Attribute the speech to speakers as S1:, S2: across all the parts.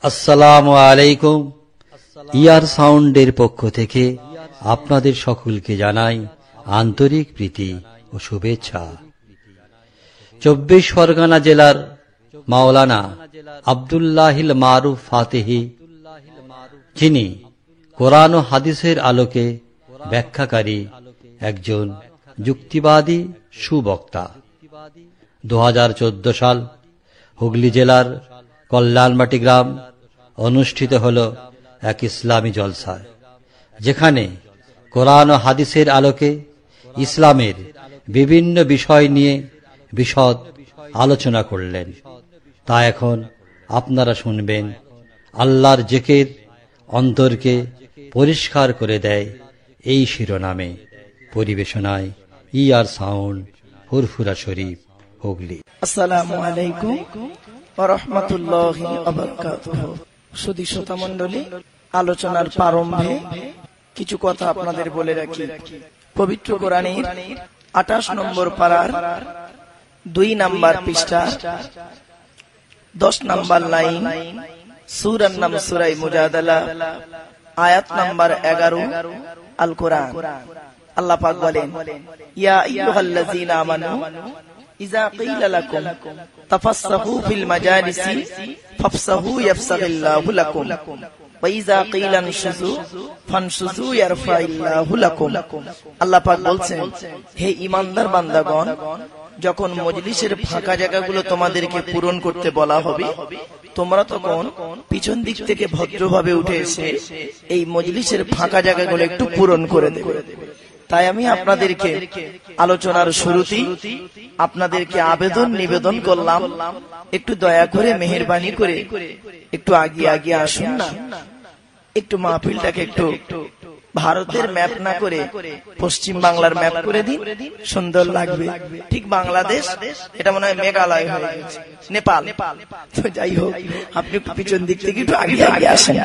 S1: আসসালামু আলাইকুম। ইয়ার সাউন্ডের পক্ষ থেকে আপনাদের সকলকে জানাই আন্তরিক প্রীতি ও শুভেচ্ছা। 24 পরগনা জেলার মাওলানা আব্দুল্লাহিল মারুফ ফাতেহি, যিনি কোরআন ও হাদিসের আলোকে ব্যাখ্যাকারী একজন যুক্তিবাদী সুবক্তা। 2014 সাল হুগলি জেলার কল্যাণবাটি গ্রাম অনুষ্ঠিত হল এক ইসলামী জলসা, যেখানে কোরআন ও হাদিসের আলোকে ইসলামের বিভিন্ন বিষয় নিয়ে বিশদ আলোচনা করলেন। তা এখন আপনারা শুনবেন। আল্লাহর জিকির অন্তরকে পরিষ্কার করে দেয়, এই শিরোনামে পরিবেশনায় ইয়ার সাউন্ড, ফুরফুরা শরীফ, হুগলি।
S2: আসসালামু আলাইকুম ওয়া রাহমাতুল্লাহি ওয়া বারাকাতুহু। সুধী শ্রোতা মণ্ডলী, আলোচনার প্রারম্ভে কিছু কথা আপনাদের বলে রাখি। পবিত্র কোরআনের 28 নম্বর পারার 2 নম্বর পৃষ্ঠা 10 নম্বর লাইন, সূরার নাম সূরা মুজাদালা, আয়াত নম্বর 11, আল কোরআন। আল্লাহ পাক বলেন, ইয়া আইয়ুহাল্লাযীনা আমানু ইযা কিলা লাকুম তাফাসসাহু ফিল মাজালিসি ফাফসাহু ইয়াফসাহিল্লাহু লাকুম ওয়া ইযা কিলা আনশুযু ফানশুযু ইয়ারফাইল্লাহু লাকুম। আল্লাহ পাক বলছেন, হে ঈমানদার বান্দাগণ, যখন মজলিসের ফাঁকা জায়গাগুলো তোমাদেরকে পূরণ করতে বলা হবে, তোমরা তখন পিছন দিক থেকে ভদ্রভাবে উঠে এসে এই মজলিসের ফাঁকা জায়গাগুলো একটু পূরণ করে দেবে। তাই আমি আপনাদেরকে আলোচনার শুরুতেই আপনাদেরকে আবেদন নিবেদন করলাম, একটু দয়া করে মেহেরবানি করে একটু আগিয়ে আসুন না। একটু মাহফিলটাকে একটু ভারতের ম্যাপ না করে পশ্চিম বাংলার ম্যাপ করে দিন, সুন্দর লাগবে। ঠিক বাংলাদেশ, এটা মনে হয় মেঘালয় হয়ে গেছে, নেপাল। তো যাই হোক, আপনি পিছন দিক থেকে একটু আগে আসেন।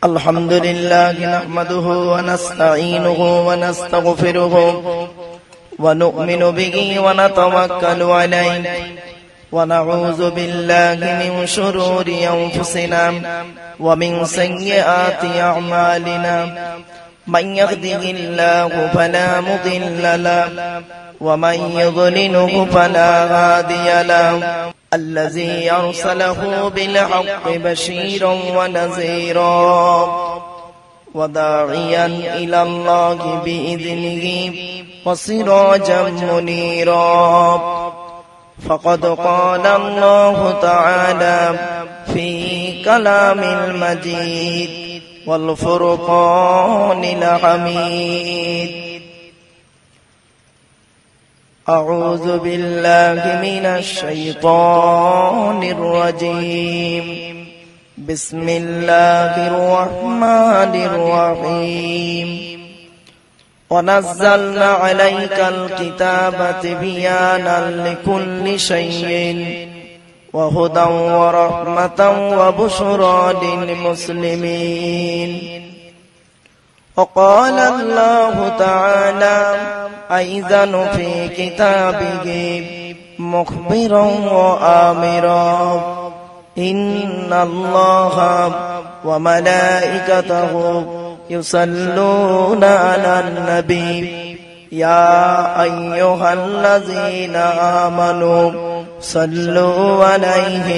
S2: আলহামদুলিল্লাহ নাহমাদুহু ওয়া নাস্তাঈনুহু ওয়া নাস্তাগফিরুহু ওয়া নু'মিনু বিহি ওয়া নাতাওয়াক্কালু আলাইহি ওয়া নাউযু বিল্লাহি মিন শুরুরি আনফুসিনা ওয়া মিন সাইয়্যাতি আ'মালিনা। من يهده الله فلا مضل له ومن يضلله فلا هادي له الذي أرسله بالحق بشيرا ونذيرا وداعيا إلى الله بإذنه وسراجا منيرا. فقد قال الله تعالى في كلام المجيد والفرقان الحميد. أعوذ بالله من الشيطان الرجيم. بسم الله الرحمن الرحيم. ونزلنا عليك الكتاب تبيانا لكل شيء وهدى ورحمة وبشرى للمسلمين. وقال الله تعالى أيضا في كتابه مخبرا وآمرا إن الله وملائكته يصلون على النبي يا أيها الذين آمنوا صلوا عليه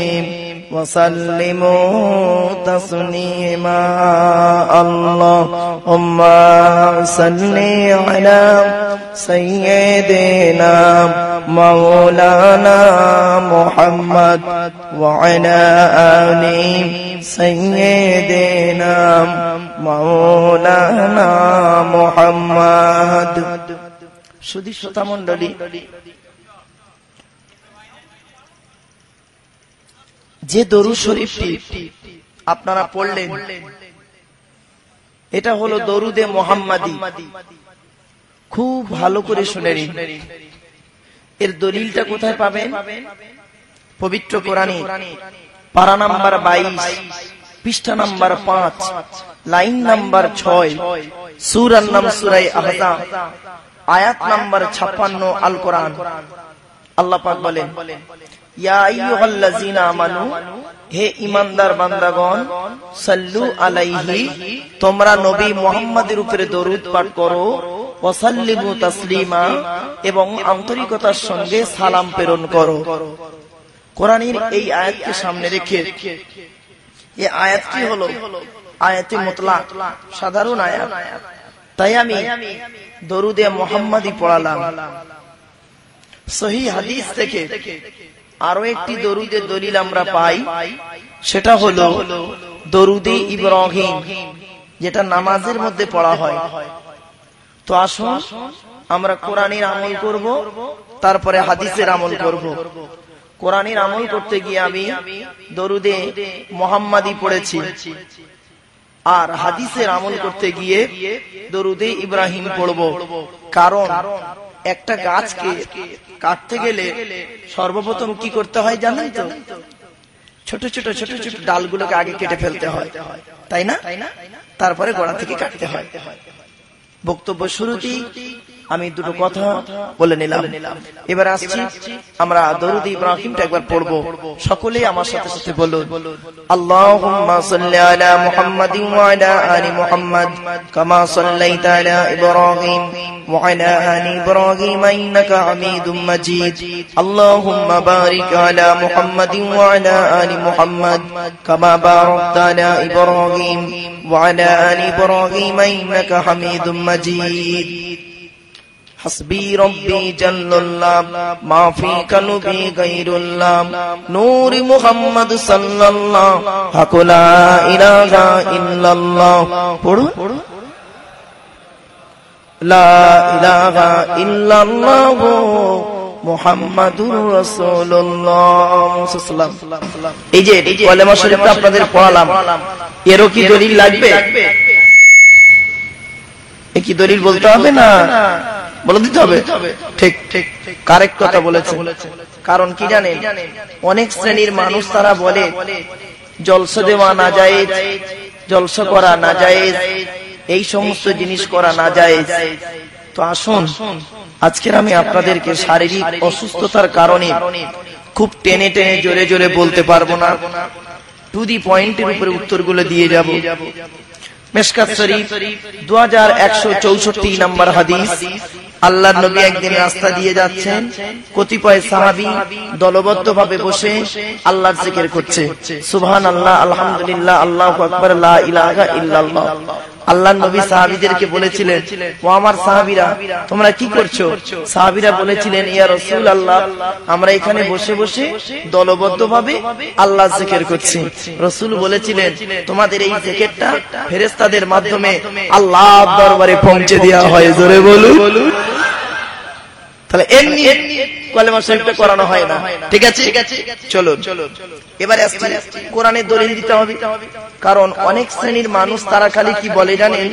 S2: وسلموا تسليما. اللهم صل على سيدنا مولانا محمد وعلى آل سيدنا مولانا محمد. সুধী শ্রোতা মণ্ডলী, যে দরুদ শরীফটি আপনারা পড়লেন, এটা হলো দরুদে মুহাম্মাদি। খুব ভালো করে শুনে নিন। এর দলিলটা কোথায় পাবেন? পবিত্র কোরআনে পারা নাম্বার 22, পৃষ্ঠা নাম্বার 5, লাইন নাম্বার 6, সূরার নাম সূরা আহজাব, আয়াত নাম্বার 56, আল কোরআন। আল্লাহ পাক বলেন, ইয়া আইয়ুহাল্লাযীনা আমানু, হে ঈমানদার বান্দাগণ, সাল্লু আলাইহি, তোমরা নবী মুহাম্মাদের উপরে দরুদ পাঠ করো, ওয়া সাল্লিমু তাসলিমা, এবং আন্তরিকতার সঙ্গে সালাম প্রেরণ করো। কোরআনের এই আয়াতকে সামনে রেখে, এই আয়াতটি হলো আয়াতে মুতলাক, সাধারণ আয়াত, তাই আমি দরুদে মুহাম্মাদি পড়ালাম। সহিহ হাদিস থেকে আরো একটি দরুদের দলিল আমরা পাই, সেটা হলো দরুদে ইব্রাহিম, যেটা নামাজের মধ্যে পড়া হয়। তো আসুন আমরা কোরআনের আমল করব, তারপরে হাদিসের আমল করব। কোরআনের আমল করতে গিয়ে আমি দরুদে মুহাম্মাদি পড়েছি, আর হাদিসের আমল করতে গিয়ে দরুদে ইব্রাহিম পড়ব। কারণ একটা গাছকে কাটতে গেলে সর্বপ্রথম কি করতে হয় জানেন তো? ছোট ছোট ছোট ছোট ডালগুলোকে আগে কেটে ফেলতে হয়, তাই না? তারপরে গোড়া থেকে কাটতে হয়। বক্তব্য শুরুতেই আমি দুটো কথা বলে নিলাম। এবার আসছি আমরা দরুদ ইব্রাহিমটা একবার পড়বো, সকলেই আমার সাথে সাথে বলুন, আল্লাহুম্মা সাল্লি আলা মুহাম্মাদিন ওয়া আলা আলি মুহাম্মাদ কামা সাল্লাইতা আলা ইব্রাহিম ওয়া আলা আলি ইব্রাহিম ইন্নাকা হামিদুম মাজিদ। আল্লাহুম্মা বারিক আলা মুহাম্মাদিন ওয়া আলা আলি মুহাম্মাদ কামা বারাকতা আলা ইব্রাহিম ওয়া আলা আলি ইব্রাহিম ইন্নাকা হামিদুম মাজিদ। হাসবি রব্বি জাল্লাল্লাহ মা ফি কলবি গায়রুল্লাহ নূর মুহাম্মদ সাল্লাল্লাহু লা ইলাহা ইল্লাল্লাহ। পড়ো, লা ইলাহা ইল্লাল্লাহ মুহাম্মাদুর রাসূলুল্লাহ সাল্লাল্লাহু আলাইহি ওয়াসাল্লাম। এই যে কলেমা শরীফটা আপনাদের পড়ালাম, এরও কি দলিল লাগবে? এ কি দলিল বলতে হবে না বলে দিতে হবে? ঠিক ঠিক কারেক্ট কথা বলেছে। কারণ কি জানেন, অনেক শ্রেণীর মানুষ তারা বলে জলসা দেওয়া না জায়েজ, জলসা করা না জায়েজ, এই সমস্ত জিনিস করা না জায়েজ। তো আসুন আজকের আমি আপনাদেরকে শারীরিক অসুস্থতার কারণে খুব টেনে টেনে জোরে জোরে বলতে পারবো না, টু দি পয়েন্টের উপরে উত্তরগুলো দিয়ে যাব। মিশকাত শরীফ 2164 নম্বর হাদিস, আল্লাহর নবী একদিন রাস্তা দিয়ে যাচ্ছেন, কতিপয় সাহাবী দলবদ্ধভাবে বসে আল্লাহর জিকির করছে, সুবহানাল্লাহ, আলহামদুলিল্লাহ, আল্লাহু আকবার, লা ইলাহা ইল্লাল্লাহ। আল্লাহর নবী সাহাবীদেরকে বলেছিলেন, ও আমার সাহাবীরা তোমরা কি করছো? সাহাবীরা বলেছিলেন, ইয়া রাসূলুল্লাহ, আমরা এখানে বসে বসে দলবদ্ধভাবে আল্লাহর জিকির করছি। রাসূল বলেছিলেন, তোমাদের এই জিকিরটা ফেরেশতাদের মাধ্যমে আল্লাহর দরবারে পৌঁছে দেওয়া হয়। জোরে বলুন। তাহলে এমনি কলেমা শরীফটা করানো হয় না, ঠিক আছে? চলুন এবারে আসছি কোরআনের দলিল দিতে হবে। কারণ অনেক শ্রেণীর মানুষ তারা খালি কি বলে জানেন,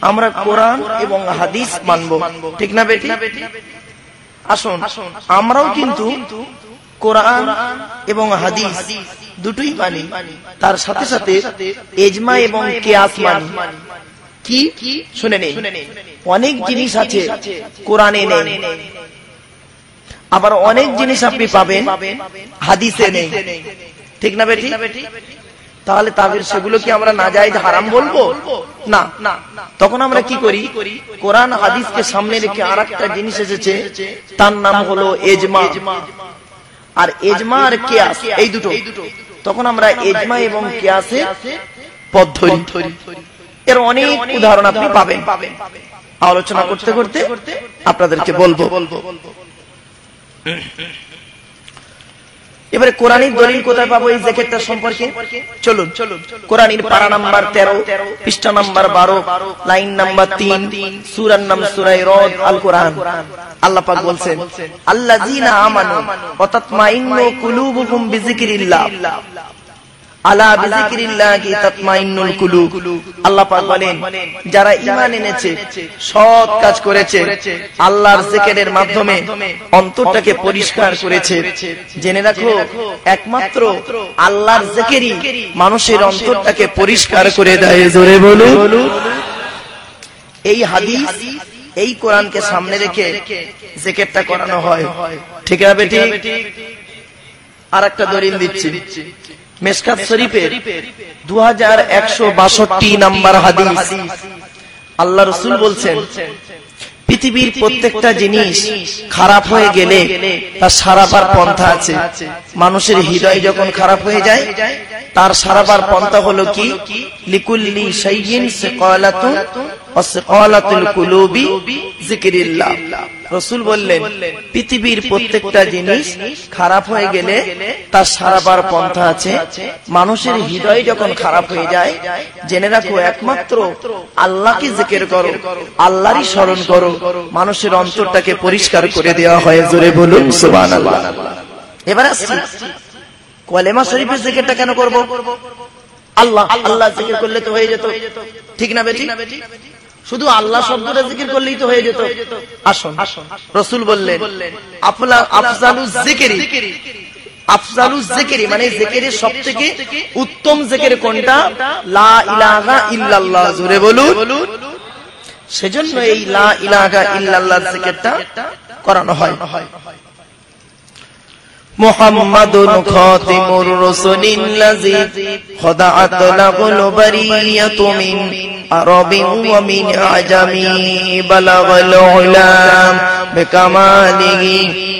S2: আমরা কোরআন এবং হাদিস মানব, ঠিক না বেটি? আসুন আমরাও কিন্তু কোরআন এবং হাদিস দুটোই মানি, তার সাথে সাথে ইজমা এবং কিয়াস মানি। কি শুনে নেই, অনেক জিনিস আছে কোরআনে নেই, আবার অনেক জিনিস আপনি পাবেন হাদিসে নেই, ঠিক না বেটি? তাহলে তাদের সেগুলো কি আমরা নাজায়েজ হারাম বলবো? না। তখন আমরা কি করি, কোরআন হাদিসকে সামনে রেখে আরেকটা জিনিস এসেছে, তার নাম হলো ইজমা। আর ইজমা আর কিয়াস এই দুটো, তখন আমরা ইজমা এবং কিয়াসের পথ ধরি। এর অনেক উদাহরণ আপনি পাবেন, আলোচনা করতে করতে আপনাদেরকে বলবো। এবারে কোরআনের দলিল কোথায় পাবো এই জিকিরটা সম্পর্কে? চলুন কোরআনের পারা নাম্বার 13, পৃষ্ঠা নাম্বার 12, লাইন নাম্বার 3, সূরার নাম সূরা রদ, আল কোরআন। আল্লাহ পাক বলছেন, আল্লাযীনা আমানু ওয়া তাতমাইন্নু কুলুবুহুম বিযিকরিল্লাহ, আলা বিযিকরিল্লাহি তাতমাইন্নুল কুলুব। আল্লাহ পাক বলেন, যারা ঈমান এনেছে, সৎ কাজ করেছে, আল্লাহর জিকিরের মাধ্যমে অন্তরটাকে পরিষ্কার করেছে। জেনে রাখো, একমাত্র আল্লাহর জিকিরই মানুষের অন্তরটাকে পরিষ্কার করে দেয়। জোরে বলুন। এই হাদিস, এই কোরআনকে সামনে রেখে জিকিরটা করানো হয়, ঠিক আছে বেটি? আর একটা দলিল দিচ্ছি, মিশকাত শরীফের 2162 নম্বর হাদিস। আল্লাহ রাসূল বলছেন, পৃথিবীর প্রত্যেকটা জিনিস খারাপ হয়ে গেলে তার সারাবার পন্থা আছে। মানুষের হৃদয় যখন খারাপ হয়ে যায়, তার সারাবার পন্থা হলো কি, লিকুল্লি শাইইন সিকালাতুন ওয়া সিকালাতুল কুলুবি যিকরিল্লাহ। রাসূল বললেন, পৃথিবীর প্রত্যেকটা জিনিস খারাপ হয়ে গেলে তার সারাবার পন্থা আছে। মানুষের হৃদয় যখন খারাপ হয়ে যায়, জেনে রাখো একমাত্র আল্লাহকে জিকির করো, আল্লাহরই স্মরণ করো, মানুষের অন্তরটাকে পরিষ্কার করে দেওয়া হয়। জোরে বলুন সুবহানাল্লাহ। এবার আসছি, কলেমা শরীফের জিকিরটা কেন করব? আল্লাহ আল্লাহ জিকির করলে তো হয়ে যেত, ঠিক না বেটি? শুধু আল্লাহ শব্দটা জিকির করলেই তো হয়ে যেত। আসুন, রাসূল বললেন, আফজালুজ যিকরি, আফজালুজ যিকরি মানে জিকিরের সবথেকে উত্তম জিকির কোনটা? লা ইলাহা ইল্লাল্লাহ। জোরে বলুন। সেজন্য এই লা ইলাহা ইল্লাল্লাহ জিকিরটা করানো হয়। মুহাম্মাদুন খাতিমুর রাসূলিল্লাযী খদাআত লাহুল বারিয়াতু মিন আরাবিন ওয়া মিন আজামি বালাগাল উলাম বিকামালিহি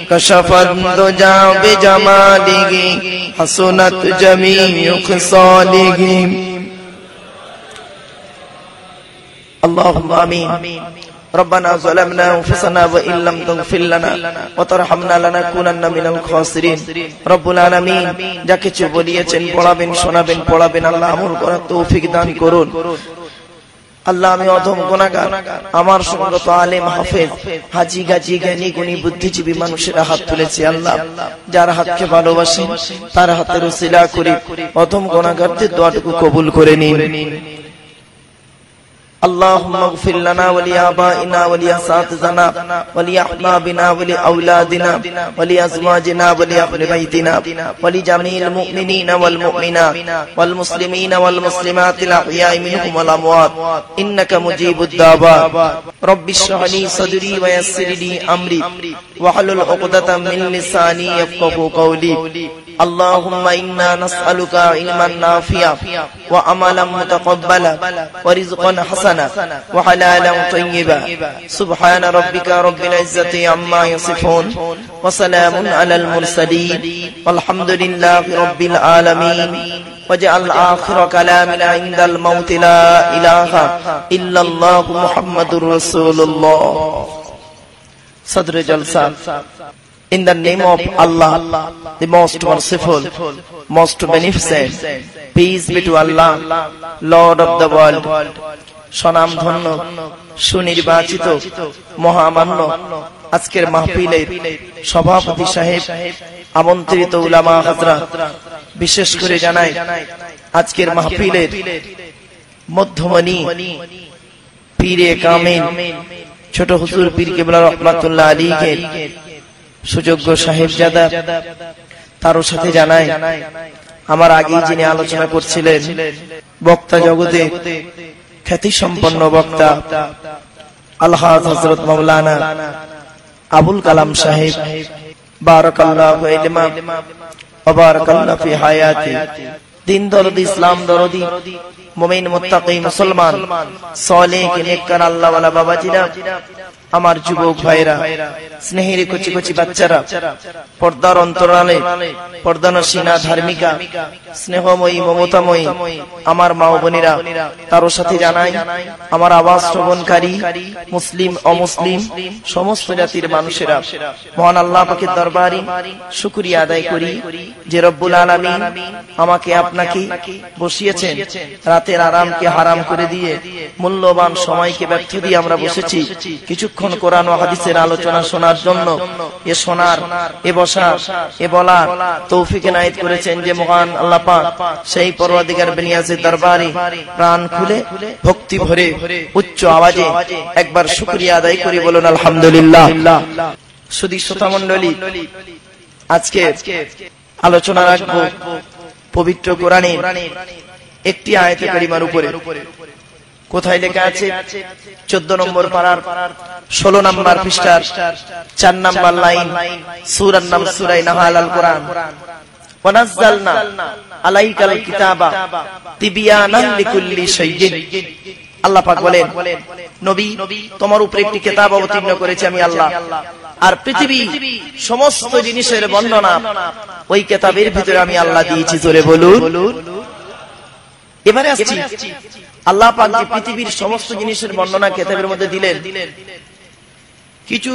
S2: কাশাফাত দুজা বিজামালিহি হাসুনাত জামিউ খিসালিহি। আল্লাহুম্মা আমিন। ربنا ظلمنا أنفسنا وإن لم تغفر لنا وترحمنا لنكونن من الخاسرين। রব্বুল আলামিন যা কিছু বলিয়েছেন, পড়াবেন, শোনাবেন, পড়াবেন, আল্লাহ আমল করার তৌফিক দান করুন। আল্লাহ, আমি অধম গুনাহগার, আমার সঙ্গত আলেম হাফেজ হাজি গাজী জ্ঞানী গুণী বুদ্ধিজীবী মানুষেরা হাত তুলেছে। আল্লাহ, যার হাতকে ভালোবাসি তার হাতের উসিলা করি অধম গুনাহগারদের দোয়াটুকু কবুল করে নিন। اللهم اغفر لنا ولآبائنا ولأساتذتنا ولأحبابنا ولأولادنا ولأزواجنا ولأهل بيتنا ولجميع المؤمنين والمؤمنات والمسلمين والمسلمات الأحياء منهم والأموات إنك مجيب الدعوات رب اشرح لي صدري ويسر لي أمري واحلل عقدة من لساني يفقهوا قولي اللهم إنا نسألك علما نافعا وعملا متقبلا ورزقا حسنا وحلالا طيبا سبحان ربك رب العزة عما يصفون وسلام على المرسلين والحمد لله رب العالمين واجعل آخر كلامنا عند الموت لا إله إلا الله محمد رسول الله. صدر جلسة. In the name of Allah, the most merciful, most beneficent, peace be to Allah, Lord of the world. সনাম ধন্য সুনির্বাচিত মহামান্য আজকের মাহফিলের সভাপতি সাহেব, আমন্ত্রিত উলামা হযরত, বিশেষ করে জানাই আজকের মাহফিলের মধ্যমণি পীরে কামিল ছোট হুজুর পীর কেবলা রহমাতুল্লাহ আলাইহি সুযোগ্য সাহেবজাদা, তারও সাথে জানাই আমার আগেই যিনি আলোচনা করছিলেন, বক্তা জগতে খ্যাতি সম্পন্ন বক্তা আলহাজ হযরত মাওলানা আবুল কালাম সাহেব, বারাকাল্লাহু ইলমা ওয়া বারাকাল্লাহু ফি হায়াতি। দিন দরদি, ইসলাম দরদি, মুমিন মুত্তাকি মুসলমান সালেহ নেককার আল্লাহওয়ালা বাবাজিরা, আমার যুবক ভাইরা, স্নেহের কচি কচি বাচ্চারা, পর্দার অন্তরালে পর্দানসীনা ধার্মিকা স্নেহময়ী মমতাময়ী আমার মা ও বোনেরা, তারও সাথে জানাই আমার আওয়াজ শ্রবণকারী মুসলিম অমুসলিম সমস্ত জাতির মানুষেরা, মহান আল্লাহ পাকের দরবারে শুকরিয়া আদায় করি যে রব্বুল আলামিন আমাকে আপনাকে বসিয়েছেন, রাতের আরামকে হারাম করে দিয়ে মূল্যবান সময়কে ব্যর্থ দিয়ে আমরা বসেছি কিছুক্ষণ কোরআন ও হাদিসের আলোচনা শোনার জন্য। এ শোনার, এ বসার, এ বলার তৌফিক এনায়েত করেছেন যে মহান আল্লাহ পাক, সেই পরওয়ারদিগার বেনিয়াজের দরবারে প্রাণ খুলে ভক্তি ভরে উচ্চ আওয়াজে একবার শুকরিয়া আদায় করি, বলুন আলহামদুলিল্লাহ। সুধী শ্রোতা মণ্ডলী, আজকে আলোচনা রাখবো পবিত্র কোরআনের একটি আয়াতে কারিমার উপরে। কোথায় লেখা আছে? 14 নম্বর পারার 16 নম্বর পৃষ্ঠার 4 নম্বর লাইন, সূরার নাম সূরা নাহাল, আল কোরআন। ওয়ানাজ্জালনা আলাইকাল কিতাবা তিবিয়ানান লিকুল্লি শাইইন। আল্লাহ পাক বলেন, নবী তোমার উপরে একটি কিতাব অবতীর্ণ করেছি আমি আল্লাহ, আর পৃথিবী সমস্ত জিনিসের বর্ণনা ওই কিতাবের ভিতরে আমি আল্লাহ দিয়েছি। জোরে বলুন। এবারে আসছি, আল্লাহ পাক যে পৃথিবীর সমস্ত জিনিসের বর্ণনা কিতাবের মধ্যে দিলেন, কিছু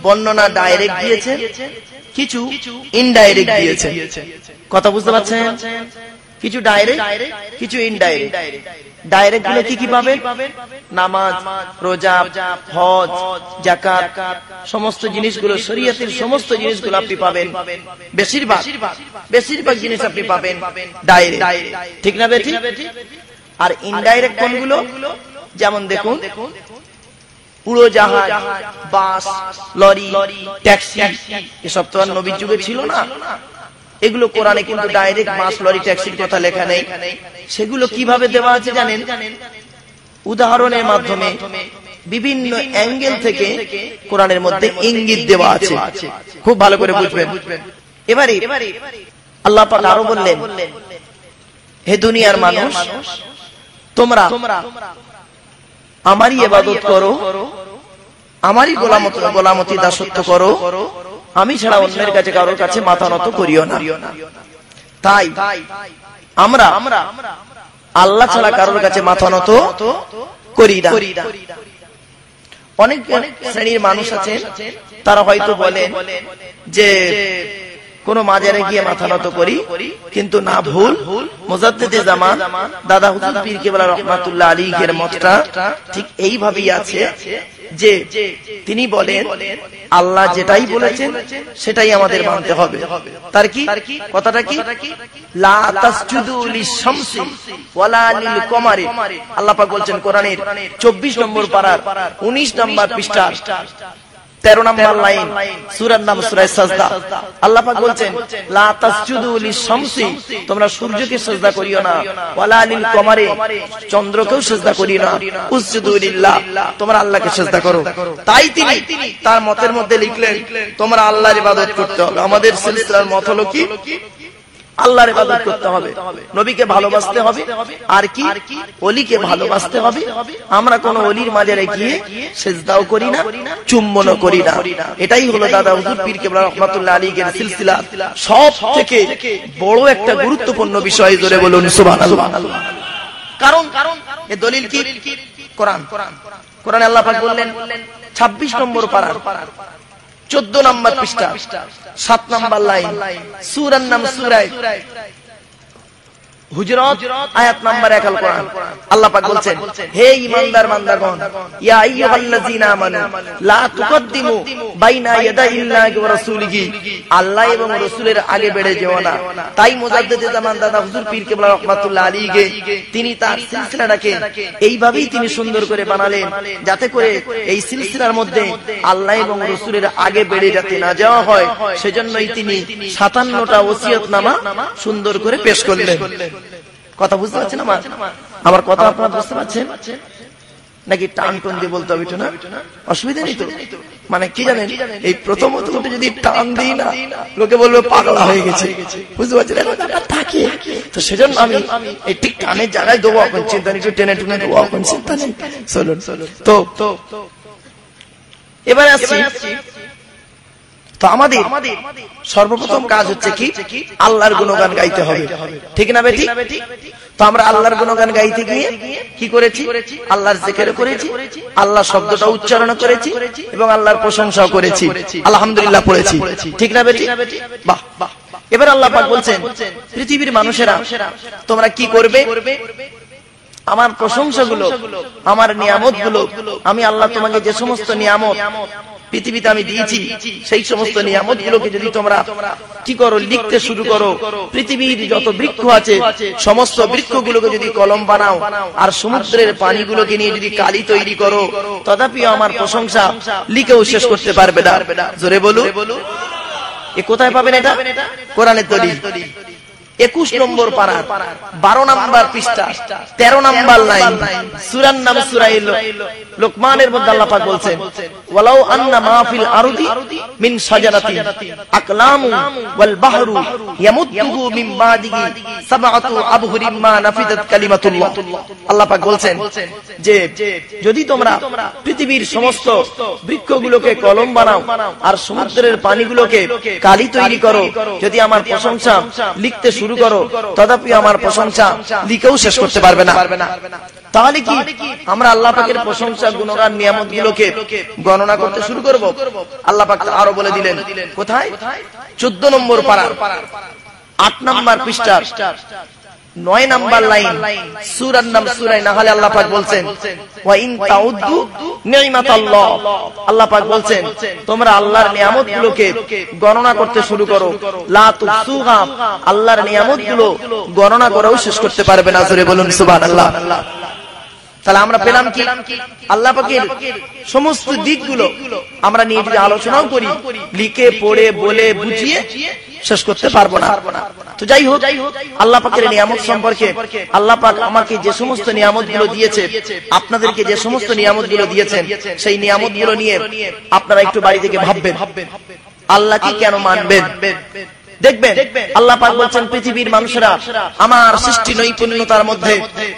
S2: বর্ণনা ডাইরেক্ট দিয়েছে, কিছু ইনডাইরেক্ট দিয়েছে। কথা বুঝতে পারছেন? কিছু ডাইরেক্ট, কিছু ইনডাইরেক্ট। ডাইরেক্ট গুলো কি কি পাবেন? নামাজ, রোজা, হজ, যাকাত, সমস্ত জিনিসগুলো, শরীয়তের সমস্ত জিনিসগুলো আপনি পাবেন। বেশিরভাগ জিনিস আপনি পাবেন ডাইরেক্ট, ঠিক না বেঠিক? আর ইনডাইরেক্ট কোনগুলো? যেমন দেখুন, উড়োজাহাজ, বাস, লরি, ট্যাক্সি, এসব তো আর নবীর যুগে ছিল না। এগুলো কোরআনে কিন্তু ডাইরেক্ট বাস, লরি, ট্যাক্সির কথা লেখা নেই। সেগুলো কিভাবে দেওয়া আছে জানেন? উদাহরণের মাধ্যমে, বিভিন্ন অ্যাঙ্গেল থেকে কোরআনের মধ্যে ইঙ্গিত দেওয়া আছে। খুব ভালো করে বুঝবেন। এবারে আল্লাহ পাক আরো বললেন, হে দুনিয়ার মানুষ, তোমরা আমারই ইবাদত করো, আমারই গোলামতি দাসত্ব করো, আমি ছাড়া অন্যের কাছে কারোর কাছে মাথা নত করিও না। তাই আমরা আল্লাহ ছাড়া কারোর কাছে মাথা নত করি না। অনেক শ্রেণীর মানুষ আছে, তারা হয়তো বলেন যে কোন মাজারে গিয়ে মাথা নত করি, কিন্তু না, ভুল। মুজাদ্দিদে জামান দাদা হুজুর পীর কেবলা রহমাতুল্লাহ আলাইহির মতটা ঠিক এইভাবেই আছে যে তিনি বলেন আল্লাহ যেটাই বলেছেন সেটাই আমাদের মানতে হবে। তার কি কথাটা কি? লা তাসজুদু লিশ-শামসি ওয়ালা লিল-কমারি। আল্লাহ পাক বলছেন কোরআনের 24 নম্বর পারার 19 নম্বর পৃষ্ঠা 13 নম্বর লাইন, সূরার নাম সূরা সাজদা। আল্লাহ পাক বলছেন লা তাসজুদু লিশ-শামসি, তোমরা সূর্যকে সিজদা করিও না, ওয়ালা লিল-কমারি, চন্দ্রকেও সিজদা করিও না, উসজুদু লিল্লাহ, তোমরা আল্লাহকে সিজদা করো। তাই তিনি তার মতের মধ্যে লিখলেন তোমরা আল্লাহর ইবাদত করতে হবে। আমাদের সিলসিলার মত হলো কি? আল্লাহর ইবাদত করতে হবে, নবীকে ভালোবাসতে হবে, আর কি ওলিকে ভালোবাসতে হবে। আমরা কোন ওলির মাজারে গিয়ে সিজদাও করি না, চুম্বনও করি না। এটাই হলো দাদা হুজুর পীর কেবলা রহমাতুল্লাহ আলাইহির সিলসিলা সব থেকে বড় একটা গুরুত্বপূর্ণ বিষয়। জোরে বলুন সুবহানাল্লাহ। কারণ এর দলিল কি? কোরআন। কোরআনে আল্লাহ পাক বললেন 26 নম্বর পারা 14 নম্বর পৃষ্ঠা 7 নম্বর লাইন, সূরার নাম সূরা হুজরাত আয়াত নাম্বার 1 আল কোরআন। আল্লাহ পাক বলছেন, হে ঈমানদার বান্দাগণ, ইয়া আইয়ুহাল্লাযীনা আমানু লা তুকদ্দিমু বাইনা ইয়াদাইল্লাহি ওয়া রাসূলিহি, আল্লাহ এবং রাসূলের আগে বেড়ে যেও না। তাই মুজাদ্দিদে জামান দাদা হুজুর পীর কেবলা রহমাতুল্লাহ আলাইহি তিনি তার সিলসিলাটাকে এইভাবেই তিনি সুন্দর করে বানালেন, যাতে করে এই সিলসিলার মধ্যে আল্লাহ এবং রাসূলের আগে বেড়ে যাতে না যাওয়া হয়। সেজন্যই তিনি 57টা ওসিয়তনামা সুন্দর করে পেশ করলেন। কথা বুঝতে পারছেন? আমার কথা আপনারা বুঝতে পারছেন নাকি? টান টন দিয়ে বলতে হবে না, অসুবিধা নেই তো। মানে কি জানেন, এই প্রথমত যদি টান দিই না, লোকে বলবে পাগলা হয়ে গেছে, বুঝতে পারছেন? তো সেজন্য আমি এই ঠিক টানের জায়গায় দেবো, এখন চিন্তা নেই, একটু টেনে টুনে দেবো, এখন চিন্তা নেই। চলুন তো এবারে আসছি। তো আমাদের সর্বপ্রথম কাজ হচ্ছে কি? আল্লাহর গুণগান গাইতে হবে, ঠিক না বেটি? তো আমরা আল্লাহর গুণগান গাইতে গিয়ে কি করেছি? আল্লাহর জিকির করেছি, আল্লাহ শব্দটা উচ্চারণ করেছি এবং আল্লাহর প্রশংসাও করেছি, আলহামদুলিল্লাহ পড়েছি, ঠিক না বেটি? বাহ। এবার আল্লাহ পাক বলছেন, পৃথিবীর মানুষেরা তোমরা কি করবে? আমার প্রশংসাগুলো, আমার নিয়ামতগুলো, আমি আল্লাহ তোমাকে যে সমস্ত নিয়ামত পৃথিবীতে আমি দিয়েছি, সেই সমস্ত নিয়ামতগুলোকে যদি তোমরা কি করো? লিখতে শুরু করো। পৃথিবীর যত বৃক্ষ আছে সমস্ত বৃক্ষগুলোকে যদি কলম বানাও, আর সমুদ্রের পানিগুলোকে নিয়ে যদি কালি তৈরি করো, তথাপিও আমার প্রশংসা লিখেও শেষ করতে পারবে না। জোরে বলো। এ কোথায় পাবেন এটা? কোরআনের দলিল 21 নম্বর পারা 12 নম্বর পৃষ্ঠা 13 নম্বর লাইন, সূরার নাম সূরা লোকমানের মধ্যে আল্লাহ পাক বলছেন ওয়ালাউ আন্না মা ফিল আরদি মিন শাজারাতিন আকলামু ওয়াল বাহরু ইয়ামুদ্দুহু মিন বাদিহি সাবআতু আবহুরিম মা নাফিদাত কালিমাতুল্লাহ। আল্লাহ পাক বলছেন যে যদি তোমরা পৃথিবীর সমস্ত বৃক্ষগুলোকে কলম বানাও আর সমুদ্রের পানিগুলোকে কালি তৈরি করো, যদি আমার প্রশংসা লিখতে শুরু করো তথাপি আমার প্রশংসা লিখেও শেষ করতে পারবে না। তাহলে কি আমরা আল্লাহ পাকের প্রশংসা গুণগান নিয়ামতগুলোকে গণনা করতে শুরু করব? আল্লাহ পাক আরো বলে দিলেন, কোথায়? 14 নম্বর পারা 8 নম্বর পৃষ্ঠা 9 নম্বর লাইন, সূরার নাম সূরা নাহলে আল্লাহ পাক বলছেন ওয়া ইন তাউদ্দু নি'মাতাল্লাহ। আল্লাহ পাক বলছেন তোমরা আল্লাহর নিয়ামতগুলোকে গণনা করতে শুরু করো, লা তুসুহা, আল্লাহর নিয়ামতগুলো গণনা করেও শেষ করতে পারবে না। জোরে বলুন সুবহানাল্লাহ। তাহলে আমরা পেলাম কি? আল্লাহ পাকের সমস্ত দিকগুলো আমরা নিয়ে যদি আলোচনাও করি, লিখে পড়ে বলে বুঝিয়ে শেষ করতে পারবো না। তো যাই হোক, আল্লাহ পাকের নিয়ামত সম্পর্কে আল্লাহ পাক আমাকে যে সমস্ত নিয়ামতগুলো দিয়েছে, আপনাদেরকে যে সমস্ত নিয়ামতগুলো দিয়েছেন, সেই নিয়ামতগুলো নিয়ে আপনারা একটু বাড়ি থেকে ভাববেন আল্লাহকে কেন মানবেন। দেখবেন আল্লাহ পাক বলছেন পৃথিবীর মানুষেরা আমার সৃষ্টি নৈপুণ্যতার মধ্যে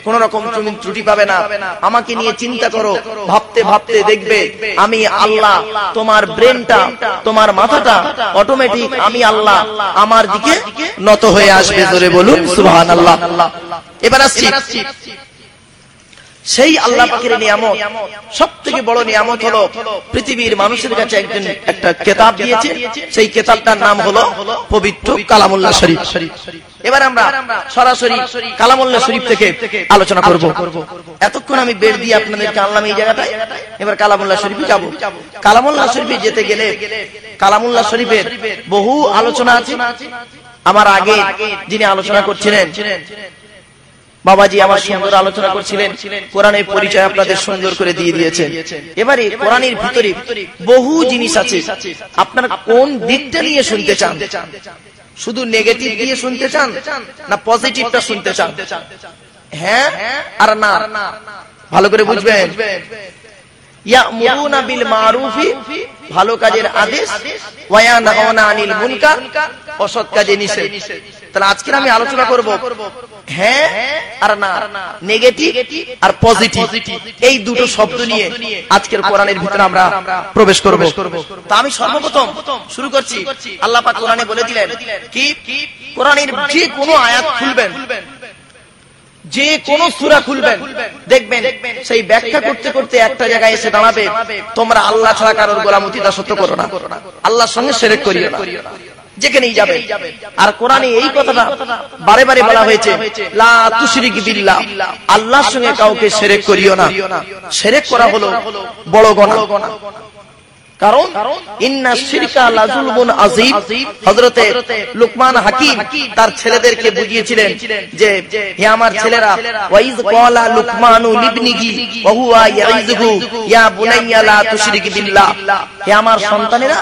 S2: কোন রকম ত্রুটি পাবে না। আমাকে নিয়ে চিন্তা করো, ভাবতে ভাবতে দেখবে আমি আল্লাহ, তোমার ব্রেনটা, তোমার মাথাটা অটোমেটিক আমি আল্লাহ আমার দিকে নত হয়ে আসবে। জোরে বলুন সুবহানাল্লাহ। এবার আসছি সেই আল্লাহ পাকের নিয়ামত, সবথেকে বড় নিয়ামত হলো পৃথিবীর মানুষের কাছে একজন একটা কিতাব দিয়েছে, সেই কিতাবটার নাম হলো পবিত্র কালামুল্লাহ শরীফ। এবার আমরা সরাসরি কালামুল্লাহ শরীফ থেকে আলোচনা করব। এতক্ষণ আমি বের দিয়ে আপনাদেরকে আনলাম এই জায়গাটায়, এবার কালামুল্লাহ শরীফে যাব। কালামুল্লাহ শরীফে যেতে গেলে কালামুল্লাহ শরীফের বহু আলোচনা আছে। আমার আগে যিনি আলোচনা করছিলেন বাবাজি আমার সুন্দর আলোচনা করছিলেন, কোরআনের পরিচয় আপনাদের সুন্দর করে দিয়ে দিয়েছেন। এবারে কোরআনের ভিতরে বহু জিনিস আছে, আপনারা কোন দিকটা নিয়ে শুনতে চান? শুধু নেগেটিভ দিয়ে শুনতে চান না পজিটিভটা শুনতে চান? হ্যাঁ আর না, ভালো করে বুঝবেন। ইয়ামুরুনা বিল মারুফি, ভালো কাজের আদেশ, ওয়া ইয়ানহাউনা আনিল মুনকার, অসৎ কাজে নিষেধ। তাহলে আজকে আমি আলোচনা করব হ্যাঁ আর না, নেগেটিভ আর পজিটিভ, এই দুটো শব্দ নিয়ে আজকের কোরআনের ভিতরে আমরা প্রবেশ করব। তা আমি সর্বপ্রথম শুরু করছি, আল্লাহ পাক কোরআনে বলে দিলেন কি, কোরআনের যে কোনো আয়াত খুলবেন, যে কোন সূরা খুলবেন, দেখবেন সেই ব্যাখ্যা করতে করতে একটা জায়গায় এসে দাঁড়াবে তোমরা আল্লাহ ছাড়া কারোর গোলামতি দাসত্ব করো না, আল্লাহর সঙ্গে শিরক করিও না, যেখানেই যাবে। আর কোরআনে এই কথাটা বারে বারে বলা হয়েছে, লা তুশরিক বিল্লাহ, আল্লাহর সঙ্গে কাউকে শিরক করিও না। শিরক করা হলো বড় গুনাহ, কারণ ইন্না শিরকা লাযুলমুন আযীম। হযরতে লুকমান হাকিম তার ছেলেদেরকে বুঝিয়েছিলেন যে হে আমার ছেলেরা, ওয়াইজ ক্বালা লুকমানু লিবনিহি ওয়া হুয়া ইয়াইযুহু ইয়া বুনাইয়া লা তুশরিক বিল্লাহ, হে আমার সন্তানেরা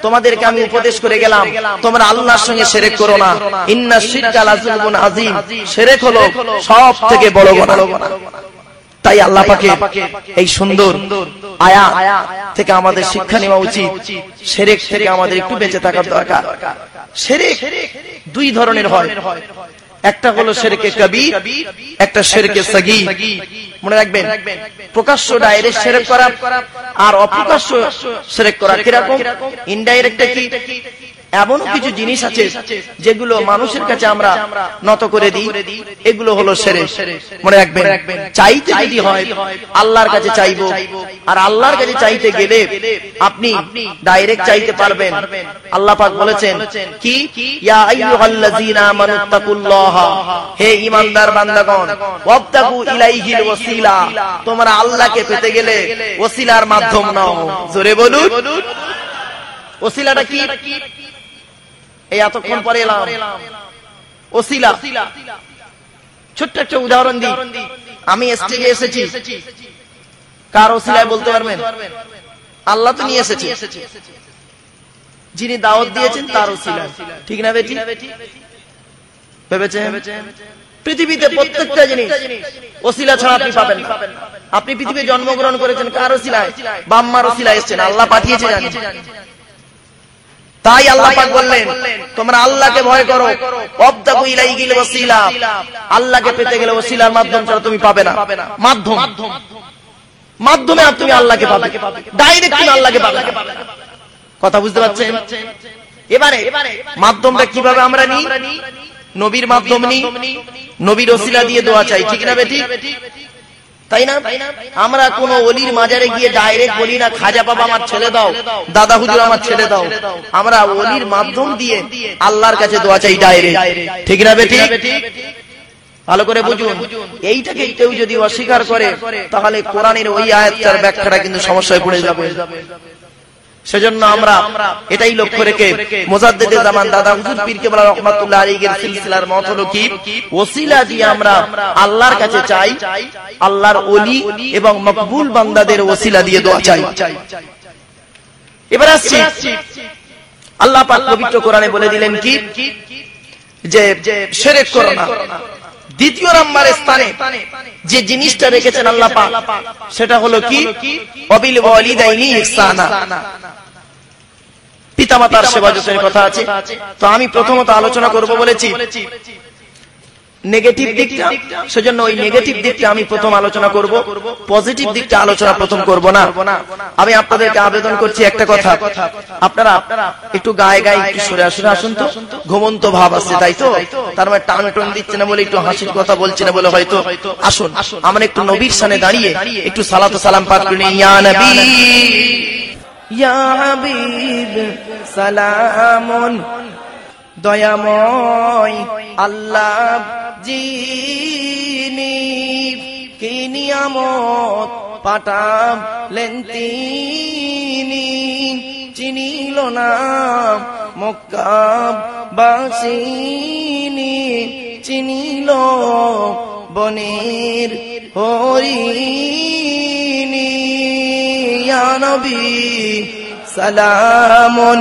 S2: তোমাদেরকে আমি উপদেশ করে গেলাম তোমরা আল্লাহর সঙ্গে শিরক করো না। ইন্না শিরকা লাযুলমুন আযীম, শিরক হলো সবথেকে বড় গুনাহ। তাই আল্লাহ পাকের এই সুন্দর আয়াত থেকে আমাদের শিক্ষা নেওয়া উচিত, শিরক থেকে আমাদের একটু বেঁচে থাকার দরকার। শিরক দুই ধরনের হয়, একটা হলো শিরকে কবির, একটা শিরকে সগীর। মনে রাখবেন, প্রকাশ্য ডাইরেক্ট শিরক করা আর অপ্রকাশ্য শিরক করা কিরকম? ইনডাইরেক্ট কি? এমন কিছু জিনিস আছে যেগুলো মানুষের কাছে আমরা নত করে দিই, এগুলো হলো শিরক। মনে রাখবেন, চাইতে যদি হয় আল্লাহর কাছে চাইবো, আর আল্লাহর কাছে চাইতে গেলে আপনি ডাইরেক্ট চাইতে পারবেন। আল্লাহ পাক বলেছেন কি, ইয়া আইয়ুহাল্লাযীনা আমানুত্তাকুল্লাহা, হে ঈমানদার বান্দাগণ, ওয়াবতাগু ইলাইহিল ওয়াসিলা, তোমরা আল্লাহকে পেতে গেলে ওসিলার মাধ্যম নাও। জোরে বলুন ওসিলাটা কি? এই এতক্ষণ পরে এলাম ওসিলা। ছোট্ট একটা উদাহরণ দিই, আমি স্টেজে এসেছি, কার ওসিলায় বলতে পারবেন? আল্লাহ তো নিয়ে এসেছি, যিনি দাওয়াত দিয়েছেন তার ওসিলায়, ঠিক না বেটি? ভেবেছেন? পৃথিবীতে প্রত্যেকটা জিনিস ওসিলা ছাড়া আপনি পাবেন না। আপনি পৃথিবীতে জন্মগ্রহণ করেছেন কার ওসিলায়? বাম্মার ওসিলায় এসেছেন, আল্লাহ পাঠিয়েছে জানেন। তাই আল্লাহ পাক বললেন তোমরা আল্লাহকে ভয় করো, ওয়াবতাগু ইলাইহিল ওয়াসিলা, আল্লাহকে পেতে গেলে ওসিলার মাধ্যম ছাড়া তুমি পাবে না। মাধ্যমে তুমি আল্লাহকে পাবে, ডাইরেক্ট তুমি আল্লাহকে পাবে। কথা বুঝতে পারছেন? এবারে মাধ্যমটা কিভাবে আমরা নিই? নবীর মাধ্যম নিই, নবীর ওসিলা দিয়ে দোয়া চাই, ঠিক না বেঠিক? তাই না? আমরা কোন ওলির মাজারে গিয়ে ডাইরেক্ট বলি না খাজা বাবা আমার ছেলে দাও, দাদা হুজুর আমার ছেলে দাও। আমরা ওলির মাধ্যম দিয়ে আল্লাহর কাছে দোয়া চাই ডাইরেক্ট, ঠিক না বেঠিক? ভালো করে বুঝুন। এইটাকে কেউ যদি অস্বীকার করে তাহলে কোরআনের ওই আয়াতটার ব্যাখ্যাটা কিন্তু সমস্যায় পড়ে যাবে। সেজন্য আমরা এটাই লক্ষ্য রেখে মুজাদ্দিদে জামান দাদা হুজুর পীর কেবলা রহমাতুল্লাহ আলাইহির সিলসিলার মত হলো কি ওসিলা দিয়ে আমরা আল্লাহর কাছে চাই, আল্লাহর ওলি এবং মকবুল বান্দাদের ওসিলা দিয়ে দোয়া চাই। এবার আসছি, আল্লাহ পাক পবিত্র কোরআনে বলে দিলেন কি যে শিরক করো না। দ্বিতীয় নম্বরের স্থানে যে জিনিসটা রেখেছেন আল্লাহ পাক সেটা হলো কি ওয়াবিল ওয়ালিদাইনি ইহসানা, পিতামাতার সেবা যত্নের কথা আছে। তো আমি প্রথমত আলোচনা করব বলেছি নেগেটিভ দিকটা, সেজন্য ওই নেগেটিভ দিকটা আমি প্রথম আলোচনা করব, পজিটিভ দিকটা আলোচনা প্রথম করব না। আমি আপনাদেরকে আবেদন করছি একটা কথা, আপনারা একটু গায়ে গায়ে একটু সরে আসুন, আসুন তো। ঘুমন্ত ভাব আছে তাই তো, তার মানে টান টন দিচ্ছে না বলে, একটু হাসির কথা বলছে না বলে হয়তো। আসুন আমরা একটু নবীর সামনে দাঁড়িয়ে একটু সালাত ও সালাম পাঠ করি। ইয়া নবী ইয়া হাবিব সালামুন, দয়াময় আল্লাহ যিনি কি নিয়ামত পাঠালেন তিনি, চিনিল না মক্কাবাসিনী, চিনিল বনের হরিণী। ইয়া নবী সালামুন,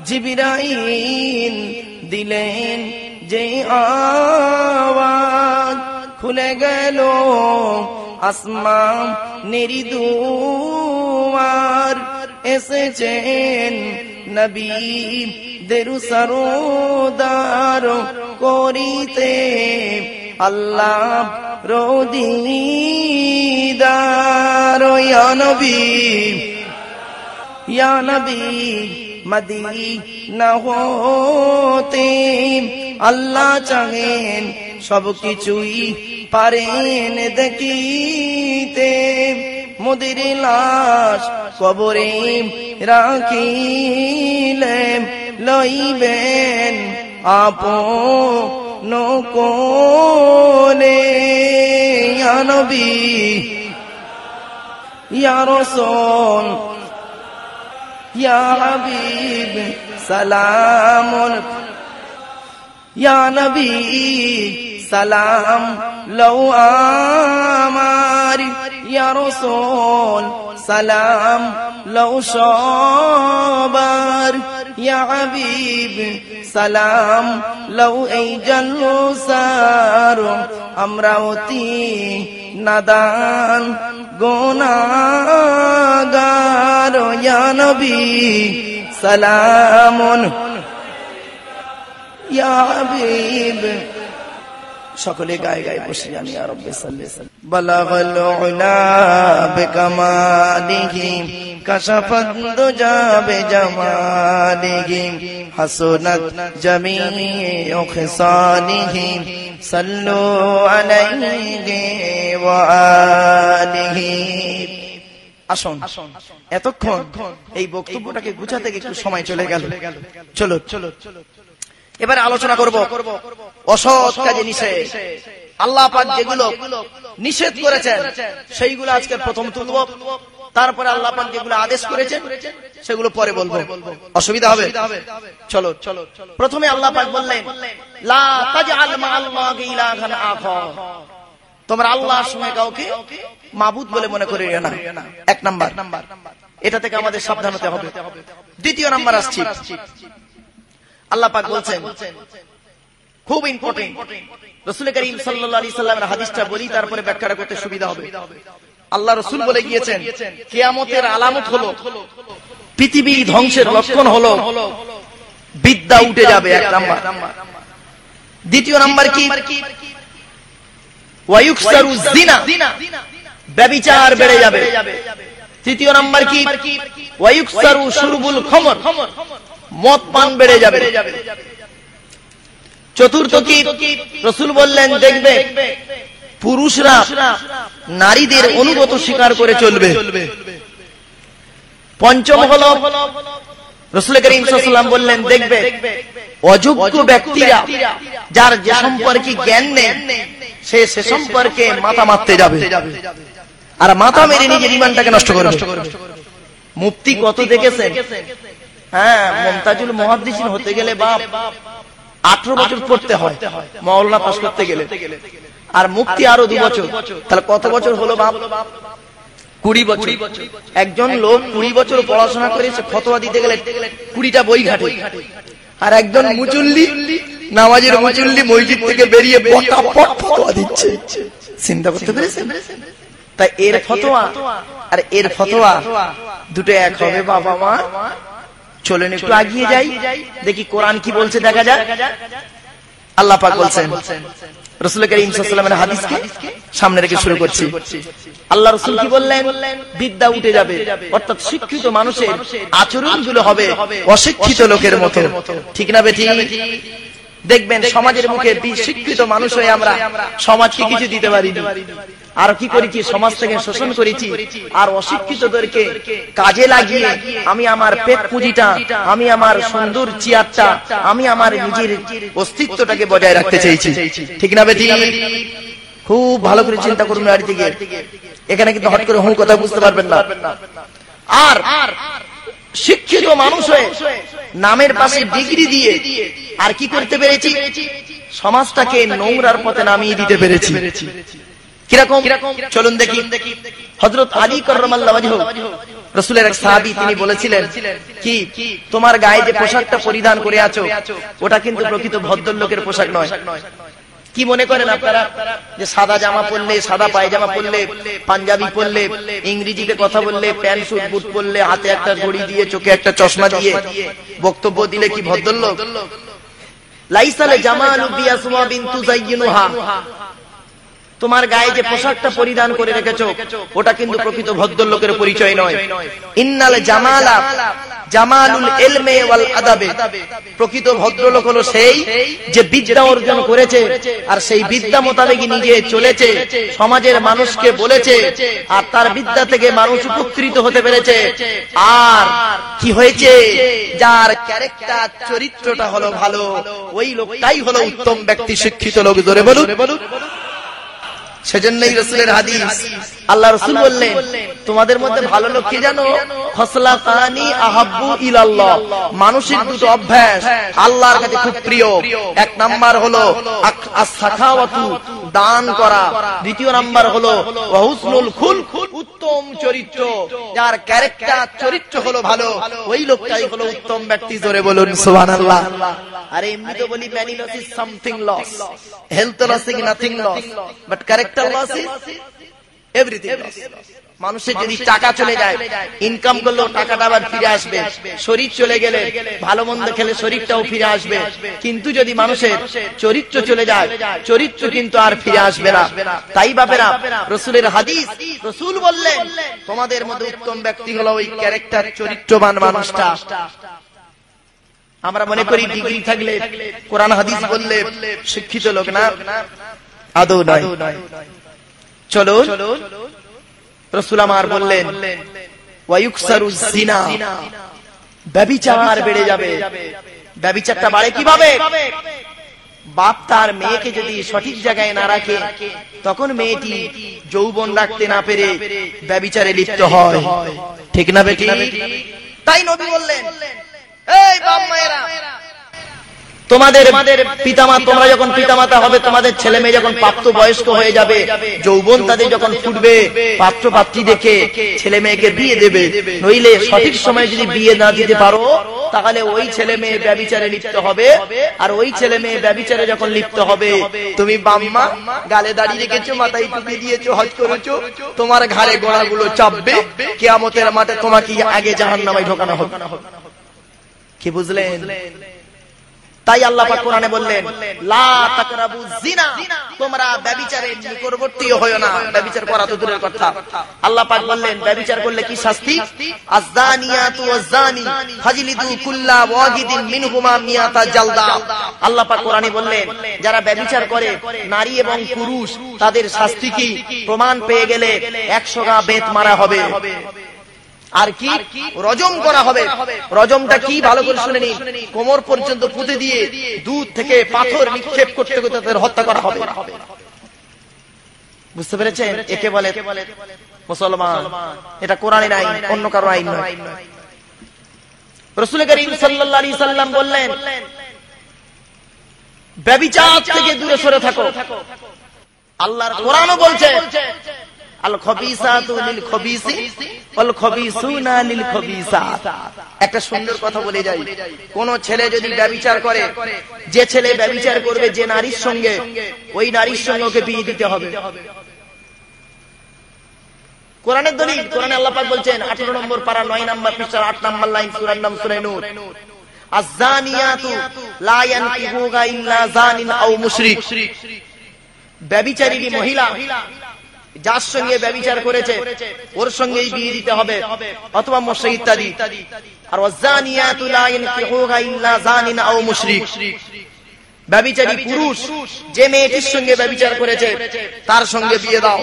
S2: জিবরাইল দিলেন যে আওয়াজ, খুলে গেল আসমান নির্দুয়ার, এসেছেন নবী দেরু সরদার করিতে আল্লাহ রোদিদার। ইয়া নবী ইয়া নবী মদিনা হতে আল্লাহ চাহেন সবকিছুই পারেন দেখিতে, মোদের লাশ কবরে রাখিলে লইবেন আপন কোলে। ইয়া নবী ইয়া রাসূল ইয়া হাবিব সালামুন, ইয়া নবী সালাম লও আমার, ইয়া রাসূল সালাম লও সবার, ইয়া হাবিব সালাম লও এই জলসার, আমরা অতি নাদান গুনাহগার। ইয়া নবী সালামুন, ইয়া হাবিব। সকলে গায়ে গায়ে বসে জানি ইয়া রাব্বি সাল্লি সাল্লি। বালাগাল উলা বিকামালিহি কাশাফাত দুজা বিজামালিহি, হাসুনাত জামিউ খিসালিহি, সাল্লু আলাইহি ওয়া আলিহি। আসুন, এতক্ষণ এই বক্তব্যটাকে গুছাতে একটু সময় চলে গেল। চলো এবারে আলোচনা করব অসৎ কাজে নিষেধ। আল্লাহ পাক যেগুলো নিষেধ করেছেন সেইগুলো আজকে প্রথম তুলব, তারপরে আল্লাহ পাক যেগুলো আদেশ করেছেন সেগুলো পরে বলবো, অসুবিধা হবে? চলো প্রথমে আল্লাহ পাক বললেন লা তাজআল মা'আল্লাহি ইলাহান আখার, তোমরা আল্লাহর সঙ্গে কাউকে মাবুদ বলে মনে করিও না। এক নাম্বার, এটা থেকে আমাদের সাবধান হতে হবে। দ্বিতীয় নাম্বার আসছি, আল্লাহ পাক বলছেন খুব ইম্পর্টেন্ট। রাসূল করিম সাল্লাল্লাহু আলাইহি সাল্লামের হাদিসটা বলি, তারপরে ব্যাখ্যাটা করতে সুবিধা হবে। আল্লাহ রাসূল বলে গিয়েছেন, কিয়ামতের আলামত হলো, পৃথিবী ধ্বংসের লক্ষণ হলো বিদ্যা উঠে যাবে, এক নাম্বার। দ্বিতীয় নাম্বার কি? ওয়ায়ুকসারু জিনা, ব্যভিচার বেড়ে যাবে। তৃতীয় নাম্বার কি? ওয়ায়ুকসারু শুরবুল খমর, মদ পান বেড়ে যাবে। চতুর্থ কি? রাসূল বললেন, দেখবে পুরুষরা নারীদের অনুগত স্বীকার করে চলবে। পঞ্চম হলো, রাসূল করিম সাল্লাল্লাহু আলাইহি ওয়াসাল্লাম বললেন, দেখবে অযোগ্য ব্যক্তিরা, যার যে সম্পর্কে জ্ঞান নেই, সে সম্পর্কে মাথা মারতে যাবে, আর মাথা মেরে নিজের ঈমানটাকে নষ্ট করবে। মুফতি কত দেখেছেন? হ্যাঁ, মুমতাজুল মুহাদ্দিসিন হতে গেলে বাপ 18 বছর পড়তে হয়, মাওলানা পাস করতে গেলে, আর মুফতি আরো 2 বছর। তাহলে কত বছর হলো বাপ? 20 বছর। একজন লোক 20 বছর পড়াশোনা করে সে ফতোয়া দিতে গেলে 20টা বই ঘাটে, আর একজন মুচুল্লি, নামাজের মুচুল্লি, মসজিদ থেকে বেরিয়ে পটাপট ফতোয়া দিচ্ছে। চিন্তা করতে পেরেছেন? তাই এর ফতোয়া আর এর ফতোয়া দুটো এক হবে বাবা মা? চলেন একটু এগিয়ে যাই, দেখি কোরআন কি বলছে, দেখা যাক। আল্লাহ পাক বলছেন, রাসূল করিম সাল্লাল্লাহু আলাইহি ওয়াসাল্লামের হাদিসকে সামনে রেখে শুরু করছি। আল্লাহ রাসূল কি বললেন? বিদ্যা উঠে যাবে, অর্থাৎ শিক্ষিত মানুষের আচরণগুলো হবে অশিক্ষিত লোকের মতো। ঠিক না বেঠিক? দেখবেন সমাজের মুখে শিক্ষিত মানুষ হয়ে আমরা সমাজকে কিছু দিতে পারিনি, আর কি করেছি? সমাজ থেকে শোষণ করেছি, আর অশিক্ষিতদেরকে কাজে লাগিয়ে আমি আমার পেট পুঁজিটা, আমি আমার সুন্দর চেয়ারটা, আমি আমার নিজের অস্তিত্বটাকে বজায় রাখতে চাইছি। ঠিক না বেঠিক? খুব ভালো করে চিন্তা করুন আর দিকে, এখানে কিন্তু হট করে কথা বুঝতে পারবেন না। আর শিক্ষিত মানুষ হয়ে নামের পাশে ডিগ্রি দিয়ে আর কি করতে পেরেছি? সমাজটাকে নোংরার পথে নামিয়ে দিতে পেরেছি। কিরকম? চলুন দেখি। হযরত আলী কাররামাল্লাহু ওয়াজহু, রাসূলের এক সাহাবী, তিনি বলেছিলেন কি, তোমার গায়ে যে পোশাকটা পরিধান করে আছো, ওটা কিন্তু প্রকৃত ভদ্রলোকের পোশাক নয়। কি মনে করেন আপনারা যে সাদা জামা পরলে, সাদা পায়জামা পরলে, পাঞ্জাবি পরলে, ইংরেজিতে কথা বললে, প্যান্ট স্যুট বুট পরলে, হাতে একটা ঘড়ি দিয়ে, চোখে একটা চশমা দিয়ে বক্তব্য দিলে কি ভদ্রলোক? লাইসাল জামালু বিয়াসমা বিনতু যায়িনুহা, তোমার গায়ে যে পোশাকটা পরিধান করে রেখেছো, ওটা কিন্তু প্রকৃত ভদ্রলোকের পরিচয় নয়। ইন্নাল জামালা জামালুল ইলমি ওয়াল আদাবে, প্রকৃত ভদ্রলোক হলো সেই যে বিদ্যা অর্জন করেছে, আর সেই বিদ্যা মোতাবেক নিজে চলেছে, সমাজের মানুষকে বলেছে, আর তার বিদ্যা থেকে মানুষ উপকৃত হতে পেরেছে। আর কি হয়েছে? যার ক্যারেক্টার, চরিত্রটা হলো ভালো, ওই লোকটাই হলো উত্তম ব্যক্তি, শিক্ষিত লোক। জোরে বলুন। সেজন্যই রাসূলের হাদিস, আল্লাহ রাসূল বললেন, তোমাদের মধ্যে ভালো লোক কি জানো? খসলাতানি আহাব্বু ইলাল্লাহ, মানুষের দুটো অভ্যাস আল্লাহর কাছে খুব প্রিয়। এক নাম্বার হলো আস-সাখাওয়াতু, দান করা। দ্বিতীয় নাম্বার হলো হুসনুল খুলক, উত্তম চরিত্র। যার ক্যারেক্টার, চরিত্র হলো ভালো, ওই লোকটাই হলো উত্তম ব্যক্তি। জোরে বলুন সুবহানাল্লাহ। আরে এমনি তো বলি many loss is something loss, health loss is nothing loss, but character loss is everything loss. মানুষের যদি টাকা চলে যায়, ইনকাম করলেও টাকাটা আবার ফিরে আসবে, শরীর চলে গেলে, ভালো মন্দ খেলে শরীরটাও ফিরে আসবে, কিন্তু যদি মানুষের চরিত্র চলে যায়, চরিত্র কিন্তু আর ফিরে আসবে না। তাই বাপেরা, রাসূলের হাদিস, রাসূল বললেন, তোমাদের মধ্যে উত্তম ব্যক্তি হলো ওই ক্যারেক্টার, চরিত্রবান মানুষটা। আমরা মনে করি ডিগ্রি থাকলে, কোরআন হাদিস বললে শিক্ষিত লোক না, আদৌ নয়। চলো, রাসূল আমার বললেন ওয়ায়ুকসারু জিনা, ব্যভিচার বেড়ে যাবে। ব্যভিচারটা বাড়ে কিভাবে? বাপ তার মেয়েকে যদি সঠিক জায়গায় না রাখে, তখন মেয়েটি যৌবন রাখতে না পেরে ব্যভিচারে লিপ্ত হয়। ঠিক না বেটি? তাই নবী বললেন, এই বাপ মায়েরা, তোমাদের পিতামাতা, তোমরা যখন পিতামাতা হবে, তোমাদের ছেলে মেয়ে যখন প্রাপ্ত বয়স্ক হয়ে যাবে, যৌবন তাদের যখন ফুটবে, পাত্র পাত্রী দেখে ছেলে মেয়েকে বিয়ে দেবে। নইলে সঠিক সময়ে যদি বিয়ে না দিতে পারো, তাহলে ওই ছেলে মেয়ে ব্যভিচারে লিপ্ত হবে। আর ওই ছেলে মেয়ে ব্যভিচারে যখন লিপ্ত হবে, তুমি বাম্মা গালে দাঁড়িয়ে রেখেছো, মাথায় টুপি দিয়েছো, হজ করেছো, তোমার ঘাড়ে গোড়াগুলো চাপবে, কিয়ামতের মাঠে তোমাকে আগে জাহান্নামে ঢোকানো হবে। কি বুঝলেন? তাই আল্লাহ পাক কোরআনে বললেন, লা তাকরাবু জিনা, তোমরা ব্যভিচারের নিকটবর্তী হয়ো না। ব্যভিচার করা তো দূরের কথা, আল্লাহ পাক বললেন ব্যভিচার করলে কি শাস্তি? আয-যানিয়াতু ওয়াজ-যানি ফাজলিদু কুল্লা ওয়াহিদিন মিনহুমা মিয়াতা জালদা। আল্লাহ পাক কোরআনে বললেন, যারা ব্যভিচার করে নারী এবং পুরুষ, তাদের শাস্তি কি? প্রমাণ পেয়ে গেলে 100 গা বেত মারা হবে। আর কি? রজম করা হবে। রজমটা কি? ভালো করে শুনে নিন। কোমর পর্যন্ত পুঁতে দিয়ে দূর থেকে পাথর নিক্ষেপ করতে করতে তাদের হত্যা করা হবে। বুঝতে পেরেছেন? একে বলে মুসলমান। এটা কোরআনে নাই, অন্য কারো আইন নয়। রাসূল করিম সাল্লাল্লাহু আলাইহি সাল্লাম বললেন, ব্যভিচার থেকে দূরে সরে থাকো। আল্লাহর কোরআনও বলছে, আল খবিসাতু লিল খবিসি ওয়াল খবিসুনা লিল খবিসাত। একটা সুন্দর কথা বলে যাই, কোন ছেলে যদি ব্যভিচার করে, যে ছেলে ব্যভিচার করবে যে নারীর সঙ্গে, ওই নারীর সঙ্গে ওকে বিয়ে দিতে হবে। কোরআনের দলিল, কোরআনে আল্লাহ পাক বলছেন 18 নম্বর পারা 9 নম্বর পৃষ্ঠা 8 নম্বর লাইন, সূরার নাম সূরা নূর, আয-যানিয়াতু লা ইয়ানকিহুহা ইল্লা যানিন আও মুশরিক। ব্যভিচারিণী মহিলা যার সঙ্গে ব্যভিচার করেছে ওর সঙ্গেই বিয়ে দিতে হবে, অথবা মুশরিক ইত্যাদি। আর ওয়াজ-যানিয়াতু লা ইয়ানকিহুহা ইল্লা যানিন আও মুশরিক, ব্যভিচারী পুরুষ যে মেয়েটির সঙ্গে ব্যভিচার করেছে তার সঙ্গে বিয়ে দাও।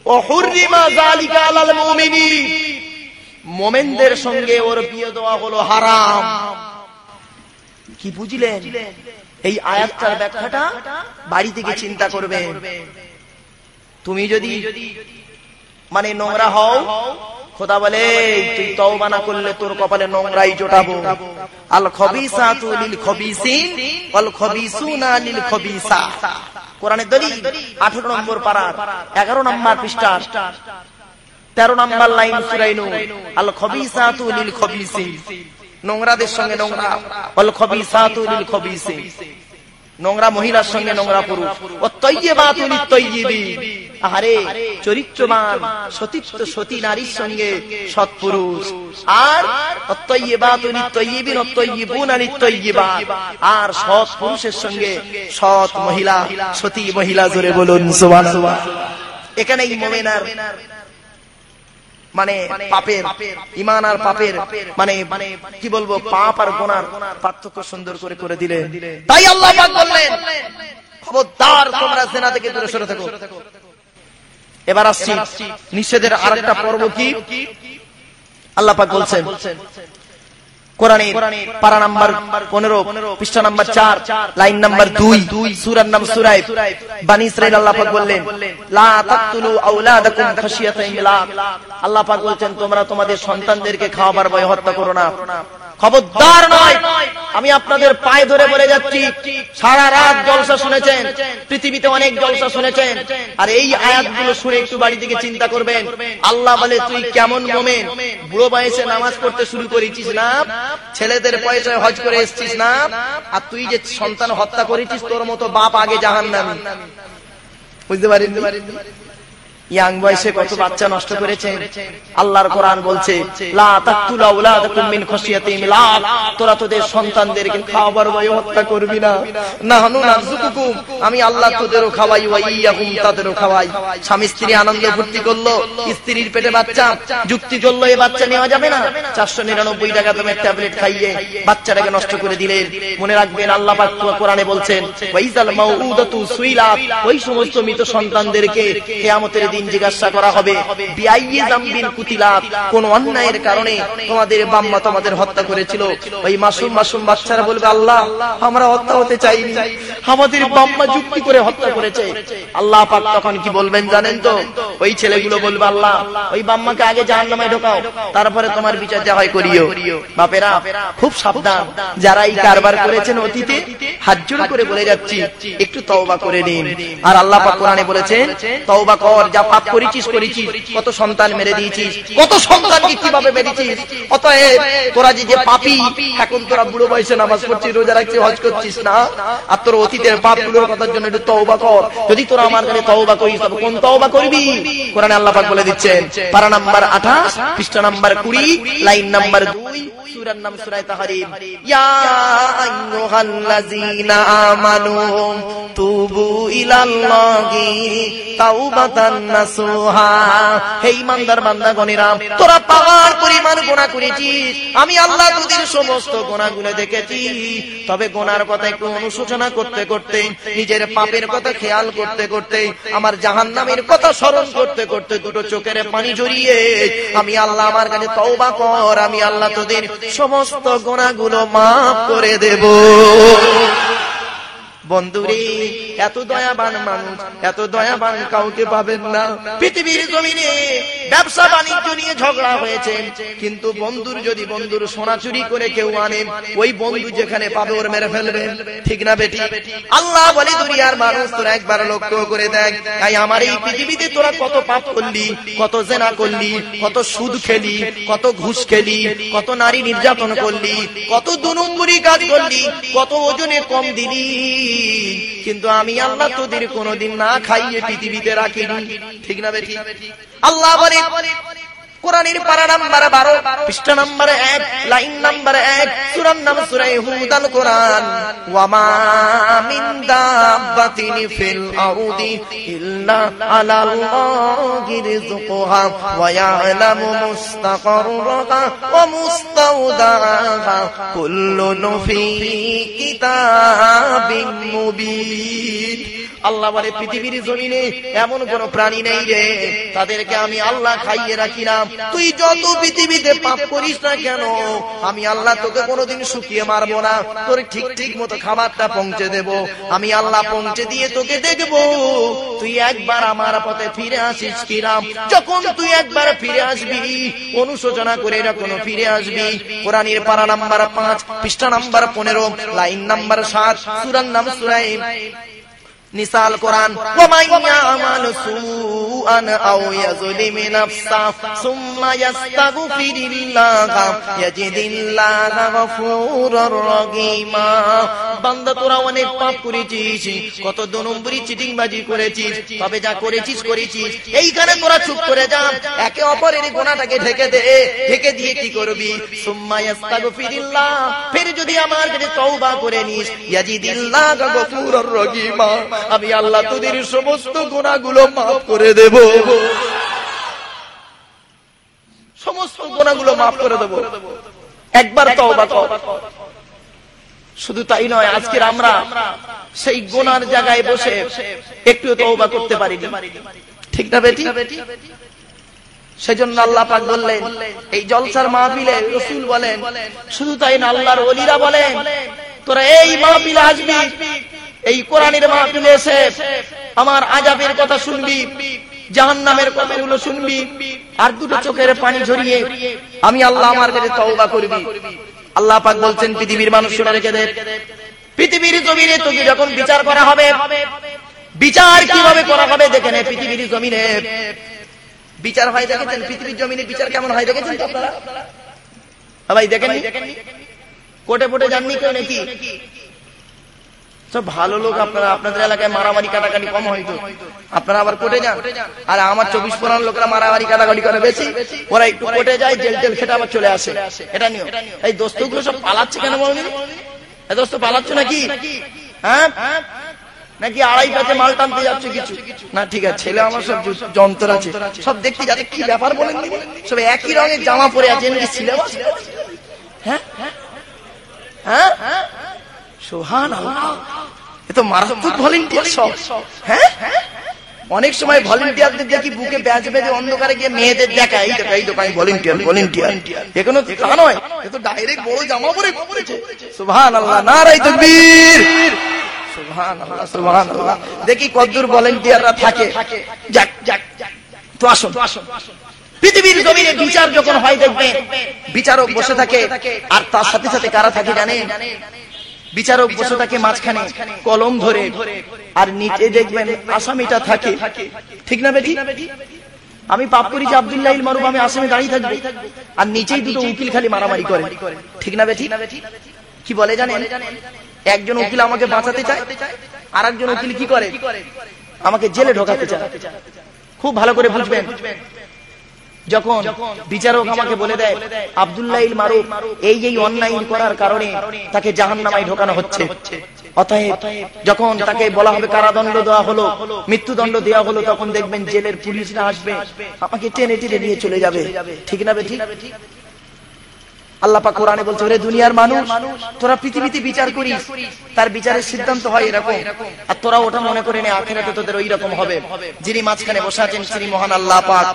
S2: ও হুররিমা যালিকা আলাল মুমিনিন, মুমিনদের সঙ্গে ওর বিয়ে দেওয়া হলো হারাম। কি বুঝলেন? এই আয়াতটার ব্যাখ্যাটা বাড়ি থেকে চিন্তা করবেন। তুমি যদি মানে নোংরা হও, খোদা বলে তুই তওবা না করলে তোর কপালে নোংরাই জোটাবো। আল খবিসাতু লিল খবিসিন ওয়াল খবিসুনা লিল খবিসাত। কোরআনের দলিল 18 নম্বর পারা 11 নম্বর পৃষ্ঠা 13 নম্বর লাইন সূরা নূর, আল খবিসাতু লিল খবিসিন, নোংরাদের সঙ্গে নোংরা, ওয়াল খবিসাতু লিল খবিসিন, নোংরা মহিলার সঙ্গে নোংরা পুরুষ, ও তয়্যিবাতু লিত তয়্যিবিন, আরে চরিত্রবান সতীত্ব সতী নারীর সঙ্গে সৎ পুরুষ, আর অতয়্যিবাতু লিত তয়্যিবিন ও তয়্যিবুনা লিত তয়্যিবাত, আর সৎ পুরুষের সঙ্গে সৎ মহিলা, সতী মহিলা। জোরে বলুন সুবহানাল্লাহ। এখানে এই মুমিনার মানে পাপের, ঈমান আর পাপের মানে কি বলবো, পাপ আর গুনার পার্থক্য সুন্দর করে করে দিলেন। তাই আল্লাহ পাক বললেন, খবরদার তোমরা জিনা থেকে দূরে সরে থাকো। এবার আসছি নিষেধের আরেকটা পর্ব কি? আল্লাহ পাক বলছেন কোরআনে পারা নাম্বার 15 পৃষ্ঠা নাম্বার 4 লাইন নাম্বার 2, সূরার নাম সূরা বনী ইসরাঈল। আল্লাহ পাক বললেন, লা তাকতুলু আওলাদাকুম খাশিয়াতা ইমলাক। আল্লাহ পাক বলছেন, তোমরা তোমাদের সন্তানদেরকে খাওয়াবার ভয়ে হত্যা করো না। খবরদার নয়, আমি আপনাদের পায়ে ধরে বলে যাচ্ছি, সারা রাত জলসা শুনেছেন, পৃথিবীতে অনেক জলসা শুনেছেন, আর এই আয়াতগুলো শুনে একটু বাড়ি থেকে চিন্তা করবেন। আল্লাহ বলে, তুই কেমন মুমিন, বুড়ো বয়সে নামাজ পড়তে শুরু করেছিস না, ছেলেদের পয়সায় হজ করে এসেছিস না, আর তুই যে সন্তান হত্যা করেছিস, তোর মতো বাপ আগে জাহান্নামী। বুঝতে পারেন? ইয়াং বয়সে কত বাচ্চা নষ্ট করেছেন। আল্লাহর কোরআন বলছে, লা তাকতুলু আওলাদাকুম মিন খাশিয়াতি ইমলাক, তোরা তোদের সন্তানদেরকে খাওয়াবার ভয়ে হত্যা করবি না। নাহনু নারযুকুকুম, আমি আল্লাহ তোদেরও খাওয়াই, ওয়া ইয়াহুম, তাদেরও খাওয়াই। স্বামী স্ত্রী আনন্দ ফুর্তি করলো, স্ত্রীর পেটে বাচ্চা, যুক্তি চললো এই বাচ্চা নেওয়া যাবে না, 499 টাকা দামের ট্যাবলেট খাইয়ে বাচ্চাটাকে নষ্ট করে দিলেন। মনে রাখবেন, আল্লাহ পাক কোরআনে বলছেন, ওয়াইজাল মাউউদাতু সুইলাত, ওই সমস্ত মৃত সন্তানদেরকে কিয়ামতের দিন জিজ্ঞাসা করা হবে বিআইয়ি যামবিন কুতিলাত, কোন অন্যায়ের কারণে তোমাদের বাম্মা তোমাদের হত্যা করেছিল। ওই মাসুম মাসুম বাচ্চারা বলবে আল্লাহ আমরা হত্যা হতে চাইনি, আমাদের বাম্মা যুক্তি করে হত্যা করেছে। আল্লাহ পাক তখন কি বলবেন জানেন তো? ওই ছেলেগুলো বলবে আল্লাহ ওই বাম্মাকে আগে জাহান্নামে ঢোকাও, তারপরে তোমার বিচার যা হয় করিও। বাপেরা খুব সাবধান, যারা এই কারবার করেছেন অতীতে হাত জোড় করে বলে যাচ্ছি একটু তওবা করে নিন। আর আল্লাহ পাক কোরআনে বলেছেন তওবা কর, যা পাপ করেছিস করেছিস, কত সন্তান মেরে দিয়েছিস, কত সন্তানকে কিভাবে মেরেছিস। অতএব তোরা যে পাপী, এখন তোরা বুড়ো বয়সে নামাজ পড়ছিস, রোজা রাখছিস, হজ করছিস না, আর তোর অতীতের পাপগুলোর কথার জন্য একটু তওবা কর। যদি তোরা আমার কাছে তওবা করিস তবে কোন তওবা করবি? কোরআনে আল্লাহ পাক বলে দিচ্ছেন পারা নাম্বার 28 পৃষ্ঠা নাম্বার 20 লাইন নাম্বার 2, সূরার নাম সূরা তাহরিম। ইয়া আইয়ুহাল্লাযীনা আমানু তুবু ইলাল্লাহি তাওবাতান নাসুহা। হে ঈমানদার বান্দাগণেরা, তোরা পাহাড় পরিমাণ গুনাহ করেছিস, আমি আল্লাহ তোদের সমস্ত গুনাহগুলো দেখেছি। তবে গুনার কথা একটু অনুশোচনা করতে করতে, নিজের পাপের কথা খেয়াল করতে করতে, আমার জাহান্নামের কথা স্মরণ করতে করতে দুটো চোখের পানি জড়িয়ে আমি আল্লাহ আমার কাছে তওবা কর, আমি আল্লাহ তোদের সমস্ত গুনাহগুলো মাফ করে দেব। বন্ধুরে, এত দয়াবান মানুষ, এত দয়াবান কাউকে পাবেন না পৃথিবীর জমিনে। ব্যবসা বাণিজ্য নিয়ে ঝগড়া হয়েছে, কিন্তু বন্ধুর যদি বন্ধুর সোনা চুরি করে কেউ আনে, ওই বন্ধু যেখানে পাবে ওর মেরে ফেলবে, ঠিক না বেটি? আল্লাহ বলে দুনিয়ার মানুষ তোরা একবার লক্ষ্য করে দেখ, তাই আমার এই পৃথিবীতে তোরা কত পাপ করলি, কত জেনা করলি, কত সুদ খেলি, কত ঘুষ খেলি, কত নারী নির্যাতন করলি, কত 2 নম্বরি কাজ করলি, কত ওজনে কম দিলি, কিন্তু আমি আল্লাহ তোদের কোনদিন না খাইয়ে পৃথিবীতে রাখিনি, ঠিক না বেটি? আল্লাহ বলে কোরআনের পারা নাম্বার 12 পৃষ্ঠা নাম্বার 1 লাইন নাম্বার 1, সূরার নাম সূরা হুদ, আল কোরআন। ওয়া মা মিন দাব্বাতিন ফিল আরদি ইল্লা আলাল্লাহি রিজকুহা ওয়া ইয়ালামু মুস্তাকাররাহা ওয়া মুস্তাওদাহা কুল্লুন ফি কিতাবিন মুবিন। আল্লাহ বলে পৃথিবীর জমিনে এমন কোন প্রাণী নেই রে তাদেরকে আমি আল্লাহ খাইয়ে রাখি না। তুই যত পৃথিবীতে পাপ করিস না কেন, আমি আল্লাহ তোকে কোনোদিন শুকিয়ে মারবো না, তোর ঠিক ঠিক মতো খাবারটা পৌঁছে দেব। আমি আল্লাহ পৌঁছে দিয়ে তোকে দেখবো তুই একবার আমার পথে ফিরে আসিস কিনা। যখন তুই একবার ফিরে আসবি, অনুশোচনা করে যখন ফিরে আসবি, কোরআনের পারা নাম্বার 5 পৃষ্ঠা নাম্বার 15 লাইন নাম্বার 7, সূরার নাম সূরা নিসাল কোরআন। ওয়া মান ইয়ামাল সুআন আও ইয়াজলিমু নাফসা সুম্মা ইস্তাগফিরিল্লাহা ইয়াজিদিল্লাহা গফুরুর রহিমা। বান্দা তোরা অনেক পাপ করেছিস, কত 2 নম্বরি চিটিংবাজি করেছিস, তবে যা করেছিস করেছিস, এইখানে তোরা চুপ করে যা, একে অপরের গুনাহটাকে ঢেকে দে। ঢেকে দিয়ে কি করবি? সুম্মা ইস্তাগফিরিল্লাহ, ফির যদি আমার কাছে তওবা করে নিস, ইয়াজিদিল্লাহা গফুরুর রহিমা, আমি আল্লাহ তোদের সমস্ত গুনাহগুলো মাফ করে দেব, সমস্ত গুনাহগুলো মাফ করে দেব। একবার তওবা কর। শুধু তাই নয়, আজকে আমরা সেই গুনার জায়গায় বসে একটু তওবা করতে পারিনি, ঠিক না বেটি? সেজন্য আল্লাহ পাক বললেন এই জলসার মাহফিলে রাসূল বলেন, শুধু তাই না আল্লাহর ওলিরা বলেন তোরা এই মাহফিলে আসবি, এই কোরআনের মাহফিলে এসে আমার আযাবের কথা শুনবি, জাহান্নামের কথাগুলো শুনবি, আর দুটো চোখের পানি ঝরিয়ে আমি আল্লাহ আমার কাছে তওবা করবি। আল্লাহ পাক বলছেন পৃথিবীর মানুষ শুনে রেখে দে, পৃথিবীর জমিনে তোকে যখন বিচার করা হবে, বিচার কিভাবে করা হবে দেখে নে। পৃথিবীর জমিনে বিচার হয় দেখেছেন? পৃথিবীর জমিনে বিচার কেমন হয় দেখেছেন তো আপনারা? ভাই দেখেননি? কোর্টে ফোটে যাননি কেউ নাকি? সব ভালো লোক আপনারা, আপনাদের এলাকায় মারামারি কাটাকাটি কম হয়তো, আপনারা আবার কোর্টে যান। আর আমার 24 পরান লোকরা মারামারি কাটাকাটি করে বেশি, ওরা একটু কোর্টে যায়, জেল টেল খেটে আবার চলে আসে। এটা নিও। এই দোস্তগুলো সব পালাচ্ছে কেন বলবি? এই দোস্ত পালাচ্ছ নাকি? হ্যাঁ, নাকি আড়াই কাছে মাল টানতে যাচ্ছে কিছু না? ঠিক আছে, ছেলে আমার সব যন্ত্র আছে, সব দেখতে যাচ্ছে। কি ব্যাপার বলেন? সব একই রঙের জামা পরে আছে, নাকি সিলেবাস? হ্যাঁ হ্যাঁ, সুবহানাল্লাহ, এ তো মারাত্মক ভলান্টিয়ার সব। হ্যাঁ, অনেক সময় ভলেন্টিয়ারদের দেখি বুকে ব্যাজ বেঁধে অন্ধকারে গিয়ে মেয়েদের দেখা, এই দেখা এই দোকান ভলেন্টিয়ার। এখনো তা নয়, এ তো ডাইরেক্ট বড় জামা পরে করেছে। সুবহানাল্লাহ, নারায়ে তাকবীর, সুবহানাল্লাহ সুবহানাল্লাহ। দেখি কতদূর ভলেন্টিয়াররা থাকে। যাক যাক, তো আসুন, পৃথিবীর জমিনে বিচার যখন হয় দেখবেন বিচারক বসে থাকে, আর তার সাথে সাথে কারা থাকে জানেন? বিচারক বসে থাকে মাঝখানে কলম ধরে, আর নিচে দেখবেন আসামিটা থাকে। ঠিক না বেটি? আমি পাপ করেছি আব্দুল্লাহ ইল মারুফ, আমি আসামি দাঁড়িয়ে থাকবো, আর নিচেই দুটো উকিল খালি মারামারি করে। ঠিক না বেটি? কি বলে জানেন? একজন উকিল আমাকে বাঁচাতে চায়, আর একজন উকিল কি করে? আমাকে জেলে ঢোকাতে চায়। খুব ভালো করে বুঝবেন, যখন বিচারক আমাকে বলে দেয় আব্দুল্লাহ ইল মারুফ এই অন্যায় করার কারণে তাকে জাহান্নামায় ঢোকানো হচ্ছে, অতএব যখন তাকে বলা হবে কারাদণ্ড দেওয়া হলো, মৃত্যুদণ্ড দেওয়া হলো, তখন দেখবেন জেলের পুলিশরা আসবে, আমাকে টেনে টেনে নিয়ে চলে যাবে। ঠিক না বেঠিক? আল্লাহ পাক কোরআনে বলছে, ওরে দুনিয়ার মানুষ, তোরা পৃথিবীতে বিচার করিস, তার বিচারের সিদ্ধান্ত হয় এরকম, আর তোরা ওটা মনে করে নে আখিরাতে তোদের ওই রকম হবে। যিনি মাঝখানে বসে আছেন তিনি মহান আল্লাহ পাক,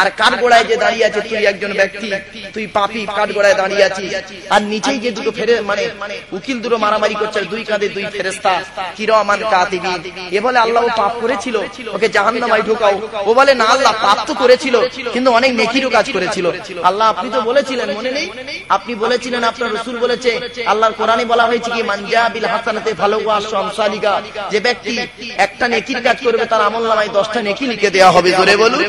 S2: আর কাঠগড়ায় যে দাঁড়িয়ে আছে তুই একজন ব্যক্তি, তুই পাপী, কাঠগড়ায় দাঁড়িয়ে আছিস, আর নিচেই যে দুটো মানে উকিল দুটো মারামারি করছে, দুই কাঁধে দুই ফেরেশতা কিরামান কাতিবিন। এ বলে আল্লাহ ও পাপ করেছিল, ওকে জাহান্নামায় ঢোকাও। ও বলে না আল্লাহ, পাপ তো করেছিল কিন্তু অনেক নেকিরও কাজ করেছিল। আল্লাহ আপনি তো বলেছিলেন, মনে নেই? আপনি বলেছিলেন, আপনার রাসূল বলেছে, আল্লাহর কোরআনে বলা হয়েছে কি মান জা বিল হাসানাতি ফালাহু আশরু আমসালিহা, যে ব্যক্তি একটা নেকির কাজ করবে তার আমলনামায় 10টা নেকি লিখে দেওয়া হবে। জোরে বলুন।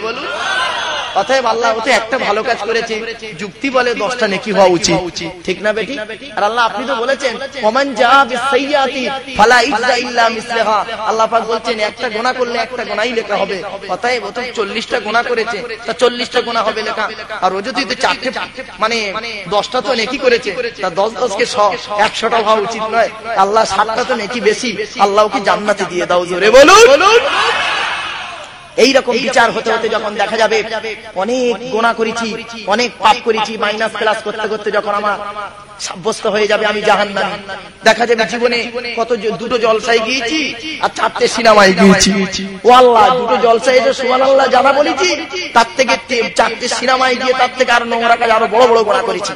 S2: অতএব আল্লাহ ওতে একটা ভালো কাজ করেছে, যুক্তি বলে 10টা নেকি হওয়া উচিত। ঠিক না বেটি? আর আল্লাহ আপনি তো বলেছেন ওমান জা বিসাইয়াতি ফালা ইজা ইল্লা মিসলাহা, আল্লাহ পাক বলছেন একটা গুনাহ করলে একটা গুনাহই লেখা হবে। অতএব ও তো 40টা গুনাহ করেছে, তা 40টা গুনাহ হবে লেখা। আর ও যদি 4টে মানে 10টা তো নেকি করেছে, তা 10 কে 100টা হওয়া উচিত নয়? আল্লাহ 7টা তো নেকি বেশি, আল্লাহকে জান্নাতে দিয়ে দাও। জোরে বলুন। এইরকম বিচার হতে হতে যখন দেখা যাবে অনেক গুনাহ করেছি, অনেক পাপ করেছি, মাইনাস প্লাস করতে করতে যখন আমার সাব্যস্ত হয়ে যাবে আমি জাহান্নামী, দেখা যাবে জীবনে কত দুটো জলসায় গিয়েছি আর 4টে সিনেমায় গিয়েছি। ও আল্লাহ, দুটো জলসায় এসে সুবহানাল্লাহ জানা বলেছি, তার থেকে 4টে সিনেমায় গিয়ে তার থেকে আরো নোংরা কাজ, আরো বড় বড় গুনাহ করেছি।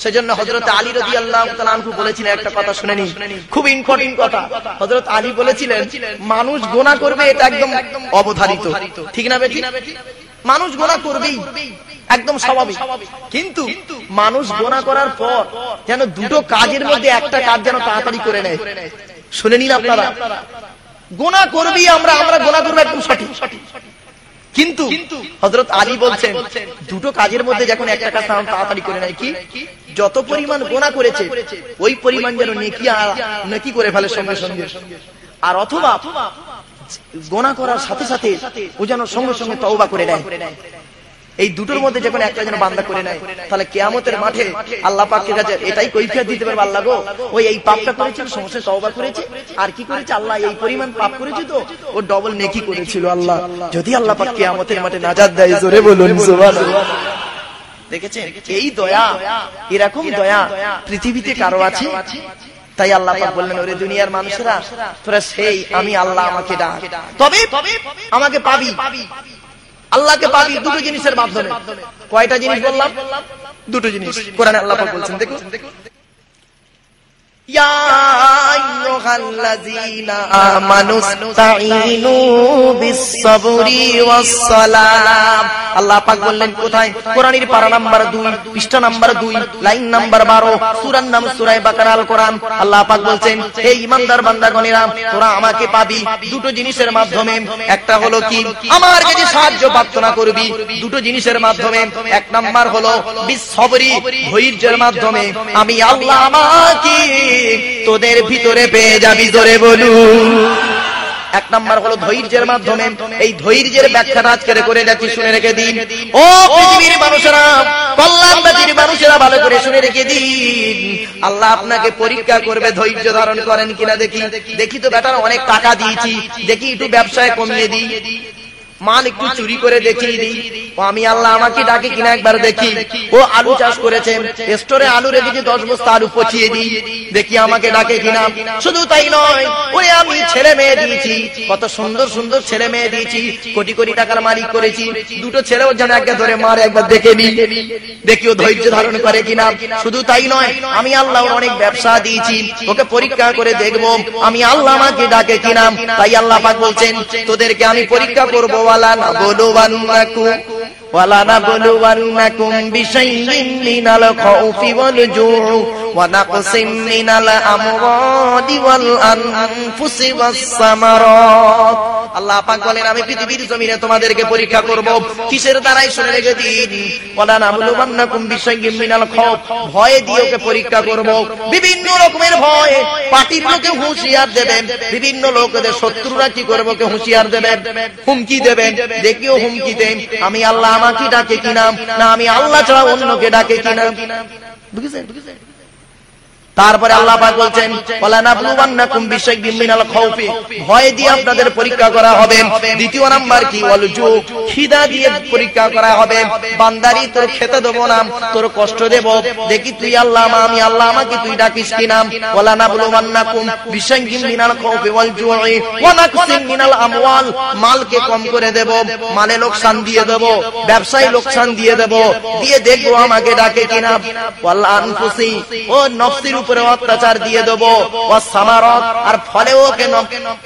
S2: সেজন্য হযরত আলী রাদিয়াল্লাহু তাআলা আনহু বলেছিলেন একটা কথা, শুনে নিন, খুব ইম্পর্টেন্ট কথা। হযরত আলী বলেছিলেন মানুষ গুনাহ করবে, এটা একদম অবধারিত। ঠিক না বেটি? মানুষ গুনাহ করবেই, একদম স্বাভাবিক। কিন্তু মানুষ গুনাহ করার পর যেন দুটো কাজের মধ্যে একটা কাজ যেন তাড়াতাড়ি করে নেয়। শুনে নিন আপনারা, গুনাহ করবি আমরা গুনাহ করব একদম সঠিক, কিন্তু হযরত আলী বলছেন দুটো কাজের মধ্যে যখন একটা কাজ তাড়াতাড়ি করে নেয়, কি যত পরিমাণ গুনাহ করেছে ওই পরিমাণ যেন নেকি করে ফেলে সঙ্গে সঙ্গে, আর অথবা গুনাহ করার সাথে সাথে ও যেন সঙ্গে সঙ্গে তওবা করে নেয়। এই দুটোর মধ্যে যখন একটা যেন বান্দা করে নেয়, তাহলে কিয়ামতের মাঠে আল্লাহ পাকের কাছে এটাই কৈফিয়ত দিতে পারবে, আল্লাহ গো ওই এই পাপটা করেছে, সঙ্গে তওবা করেছে, আর কি করেছে আল্লাহ এই পরিমাণ পাপ করেছে তো ও ডবল নেকি করেছিল। আল্লাহ যদি আল্লাহ পাক কিয়ামতের মাঠে নাজাত দেয়, জোরে বলুন সুবহানাল্লাহ। দেখেছেন এই দয়া, এরকম দয়া পৃথিবীতে কারো আছে? তাই আল্লাহ পাক বললেন, ওরে দুনিয়ার মানুষেরা, তোরা সেই আমি আল্লাহ, আমাকে ডাক, তবে আমাকে পাবি। আল্লাহকে পাবি দুটো জিনিসের মাধ্যমে। কয়টা জিনিস বললাম? দুটো জিনিস কোরআনে আল্লাহ পাক বলছেন, দেখো, ইয়া আইয়ুহাল্লাযীনা আমানু ইসতাঈনু বিস-সাবরি ওয়াস-সালাম। আল্লাহ পাক বললেন কোথায়? কোরআনের পারা নাম্বার 2, পৃষ্ঠা নাম্বার 2, লাইন নাম্বার 12, সূরার নাম সূরা বাকারা, আল কোরআন। আল্লাহ পাক বলছেন, হে ঈমানদার বান্দাগণেরা, তোরা আমাকে পাবি দুটো জিনিসের মাধ্যমে। একটা হলো কি? আমার কাছে সাহায্য প্রার্থনা করবি দুটো জিনিসের মাধ্যমে। এক নাম্বার হলো বিস-সাবরি, ধৈর্যের মাধ্যমে। আমি আল্লাহ আমাকে তোদের ভিতরে পেয়ে যাবি, জোরে বলুন। এক নাম্বার হলো ধৈর্যের মাধ্যমে। এই ধৈর্যের ব্যাখ্যাটা আজকে করে যাচ্ছি, শুনে রেখে দিন। ও পৃথিবীর মানুষেরা, কল্যাণবাদীর মানুষেরা, ভালো করে শুনে রেখে দিন। আল্লাহ আপনাকে পরীক্ষা করবে ধৈর্য ধারণ করেন কিনা। দেখি তো বেটার অনেক টাকা দিয়েছি, দেখি একটু ব্যবসায় কমিয়ে দিই। মাল একটু চুরি করে দেখিয়ে দিই, ও আমি আল্লাহ আমাকে ডাকে কিনা একবার দেখি। ও আলু চাষ করেছে, স্টোরে আলু রেখেছে, 10 বস্তা আলু পচিয়ে দিই, দেখি আমাকে ডাকে কিনা। শুধু তাই নয়, ওরে আমি ছেলে মেয়ে দিয়েছি, কত সুন্দর সুন্দর ছেলে মেয়ে দিয়েছি, কোটি কোটি টাকার মালিক করেছি, দুটো ছেলেও যেন একবার ধরে মারে, একবার দেখে নি, দেখি ও ধৈর্য ধারণ করে কিনা। শুধু তাই নয়, আমি আল্লাহ অনেক ব্যবসা দিয়েছি, ওকে পরীক্ষা করে দেখবো আমি আল্লাহ আমাকে ডাকে কিনা। তাই আল্লাহ পাক বলছেন, তোদেরকে আমি পরীক্ষা করবো, ওয়ালা নাবলুওয়ান্নাকুম বিশাইইন মিনাল খাউফি ওয়াল জুউ ওয়া নাকসিম মিনাল আমওয়ালি ওয়াল আনফুসি ওয়াস সামারাত। আল্লাহ পাক বলেন, আমি পৃথিবীর জমিনে তোমাদেরকে পরীক্ষা করব। কিসের দ্বারাই? শুনে রেখে দিন, ওয়ালা নাবলুওয়ান্নাকুম বিশাইইন মিনাল খাউফ, ভয় দিয়ে ওকে পরীক্ষা করব। বিভিন্ন রকমের ভয়, পার্টির লোকে হুঁশিয়ার দেবেন, বিভিন্ন লোকদের শত্রুরা কি করবে ওকে হুঁশিয়ার দেবেন, হুমকি দেবেন, দেখিও হুমকি দেন আমি আল্লাহ আমাকে ডাকে কিনা, না আমি আল্লাহ ছাড়া অন্যকে ডাকে কিনা। বুঝেছেন? তারপরে আল্লাহ পাক বলছেন, ওয়ালা নাবলুওয়ান্নাকুম বিশাইইন মিনাল খাউফি, ভয় দিয়ে আপনাদের পরীক্ষা করা হবে। দ্বিতীয় নাম্বার কি? ওয়াল জু, খিদা দিয়ে পরীক্ষা করা হবে। বান্দারি তোর খেতে দেব না, তোর কষ্ট দেব, দেখি তুই আল্লাহ আমি আল্লাহ আমাকে তুই ডাকিস কিনা। ওয়ালা নাবলুওয়ান্নাকুম বিশাইইন মিনাল খাউফি ওয়াল জু'i ওয়া নাকসিম মিনাল আমওয়াল, মালকে কম করে দেব, মালে লোকসান দিয়ে দেব, ব্যবসায় লোকসান দিয়ে দেব, দিয়ে দেখবো আমাকে ডাকে কিনা। ওয়াল আনফুসি, ও নফসের উপরে অত্যাচার দিয়ে দেবো, ওয়াসামারাত, আর ফলেও ওকে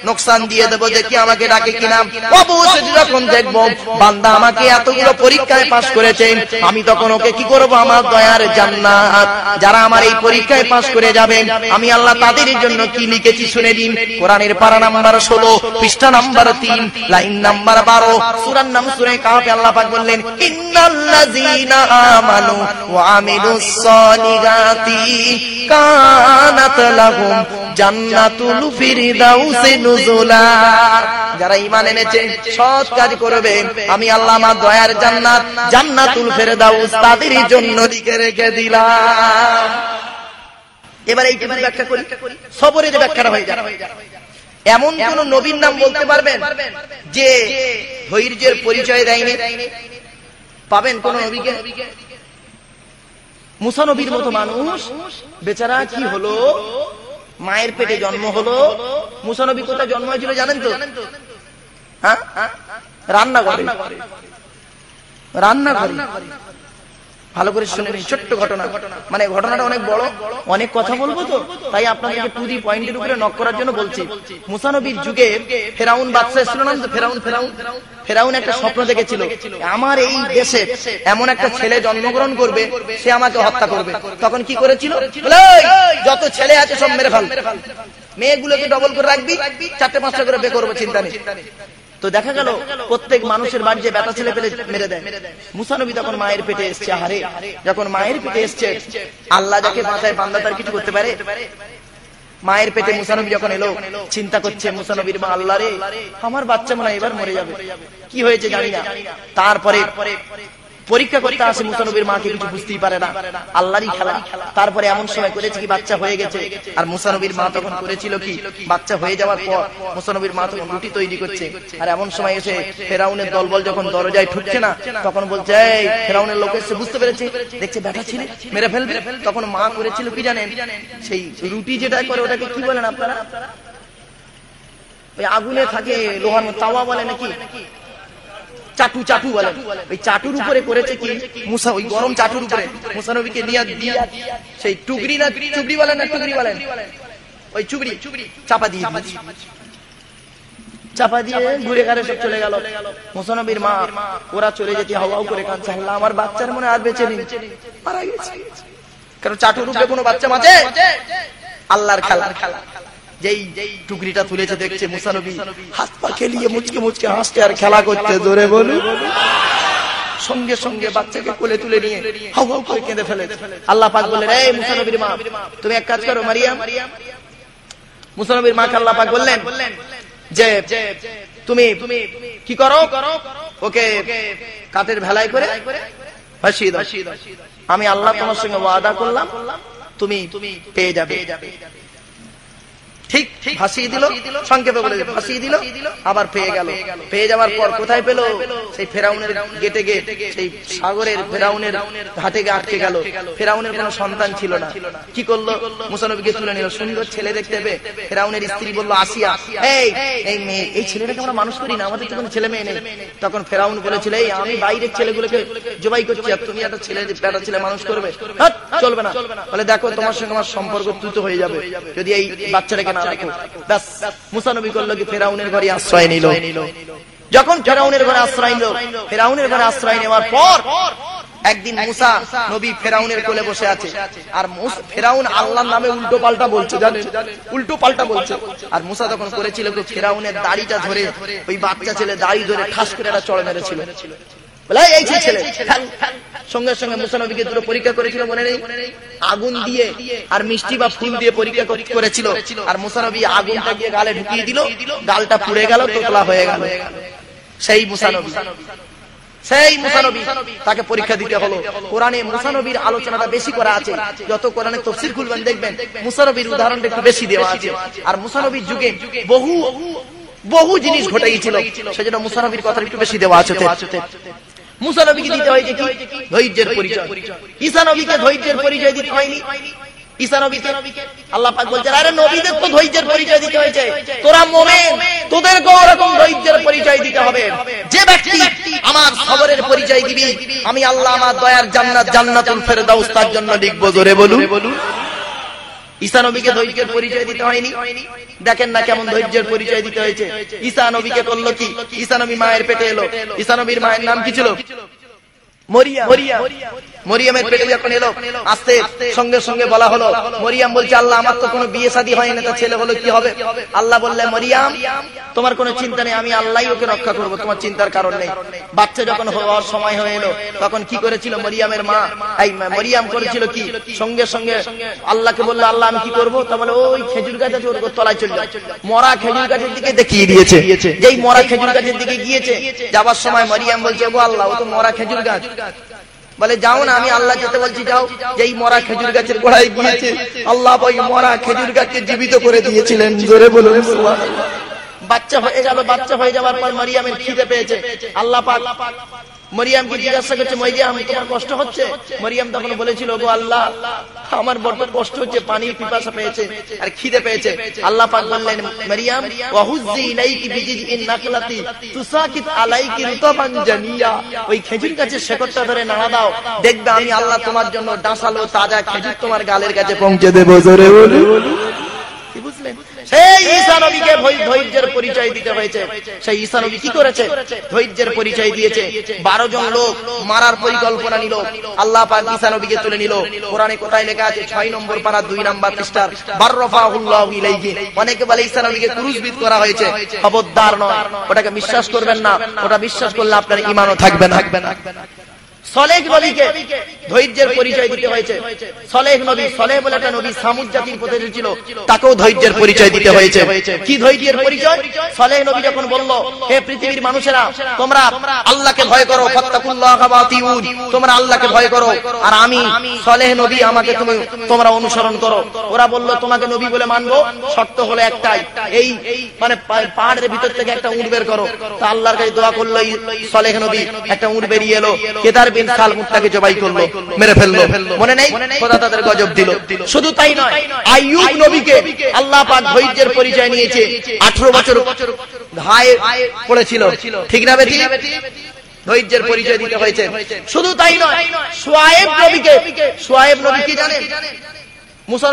S2: নোকসান দিয়ে দেবো, দেখি আমাকে ডাকে কিনা। অবশেষে যখন দেখবো বান্দা আমাকে এতগুলো পরীক্ষায় পাশ করেছে, আমি তখন ওকে কি করব? আমার দয়ার জান্নাত। যারা আমার এই পরীক্ষায় পাশ করে যাবেন, আমি আল্লাহ তাদের জন্য কি লিখেছি শুনে দিন। কোরআনের পারা নাম্বার 16, পৃষ্ঠা নাম্বার 3, লাইন নাম্বার 12, সূরার নাম সূরা কাহফ। আল্লাহ পাক বললেন, ইন্নাল্লাযীনা আমানু ওয়া আমিলুস সালিহাতি কানাত লাহুম জান্নাতুল ফিরদাউসি নুজুলা। যারা ঈমান এনেছে, সৎ কাজ করবে, আমি আল্লাহ আমার দয়ার জান্নাত জান্নাতুল ফিরদাউস তাদের জন্য লিখে রেখে দিলাম। এবার এইটুকু ব্যাখ্যা করি, সবরের ব্যাখ্যাটা হয়ে যায়। এমন কোন নবীর নাম বলতে পারবেন যে ধৈর্যের পরিচয় দেয়নি? পাবেন কোন নবীকে? মুসা নবীর মতো মানুষ, বেচারা কি হলো, মায়ের পেটে জন্ম হলো। মুসা নবী কোথায় জন্ম হয়েছিল জানেন তো? হ্যাঁ, রান্নাঘরে। ভালো করে শুনে নিন, ছোট্ট ঘটনা, মানে ঘটনাটা অনেক বড়, অনেক কথা বলবো তো, তাই আপনাদেরকে টু দি পয়েন্টের উপরে নক করার জন্য বলছি। মুসা নবীর যুগে ফেরাউন বাদশা ছিল না, ফেরাউন একটা স্বপ্ন দেখেছিল, আমার এই দেশে এমন একটা ছেলে জন্মগ্রহণ করবে, সে আমাকে হত্যা করবে। তখন কি করেছিল? যত ছেলে আছে সব মেরে ফেল, মেয়েগুলোকে ডবল করে রাখবি, 4-5টা করে বিয়ে করবো, চিন্তা নেই। তো দেখা গেল প্রত্যেক মানুষের বাড়ি যে বেটা ছেলে পেলে মেরে দেয়। মুসা নবী তখন মায়ের পেটে এসছে। আহারে, যখন মায়ের পেটে এসছে, আল্লাহ যাকে বাঁচায় বান্দা তার কিছু করতে পারে? মায়ের পেটে মুসা নবী যখন এলো, চিন্তা করছে মুসা নবীর মা, আল্লাহ রে, আমার বাচ্চা মনে হয় এবার মরে যাবে, কি হয়েছে জানি না। তারপরে পরীক্ষা করতে আসে, মুসা নবীর মাকে কিছু বুঝতেই পারে না, আল্লাহরই খেলা। তারপরে এমন সময় করেছে কি, বাচ্চা হয়ে গেছে। আর মুসা নবীর মা তখন করেছিল কি, বাচ্চা হয়ে যাওয়ার পর মুসা নবীর মা তখন রুটি তৈরি করছে। আর এমন সময় এসে ফেরাউনের দলবল যখন দরজায় ঠুকছে না, তখন বলছে, এই ফেরাউনের লোক এসে, বুঝতে পেরেছে, দেখছে বেটা ছেলে মেরে ফেলবে। তখন মা করেছিল কি জানেন? সেই রুটি যেটা করে ওটাকে কি বলেন আপনারা? ওই আগুনে থাকে, লোহার তাওয়া বলে নাকি, চাটু বলেন। ওই চাটুর উপরে করেছে কি মুসা, ওই গরম চাটুর উপরে মুসা নবীকে নিয়ে দিয়ে সেই টুকরি না চুবড়ি বলেন না টুকরি বলেন, ওই চুবড়ি চাপা দিয়ে ঘুরে ঘাড়ে সব চলে গেল। মুসা নবীর মা ওরা চলে যেতে হাওয়াও করে কাঁদছে, আল্লাহ আমার বাচ্চার মনে আর বেঁচে নেই, মারা গেছে। কারণ চাটুর উপরে কোনো বাচ্চা মাঝে আল্লাহর খেলা। যেই টুকরিটা তুলেছে, দেখছে মুসা নবী হাত পা খেলিয়ে মুচকে হাসতে আর খেলা করতে, জোরে বলুন। সঙ্গে সঙ্গে বাচ্চাকে কোলে তুলে নিয়ে হাউ হাউ করে কেঁদে ফেলে। আল্লাহ পাক বললেন, এই মুসা নবীর মা, তুমি এক কাজ করো মারিয়াম। মুসা নবীর মাকে আল্লাহ পাক বললেন যে তুমি কি করো, ওকে কাঠের ভেলায় করে ভাসিয়ে দাও। আমি আল্লাহ তোমার সঙ্গে ওয়াদা করলাম, তুমি পেয়ে যাবে। ঠিক ভাসিয়ে দিল, সংক্ষেপে বলে ভাসিয়ে দিল, আবার পেয়ে গেল। পেয়ে যাওয়ার পর কোথায় পেল? সেই ফেরাউনের গেটে গিয়ে, সেই সাগরের ফেরাউনের ঘাটে গিয়ে আটকে গেল। ফেরাউনের কোনো সন্তান ছিল না। কি করলো? মুসা নবীকে তুলে নিল। সুন্দর ছেলে দেখতে পেয়ে ফেরাউনের স্ত্রী বলল, আসিয়া, এই মেয়ে, এই ছেলেটাকে আমরা মানুষ করি না, আমাদের তো কোনো ছেলে মেয়ে নেই। তখন ফেরাউন বলেছিল, এই আমি বাইরের ছেলেগুলোকে জবাই করছি, আর তুমি একটা ছেলে মানুষ করবে? চলবে না। বলে দেখো, তোমার সঙ্গে আমার সম্পর্ক দ্রুত হয়ে যাবে যদি এই বাচ্চাটাকে না রাখো। ব্যাস, মুসা নবী করলো কি, ফেরাউনের ঘরে আশ্রয় নিল। যখন ফেরাউনের ঘরে আশ্রয় নিল, ফেরাউনের ঘরে আশ্রয় নেওয়ার পর একদিন মুসা নবী ফেরাউনের কোলে বসে আছে, আর ফেরাউন আল্লাহর নামে উল্টো পাল্টা বলছে, জানেন, উল্টো পাল্টা বলছে। আর মুসা তখন করেছিল ফেরাউনের দাড়িটা ধরে, ওই বাচ্চা ছেলে দাড়ি ধরে ঠাস করে একটা চড় মেরেছিল। বলে এই ছেলে, সঙ্গে সঙ্গে মুসা নবীকে দুটো পরীক্ষা করেছিল, মনে নেই? আগুন দিয়ে আর মিষ্টি বা ফুল দিয়ে পরীক্ষা করেছিল। আর মুসা নবী আগুনটা দিয়ে গালে ঢুকিয়ে দিল, গালটা পুড়ে গেল, তোতলা হয়ে গেল। সেই মুসা নবী তাকে পরীক্ষা দিতে হলো। কোরআনে মুসা নবীর আলোচনাটা বেশি করা আছে। যত কোরআনে তাফসীর খুলবেন দেখবেন মুসা নবীর উদাহরণটা একটু বেশি দেওয়া আছে। আর মুসা নবীর যুগে বহু জিনিস ঘটে গিয়েছিল, সেজন্য মুসা নবীর কথা একটু বেশি দেওয়া আছে। মুসা নবীকে দিতে হয়েছে কি? ধৈর্যের পরিচয়। ঈসা নবীকে ধৈর্যের পরিচয় দিতে হয়নি। ঈসা নবীকে আল্লাহ পাক বলছেন, আরে নবীদের তো ধৈর্যের পরিচয় দিতে হয়েছে, তোরা মুমিন, তোদেরকে ওরকম ধৈর্যের পরিচয় দিতে হবে। যে ব্যক্তি আমার সবরের পরিচয় দিবি, আমি আল্লাহ আমার দয়ার জান্নাতুল ফেরদাউস তার জন্য লিখব। জোরে বলুন। ঈসা নবীকে ধৈর্যের পরিচয় দিতে হয়নি। দেখেন না কেমন ধৈর্যের পরিচয় দিতে হয়েছে। ঈসা নবীকে করলো কি? ঈসা নবী মায়ের পেটে এলো। ঈসা নবীর মায়ের নাম কি ছিল? মরিয়ামের পেটে যখন এলো, আস্তে সঙ্গে সঙ্গে বলা হলো, মরিয়াম বলছে, আল্লাহ আমার তো কোনো বিয়ে শাদী হয় না, ছেলে হলো কি হবে? আল্লাহ বললেন, মরিয়াম তোমার কোনো চিন্তা নেই, আমি আল্লাহই ওকে রক্ষা করবো, তোমার চিন্তার কারণ নেই। বাচ্চা যখন হওয়ার সময় হয়ে এলো, তখন কি করেছিল মরিয়ামের মা? মরিয়াম করেছিল কি? সঙ্গে সঙ্গে আল্লাহকে বললো, আল্লাহ আমি কি করবো? তা বলে, ওই খেজুর গাছ আছে, ওর তলায় চলে যায়। মরা খেজুর গাছের দিকে দেখিয়ে দিয়েছে। যেই মরা খেজুর গাছের দিকে গিয়েছে, যাবার সময় মরিয়াম বলছে, গো আল্লাহ, ও তো মরা খেজুর গাছ। বলে, যাও না, আমি আল্লাহ যেতে বলছি, যাও। যেই মরা খেজুর গাছের গোড়ায় গিয়েছে, আল্লাহ ওই মরা খেজুর গাছকে জীবিত করে দিয়েছিলেন। জোরে বলুন সুবহানাল্লাহ। বাচ্চা হয়ে গেল। বাচ্চা হয়ে যাওয়ার পর মরিয়ামের খিদে পেয়েছে। আল্লাহ পাক মরিয়ামকে জিজ্ঞাসা করছে, মরিয়াম তোমার কষ্ট হচ্ছে? মরিয়াম তখন বলেছিল, গো আল্লাহ, আমার বড় কষ্ট হচ্ছে, পানির পিপাসা পেয়েছে আর খিদে পেয়েছে। আল্লাহ পাক বললেন, মরিয়াম ওয়াহুজ্জি ইলাইকি বিজিজিন নাকলাতি তুসাকিত আলাইকি রুতাবান জানিয়া, ওই খেজুর গাছের শেকড়টা ধরে নাড়া দাও, দেখবে আমি আল্লাহ তোমার জন্য ডাঁসালো তাজা খেজুর তোমার গালের কাছে পৌঁছে দেব। জোরে বলুন। কি বুঝলেন? সেই ঈসা নবীকে ধৈর্যের পরিচয় দিতে হয়েছে। সেই ঈসা নবী কি করেছে? ধৈর্যের পরিচয় দিয়েছে। 12 জন লোক মারার পরিকল্পনা নিল, আল্লাহ পাক ঈসা নবীকে তুলে নিল। কোরআনে কোথায় লেখা আছে? 6 নম্বর পারা 2 নম্বর পৃষ্ঠার, বাররাফাহুল্লাহু ইলাইহি। অনেকে বলে ঈসা নবীকে ক্রুশবিদ্ধ করা হয়েছে। খবরদার নয়, ওটাকে বিশ্বাস করবেন না। ওটা বিশ্বাস করলে আপনার ঈমানও থাকবে না। সলেহ নবীকে ধৈর্যের পরিচয় দিতে হয়েছে। সলেহ নবী, সলেহ বলে একটা নবী সামুদ জাতির প্রতিনিধি ছিল, তাকেও ধৈর্যের পরিচয় দিতে হয়েছে। কি ধৈর্যের পরিচয়? সলেহ নবী যখন বলল, হে পৃথিবীর মানুষেরা, তোমরা আল্লাহকে ভয় করো, ফাত্তাকুল্লাহা ওয়া আতিউন, তোমরা আল্লাহকে ভয় করো, আর আমি সলেহ নবী, আমাকে তোমরা অনুসরণ করো। ওরা বলল, তোমাকে নবী বলে মানবো, শর্ত হলো একটাই, এই মানে পাহাড়ের ভিতর থেকে একটা উট বের করো। তা আল্লাহর কাছে দোয়া করলো, সলেহ নবী একটা উট বেরিয়ে এলো। কেদার বিন সালমুত্তাকে জবাই করলো, মেরে ফেললো, মনে নেই? খোদা তাদের গজব দিল। শুধু তাই নয়, আইয়ুব নবীকে আল্লাহ পাক ধৈর্যের পরিচয় নিয়েছে। 18 বছর ঘায়ে পড়েছিল, ঠিক না বেটি? ধৈর্যের পরিচয় দিতে হয়েছে। শুধু তাই নয়, শুআয়ব নবী কি জানেন? মুসা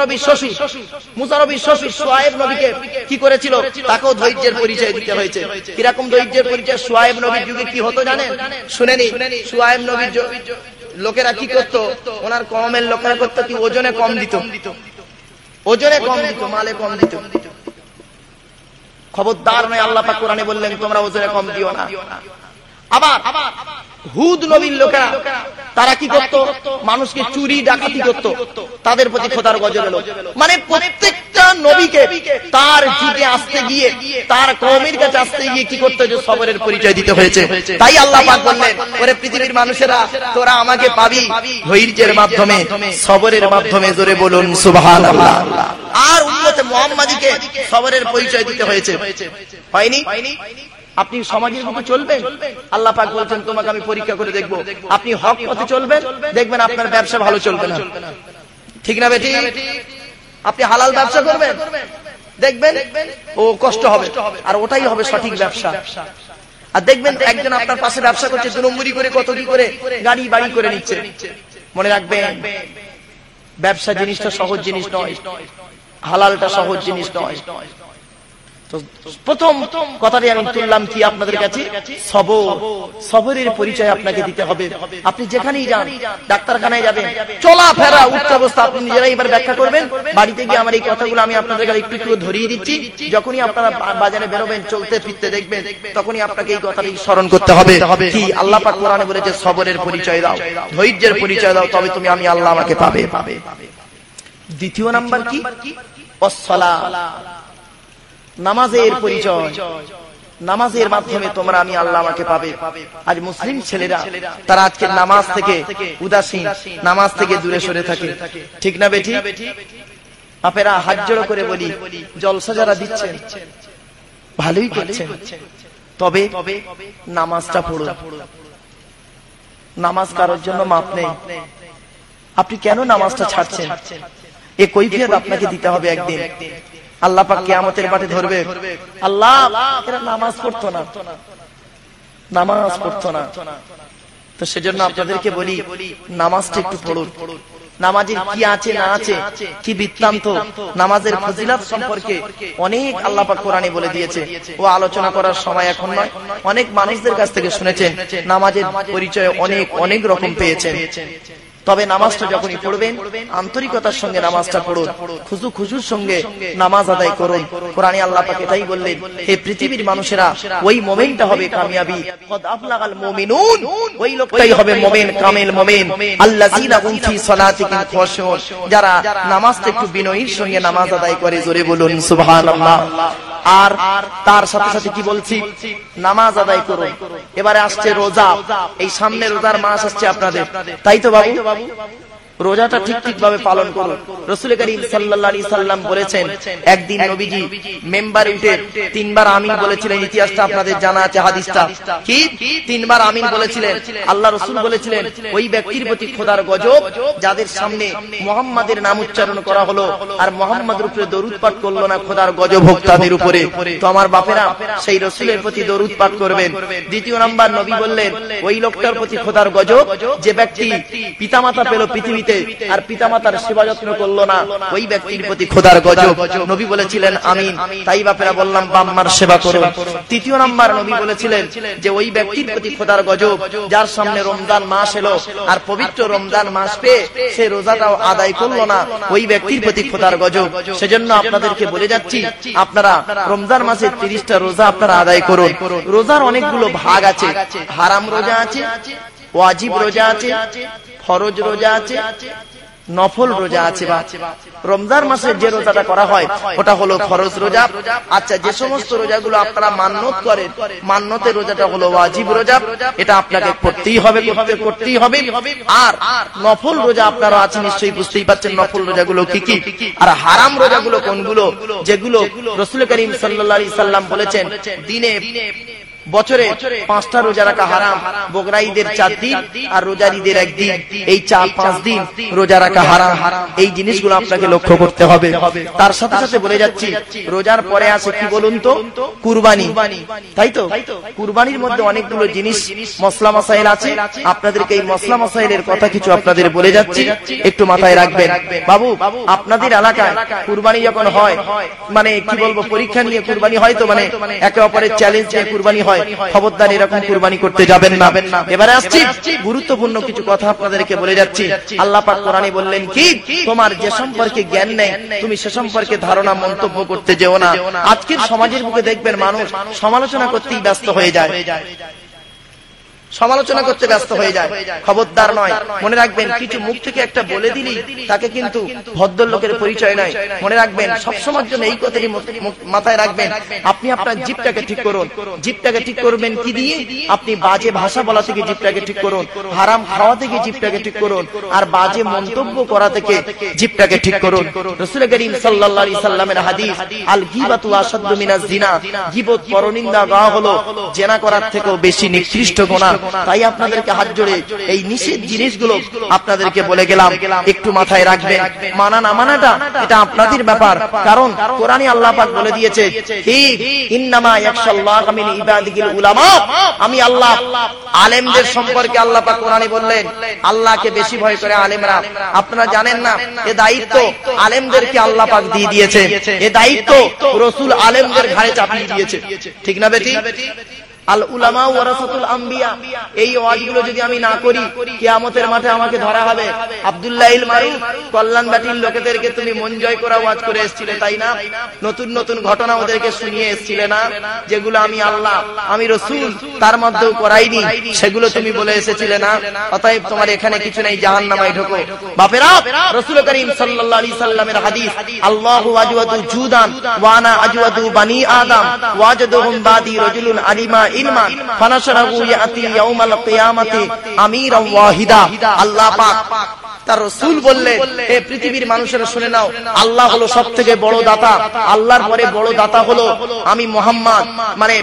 S2: নবীর শ্বশুর শুআয়ব নবীকে কি করেছিল? তাকেও ধৈর্যের পরিচয় দিতে হয়েছে। কিরকম ধৈর্যের পরিচয়? শুআয়ব নবীর যুগে কি হতো জানেন? শুনেনি? শুআয়ব নবীর লোকেরা কি করতো? ওনার কওমের লোকেরা করতো কি? ওজনে কম দিত, মালে কম দিত। খবরদার নয়, আল্লাহ পাক কোরআনে বললেন, তোমরা ওজনে কম দিও না। আবার হুদ নবীর লোকেরা তারা কি করতো? মানুষকে চুরি ডাকাতি করতো, তাদের প্রতি খোদার গজব এলো। মানে প্রত্যেকটা নবীকে তার যুগে আসতে গিয়ে, তার কওমের কাছে আসতে গিয়ে কি করতে হয়েছে? সবরের পরিচয় দিতে হয়েছে। তাই আল্লাহ পাক বললেন, ওরে পৃথিবীর মানুষেরা, তোরা আমাকে পাবি ধৈর্যের মাধ্যমে, সবরের মাধ্যমে। জোরে বলুন সুবহানাল্লাহ। আর উম্মতে মুহাম্মাদীকে সবরের পরিচয় দিতে হয়েছে, হয়নি? আপনি সমাজের মতো চলবেন, আল্লাহ পাক বলছেন তোমাকে আমি পরীক্ষা করে দেখব। আপনি হক পথে চলবেন, দেখবেন আপনার ব্যবসা ভালো চলবে না, ঠিক না বেটি? আপনি হালাল ব্যবসা করবেন, দেখবেন ও কষ্ট হবে, আর ওটাই হবে সঠিক ব্যবসা। আর দেখবেন একজন আপনার পাশে ব্যবসা করছে, 2 নম্বরি করে কত কি করে গাড়ি বাড়ি করে নিচ্ছে। মনে রাখবেন ব্যবসা জিনিসটা সহজ জিনিস নয়, হালালটা সহজ জিনিস নয়। তো প্রথম কথাটি আমি তুললাম কি আপনাদের কাছে, সবর। সবরের পরিচয় আপনাকে দিতে হবে। আপনি যেখানেই যান, ডাক্তারখানায় যাবেন, চলাফেরা উঠা অবস্থা আপনি নিজেরাই এবার ব্যাখ্যা করবেন। বাড়িতে গিয়ে আমার এই কথাগুলো আমি আপনাদের কাছে একটু একটু ধরিয়ে দিচ্ছি। যখনই আপনারা বাজারে বেরোবেন, চলতে ফিরতে দেখবেন, তখনই আপনাকে এই কথাটি স্মরণ করতে হবে কি আল্লাহ পাক কোরআনে বলেছে সবরের পরিচয় দাও, ধৈর্যের পরিচয় দাও, তবে তুমি আমি আল্লাহ আমাকে পাবে। দ্বিতীয় নাম্বার কি, আসসালাহ, নামাজের পরিচয়। নামাজের মাধ্যমে তোমরা আমি আল্লাহ আমাকে পাবে। আজ মুসলিম ছেলেরা তারা আজকে নামাজ থেকে উদাসীন, নামাজ থেকে দূরে সরে থাকে, ঠিক না বেটি? আপনারা হাত জোড়ো করে বলি, জলসা যারা দিচ্ছেন ভালোই করছেন, তবে নামাজটা পড়ুন। নামাজ কারোর জন্য মাপ নেই। আপনি কেন নামাজটা ছাড়ছেন, এ কৈফিয়ত আপনাকে দিতে হবে একদিন। আল্লাহ পাক কিয়ামতের মাঠে ধরবে, আল্লাহ এরা নামাজ পড়তো না, নামাজ পড়তো না। তো সেজন্য আপনাদেরকে বলি নামাজটা একটু পড়ুন। নামাজের কি আছে না আছে, কি বৃত্তান্ত, নামাজের ফজিলত সম্পর্কে অনেক আল্লাহ পাক কোরআনে বলে দিয়েছে। ও আলোচনা করার সময় এখন নয়। অনেক মানুষদের কাছ থেকে শুনেছেন, নামাজের পরিচয় অনেক অনেক রকম পেয়েছেন। তবে নামাজটা যখনই পড়বেন, আন্তরিকতার সঙ্গে নামাজটা পড়ুন, খুশু খুশুর সঙ্গে নামাজ আদায় করুন। কোরআনে আল্লাহ পাক এটাই বললেন, হে পৃথিবীর মানুষেরা, ওই মুমিনটা হবে কামিয়াবি, কদ আফলাগাল মুমিনুন, ওই লোকটাই হবে মুমিন, কামিল মুমিন, আল্লাযিনা হুম ফি সালাতিহিম খাশিউন, যারা নামাজটা একটু বিনয়ের সঙ্গে নামাজ আদায় করে। জোরে বলুন সুবহানাল্লাহ। আর তার সাথে সাথে কি বলছি, নামাজ আদায় করুন। এবারে আসছে রোজা, এই সামনে রোজার মাস আসছে আপনাদের, তাই তো বাবু? রোজাটা ঠিক ঠিক ভাবে পালন করুন। রাসূল করিম সাল্লাল্লাহু আলাইহি সাল্লাম বলেছেন, একদিন নবীজি মেম্বারে উঠে 3 বার আমিন বলেছিলেন। ইতিহাসটা আপনাদের জানা আছে, হাদিসটা কি 3 বার আমিন বলেছিলেন। আল্লাহ রাসূল বলেছিলেন, ওই ব্যক্তির প্রতি খোদার গজব যাদের সামনে মুহাম্মাদের নাম উচ্চারণ করা হলো আর মুহাম্মাদের উপরে দরুদ পাঠ করলো না, খোদার গজব হোক তাদের উপরে। তো আমার বাপেরা সেই রাসূলের প্রতি দরুদ পাঠ করবেন। দ্বিতীয় নাম্বার নবী বললেন, ওই লোকটার প্রতি খোদার গজব যে ব্যক্তি পিতামাতা পেল পৃথিবীতে আর পিতামাতার সেবা যত্ন করলো না, ওই ব্যক্তির প্রতি খোদার গজব। নবী বলেছিলেন আমিন। তাই বাপেরা বললাম বাম্মার সেবা করুন। তৃতীয় নাম্বার নবী বলেছিলেন যে ওই ব্যক্তির প্রতি খোদার গজব যার সামনে রমজান মাস এলো আর পবিত্র রমজান মাস পেয়ে সে রোজাটাও আদায় করলো না, ওই ব্যক্তির প্রতি খোদার গজব। সেজন্য আপনাদেরকে বলে যাচ্ছি, আপনারা রমজান মাসে 30টা রোজা আপনারা আদায় করুন। রোজার অনেকগুলো ভাগ আছে, হারাম রোজা আছে, ওয়াজিব রোজা আছে, ফরজ রোজা আছে, নফল রোজা আছে। বা রমজান মাসে যে রোজাটা করা হয় ওটা হলো ফরজ রোজা। আচ্ছা, যে সমস্ত রোজাগুলো আপনারা মান্যত করেন, মান্যতের রোজাটা হলো ওয়াজিব রোজা, এটা আপনাকে করতেই হবে, করতেই হবে। আর নফল রোজা আপনারা আছে নিশ্চয়ই বুঝতেই পারছেন নফল রোজাগুলো কি কি। আর হারাম রোজাগুলো কোনগুলো, যেগুলো রাসূল করিম সাল্লাল্লাহু আলাইহি সাল্লাম বলেছেন দিনে বছরে 5টা রোজা রাখা হারাম, বকরা ঈদের 4 দিন আর রোজার ঈদের 1 দিন, এই 4-5 দিন রোজা রাখা হারাম। এই জিনিসগুলো আপনাকে লক্ষ্য করতে হবে। তার সাথে সাথে বলে যাচ্ছি, রোজার পরে আছে কি বলুন তো, কুরবানি, তাই তো? কুরবানির মধ্যে অনেকগুলো জিনিস মসলা মাসাইল আছে। আপনাদেরকে এই মসলা মাসাইলের কথা কিছু আপনাদের বলে যাচ্ছি, একটু মাথায় রাখবেন। বাবু, আপনাদের এলাকায় কুরবানি যখন হয়, মানে কি বলবো, পরীক্ষা নিয়ে কুরবানি হয় তো, মানে একে অপরের চ্যালেঞ্জ নিয়ে কুরবানি হয়, খবরদার এরকম কুরবানি করতে যাবেন না। এবারে আসছি, গুরুত্বপূর্ণ কিছু কথা আপনাদেরকে বলে যাচ্ছি। আল্লাহ পাক কোরআনে বললেন কি, তোমার যে সম্পর্কে জ্ঞান নেই তুমি সে সম্পর্কে ধারণা মন্তব্য করতে যেও না। আজকের সমাজের বুকে দেখবেন মানুষ সমালোচনা করতেই ব্যস্ত হয়ে যায়। সমালোচনা করতে ব্যস্ত হয়ে যায়। খবরদার নয়, মনে রাখবেন কিছু মুখ থেকে একটা বলে দিলি তাকে কিন্তু ভদ্রলোকের পরিচয় নয়। মনে রাখবেন সবসময়ের জন্য এই কথাটি মাথায় রাখবেন, আপনি আপনার জিভটাকে ঠিক করুন। জিভটাকে ঠিক করবেন কি দিয়ে? আপনি বাজে ভাষা বলা থেকে জিভটাকে ঠিক করুন, হারাম খাওয়া থেকে জিভটাকে ঠিক করুন, আর বাজে মন্তব্য করা থেকে জিভটাকে ঠিক করুন। রাসূল করিম সাল্লাল্লাহু আলাইহি সাল্লামের হাদিস, আল গীবাতু আশাদ্দু মিনাজ জিনা, গীবত পরনিন্দা গাওয়া হলো জেনা করার থেকেও বেশি নিকৃষ্ট গুনাহ। তাই আপনাদেরকে হাত জোড়ে এই নিষেধ জিনিসগুলো আপনাদেরকে বলে গেলাম, একটু মাথায় রাখবেন। মানা না মানাটা এটা আপনাদের ব্যাপার, কারণ কোরআনে আল্লাহ পাক বলে দিয়েছে, ইন্নামা ইয়াখশাল্লাহা মিন ইবাদিহিল উলামা। আমি আল্লাহ আলেমদের সম্পর্কে আল্লাহ পাক কোরআনে বললেন, আল্লাহকে বেশি ভয় করে আলেমরা। আপনারা জানেন না এ দায়িত্ব আলেমদেরকে আল্লাহ পাক দিয়ে দিয়েছে, এ দায়িত্ব রাসূল আলেমদের ঘাড়ে চাপিয়ে দিয়েছে, ঠিক না বেটি? আল উলামা ওয়ারাসাতুল আম্বিয়া, এই ওয়াজগুলো যদি আমি না করি কিয়ামতের মাঠে আমাকে ধরা হবে। আব্দুল্লাহ ইল মারুফ কল্যাণবাটির লোকেদেরকে তুমি মন জয় করা ওয়াজ করে এসেছিলে, তাই না? নতুন নতুন ঘটনা ওদেরকে শুনিয়ে এসেছিলে না, যেগুলো আমি আল্লাহ আমি রাসূল তার মধ্যেও করাইনি, সেগুলো তুমি বলে এসেছিলে না? অতএব তোমার এখানে কিছু নেই, জাহান্নামে ঢোকো। বাপেরা, রাসূল করিম সাল্লাল্লাহু আলাইহি সাল্লামের হাদিস, আল্লাহু আজওয়াদু জুদান ওয়া আনা আজওয়াদু বানি আদম ওয়াজদুহুম বাদি রাজুলুন আলিমা ইলমান ফানাশরাহু ইয়াতি ইয়াউমাল কিয়ামাতি আমিরান ওয়াহিদা। আল্লাহ পাক তার রাসূল বললেন, হে পৃথিবীর মানুষেরা শুনে নাও, আল্লাহ হলো সবথেকে বড় দাতা। আল্লাহর পরে বড় দাতা হলো আমি মুহাম্মদ, মানে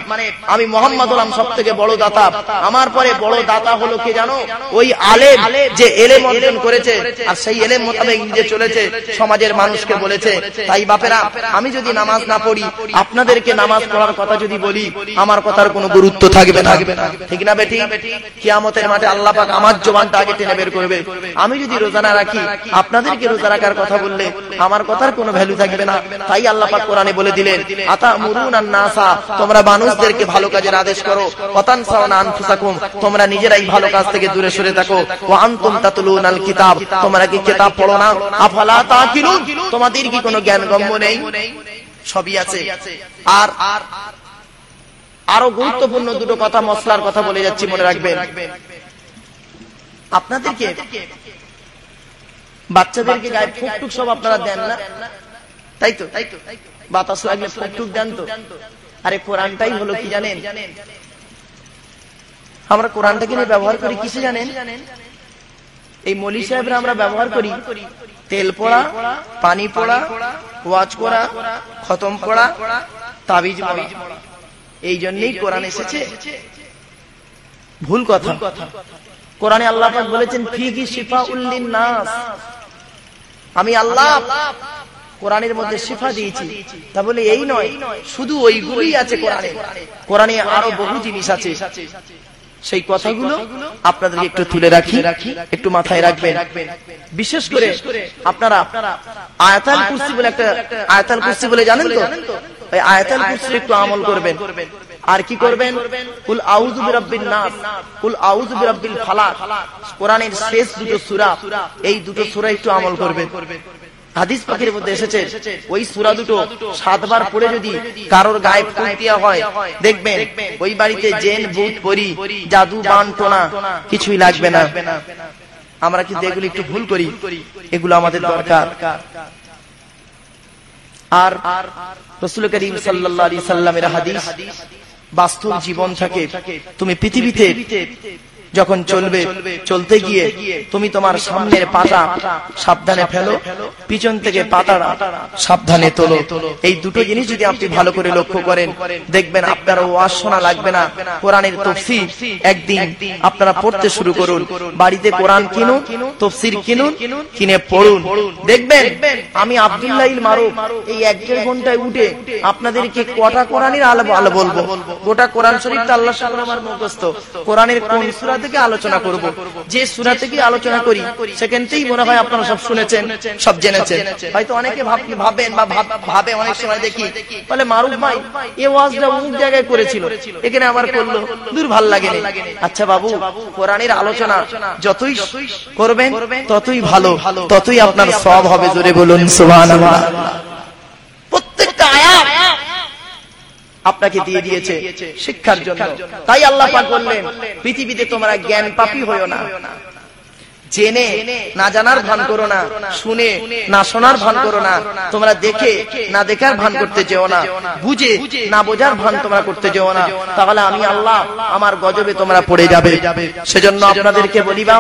S2: আমি মুহাম্মদ হলাম সবথেকে বড় দাতা। আমার পরে বড় দাতা হলো কে জানো? ওই আলেম যে ইলম অর্জন করেছে আর সেই ইলম মোতাবেক নিজে চলেছে, সমাজের মানুষকে বলেছে। তাই বাপেরা, আমি যদি নামাজ না পড়ি, আপনাদেরকে নামাজ পড়ার কথা যদি বলি, আমার কথার কোনো গুরুত্ব থাকবে না, ঠিক না বেটি? কিয়ামতের মাঠে আল্লাহ পাক আমার জবানটা আগে টেনে বের করবে। আমি যদি রোজা না রাখি, আপনাদেরকে রোজা রাখার কথা বললে আমার কথার কোনো ভ্যালু থাকবে না। তাই আল্লাহ পাক কোরআনে বলে দিলেন, আতামুরুনান নাসা, তোমরা মানুষদেরকে ভালো কাজের আদেশ করো, ওয়াতানসাউনা আনফুসাকুম, তোমরা নিজেরাই ভালো কাজ থেকে দূরে সরে থাকো, ওয়া আনতুম তাতলুনাল কিতাব, তোমরা কি কিতাব পড়ো না? আফালা তাকিলুন, তোমাদের কি কোনো জ্ঞানগম্য নেই? সবই আছে। আর আরো গুরুত্বপূর্ণ দুটো কথা, মসলার কথা বলে যাচ্ছি, মনে রাখবেন। আপনাদেরকে বাচ্চাদেরকে গায়ে ফুকটুক সব আপনারা দেন না, তাই তো? বাতাস লাগলে ফুকটুক দেন তো? আরে কোরআনটাই হলো কি জানেন? আমরা কোরআনটাকে নিয়ে ব্যবহার করি কিসে জানেন? এই মৌলী সাহেবরা আমরা ব্যবহার করি তেল পড়া, পানি পড়া, ওয়াজ করা, খতম পড়া, তাবিজ পড়া। এই জন্যই কোরআন এসেছে? ভুল কথা। কোরআনে আল্লাহ পাক বলেছেন, ফিহি শিফাউল লিন-নাস, আমি আল্লাহ কোরআনের মধ্যে শিফা দিয়েছি। তা বলে এই নয় শুধু ওইগুলোই আছে কোরআনে, কোরআনে আরো বহু জিনিস আছে। সেই কথাগুলো আপনাদেরকে একটু তুলে রাখি, একটু মাথায় রাখবেন। বিশেষ করে আপনারা আয়াতুল কুরসি বলে একটা আয়াতুল কুরসি বলে জানেন তো? ওই আয়াতুল কুরসি একটু আমল করবেন। আর কি করবেন? কুল আউযু বিরাব্বিন নাস, কুল আউযু বিরাব্বিল ফালাক, কোরআনের শেষ দুটো সূরা, এই দুটো সূরা একটু আমল করবেন। হাদিস পাকের মধ্যে এসেছে, ওই সূরা দুটো 7 বার পড়ে যদি কারোর গায়ে ফুঁক দেওয়া হয়, দেখবেন ওই বাড়িতে জিন ভূত পরি জাদু বান টোনা কিছুই লাগবে না। আমরা কিন্তু এগুলো একটু ভুল করি, এগুলো আমাদের দরকার। আর রাসূল করিম সাল্লাল্লাহু আলাইহি সাল্লামের হাদিস, বাস্তব জীবন থাকে। তুমি পৃথিবীতে যখন চলবে, চলতে গিয়ে তুমি তোমার সামনের পাটা সাবধানে ফেলো, পিছন থেকে পাতাটা সাবধানে তোলো। এই দুটো জিনিস যদি আপনি ভালো করে লক্ষ্য করেন, দেখবেন আপনার ওয়াজ শোনা লাগবে না। কোরআনের তাফসীর একদিন আপনারা পড়তে শুরু করুন, বাড়িতে কোরআন কিনুন, তাফসীর কিনুন, কিনে পড়ুন। দেখবেন আমি আব্দুল্লাহ ইল মারুফ এই 1-1.5 ঘন্টায় উঠে আপনাদেরকে কটা কোরআনের আলো বলবো। গোটা কোরআন শরীফটা আল্লাহর সামনে আমার মুখস্থ। কোরআনের কোন সূরা থেকে আলোচনা করব, যে সূরা থেকে আলোচনা করি সেখানেই মনে হয় আপনারা সব শুনেছেন, সব জেনেছেন। হয়তো অনেকে ভাবেন বা ভাবে, অনেক সময় দেখি বলে, মারুফ ভাই এই ওয়াজটা অমুক জায়গায় করেছিল, এখানে আবার করলো, দূর ভাল লাগে না। আচ্ছা বাবু, কোরআনের আলোচনা যতই করবেন ততই ভালো, ততই আপনার সওয়াব হবে। জোরে বলুন সুবহানাল্লাহ। প্রত্যেকটা আয়াত আপনাকে দিয়ে দিয়েছে শিক্ষার জন্য। তাই আল্লাহ পাক বললেন, পৃথিবীতে তোমরা জ্ঞান পাপী হইও না, জেনে না জানার ভান করো না, শুনে না শোনার ভান করো না, তোমরা দেখে না দেখার ভান করতে যেও না, বুঝে না বোঝার ভান তোমরা করতে যেও না, তাহলে আমি আল্লাহ আমার গজবে তোমরা পড়ে যাবে। সেজন্য আপনাদেরকে বলিবা,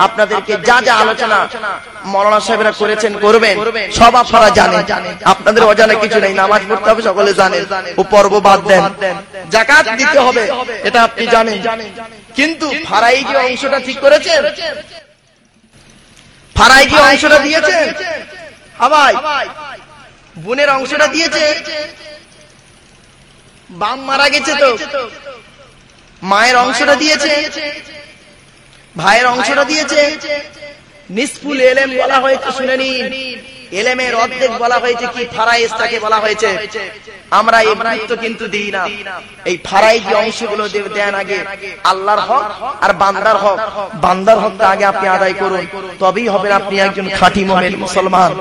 S2: আপনাদেরকে যা যা আলোচনা মাওলানা সাহেবরা করেছেন করবেন, সব আপনারা জানেন, আপনাদের অজানা কিছু নেই। নামাজ পড়তে হবে সকলে জানেন, ও পর্ব বাদ দেন, যাকাত দিতে হবে এটা আপনি জানেন, কিন্তু ফারাইজি অংশটা ঠিক করেছেন? ফারাইজি অংশটা দিয়েছে? ভাই বোনের অংশটা দিয়েছে? বাম মারা গেছে তো মায়ের অংশটা দিয়েছে, ভাইয়ের অংশটা দিয়েছে। নিসফুল এলেম বলা হয়েছে, শুনে নিন, এলেমের অর্ধেক বলা হয়েছে কি ফারাইজটাকে বলা হয়েছে। আমরা এই গুরুত্ব কিন্তু দিই না। এই ফারাইজি অংশগুলো দেন আগে আল্লাহর হক আর বান্দার হক। বান্দার হকটা আগে আপনি আদায় করুন, তবেই হবেন আপনি একজন খাঁটি মুমিন মুসলমান।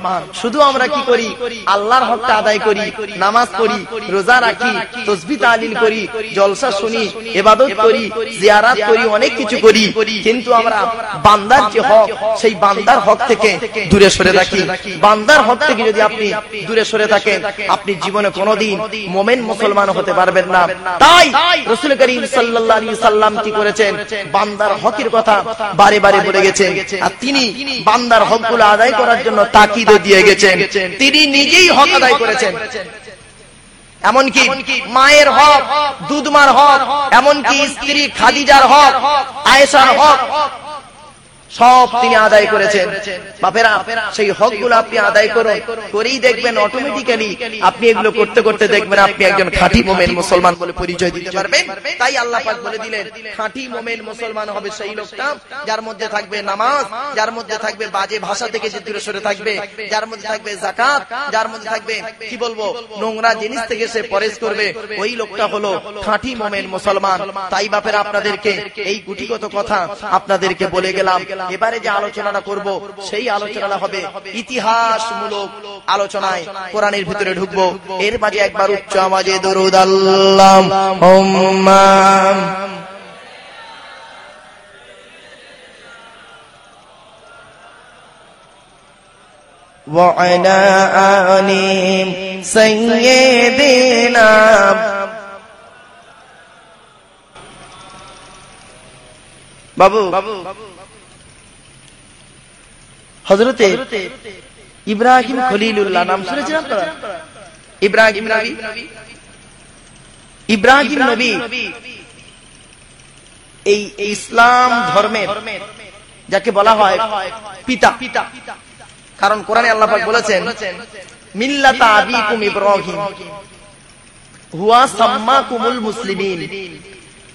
S2: শুধু আমরা কি করি? আল্লাহর হকটা আদায় করি, নামাজ পড়ি, রোজা রাখি, তাসবিহ তাহলিল করি, জলসা শুনি, ইবাদত করি, জিয়ারত করি, অনেক কিছু করি, কিন্তু আমরা বান্দার যে হক, সেই বান্দার হক থেকে দূরে সরে থাকি। বান্দার হক থেকে যদি আপনি দূরে সরে থাকেন, আপনি জীবনে কোনোদিন মুমিন মুসলমান হতে পারবেন না। তাই রাসূল করিম সাল্লাল্লাহু আলাইহি সাল্লাম কি করেছেন? বান্দার হকের কথা বারে বারে বলে গেছেন, আর তিনি বান্দার হকগুলো আদায় করার জন্য তাকিদ দিয়ে গেছেন। তিনি নিজেই হক আদায় করেছেন, এমনকি মায়ের হক, দুধমার হক, এমনকি স্ত্রী খাদিজার হক, আয়েশার হক, সব তিনি আদায় করেছেন। বাপেরা, সেই হকগুলো আপনি আদায় করুন, করেই দেখবেন অটোমেটিক্যালি আপনি এগুলো করতে করতে দেখবেন আপনি একজন খাঁটি মুমিন মুসলমান বলে পরিচয় দিতে পারবেন। তাই আল্লাহ পাক বলে দিলেন, খাঁটি মুমিন মুসলমান হবে সেই লোকটা যার মধ্যে থাকবে নামাজ, যার মধ্যে থাকবে বাজে ভাষা থেকে যে দূরে সরে থাকবে, যার মধ্যে থাকবে যাকাত, যার মধ্যে থাকবে কি বলবো নোংরা জিনিস থেকে সে পরেজ করবে, ওই লোকটা হলো খাঁটি মুমিন মুসলমান। তাই বাপেরা, আপনাদেরকে এই গুটিগত কথা আপনাদেরকে বলে গেলাম। এবারে যে আলোচনাটা করব সেই আলোচনাটা হবে ইতিহাসমূলক আলোচনায়, কোরআনের ভিতরে ঢুকবো। এর মাঝে একবার উচ্চ আওয়াজে দরুদ আল্লাহুম্মা ওয়া আলা আলি সাইয়্যিদিনা। বাবু, হযরতে ইব্রাহিম খলিলুল্লাহ নাম শুনেছেন আপনারা? ইব্রাহিম নবী, ইব্রাহিম নবী এই ইসলাম ধর্মের যাকে বলা হয় পিতা, কারণ কোরআনে আল্লাহ পাক বলেছেন, মিল্লাতা আবিকুম ইব্রাহিম হুয়া সাম্মাকুমুল মুসলিমিন।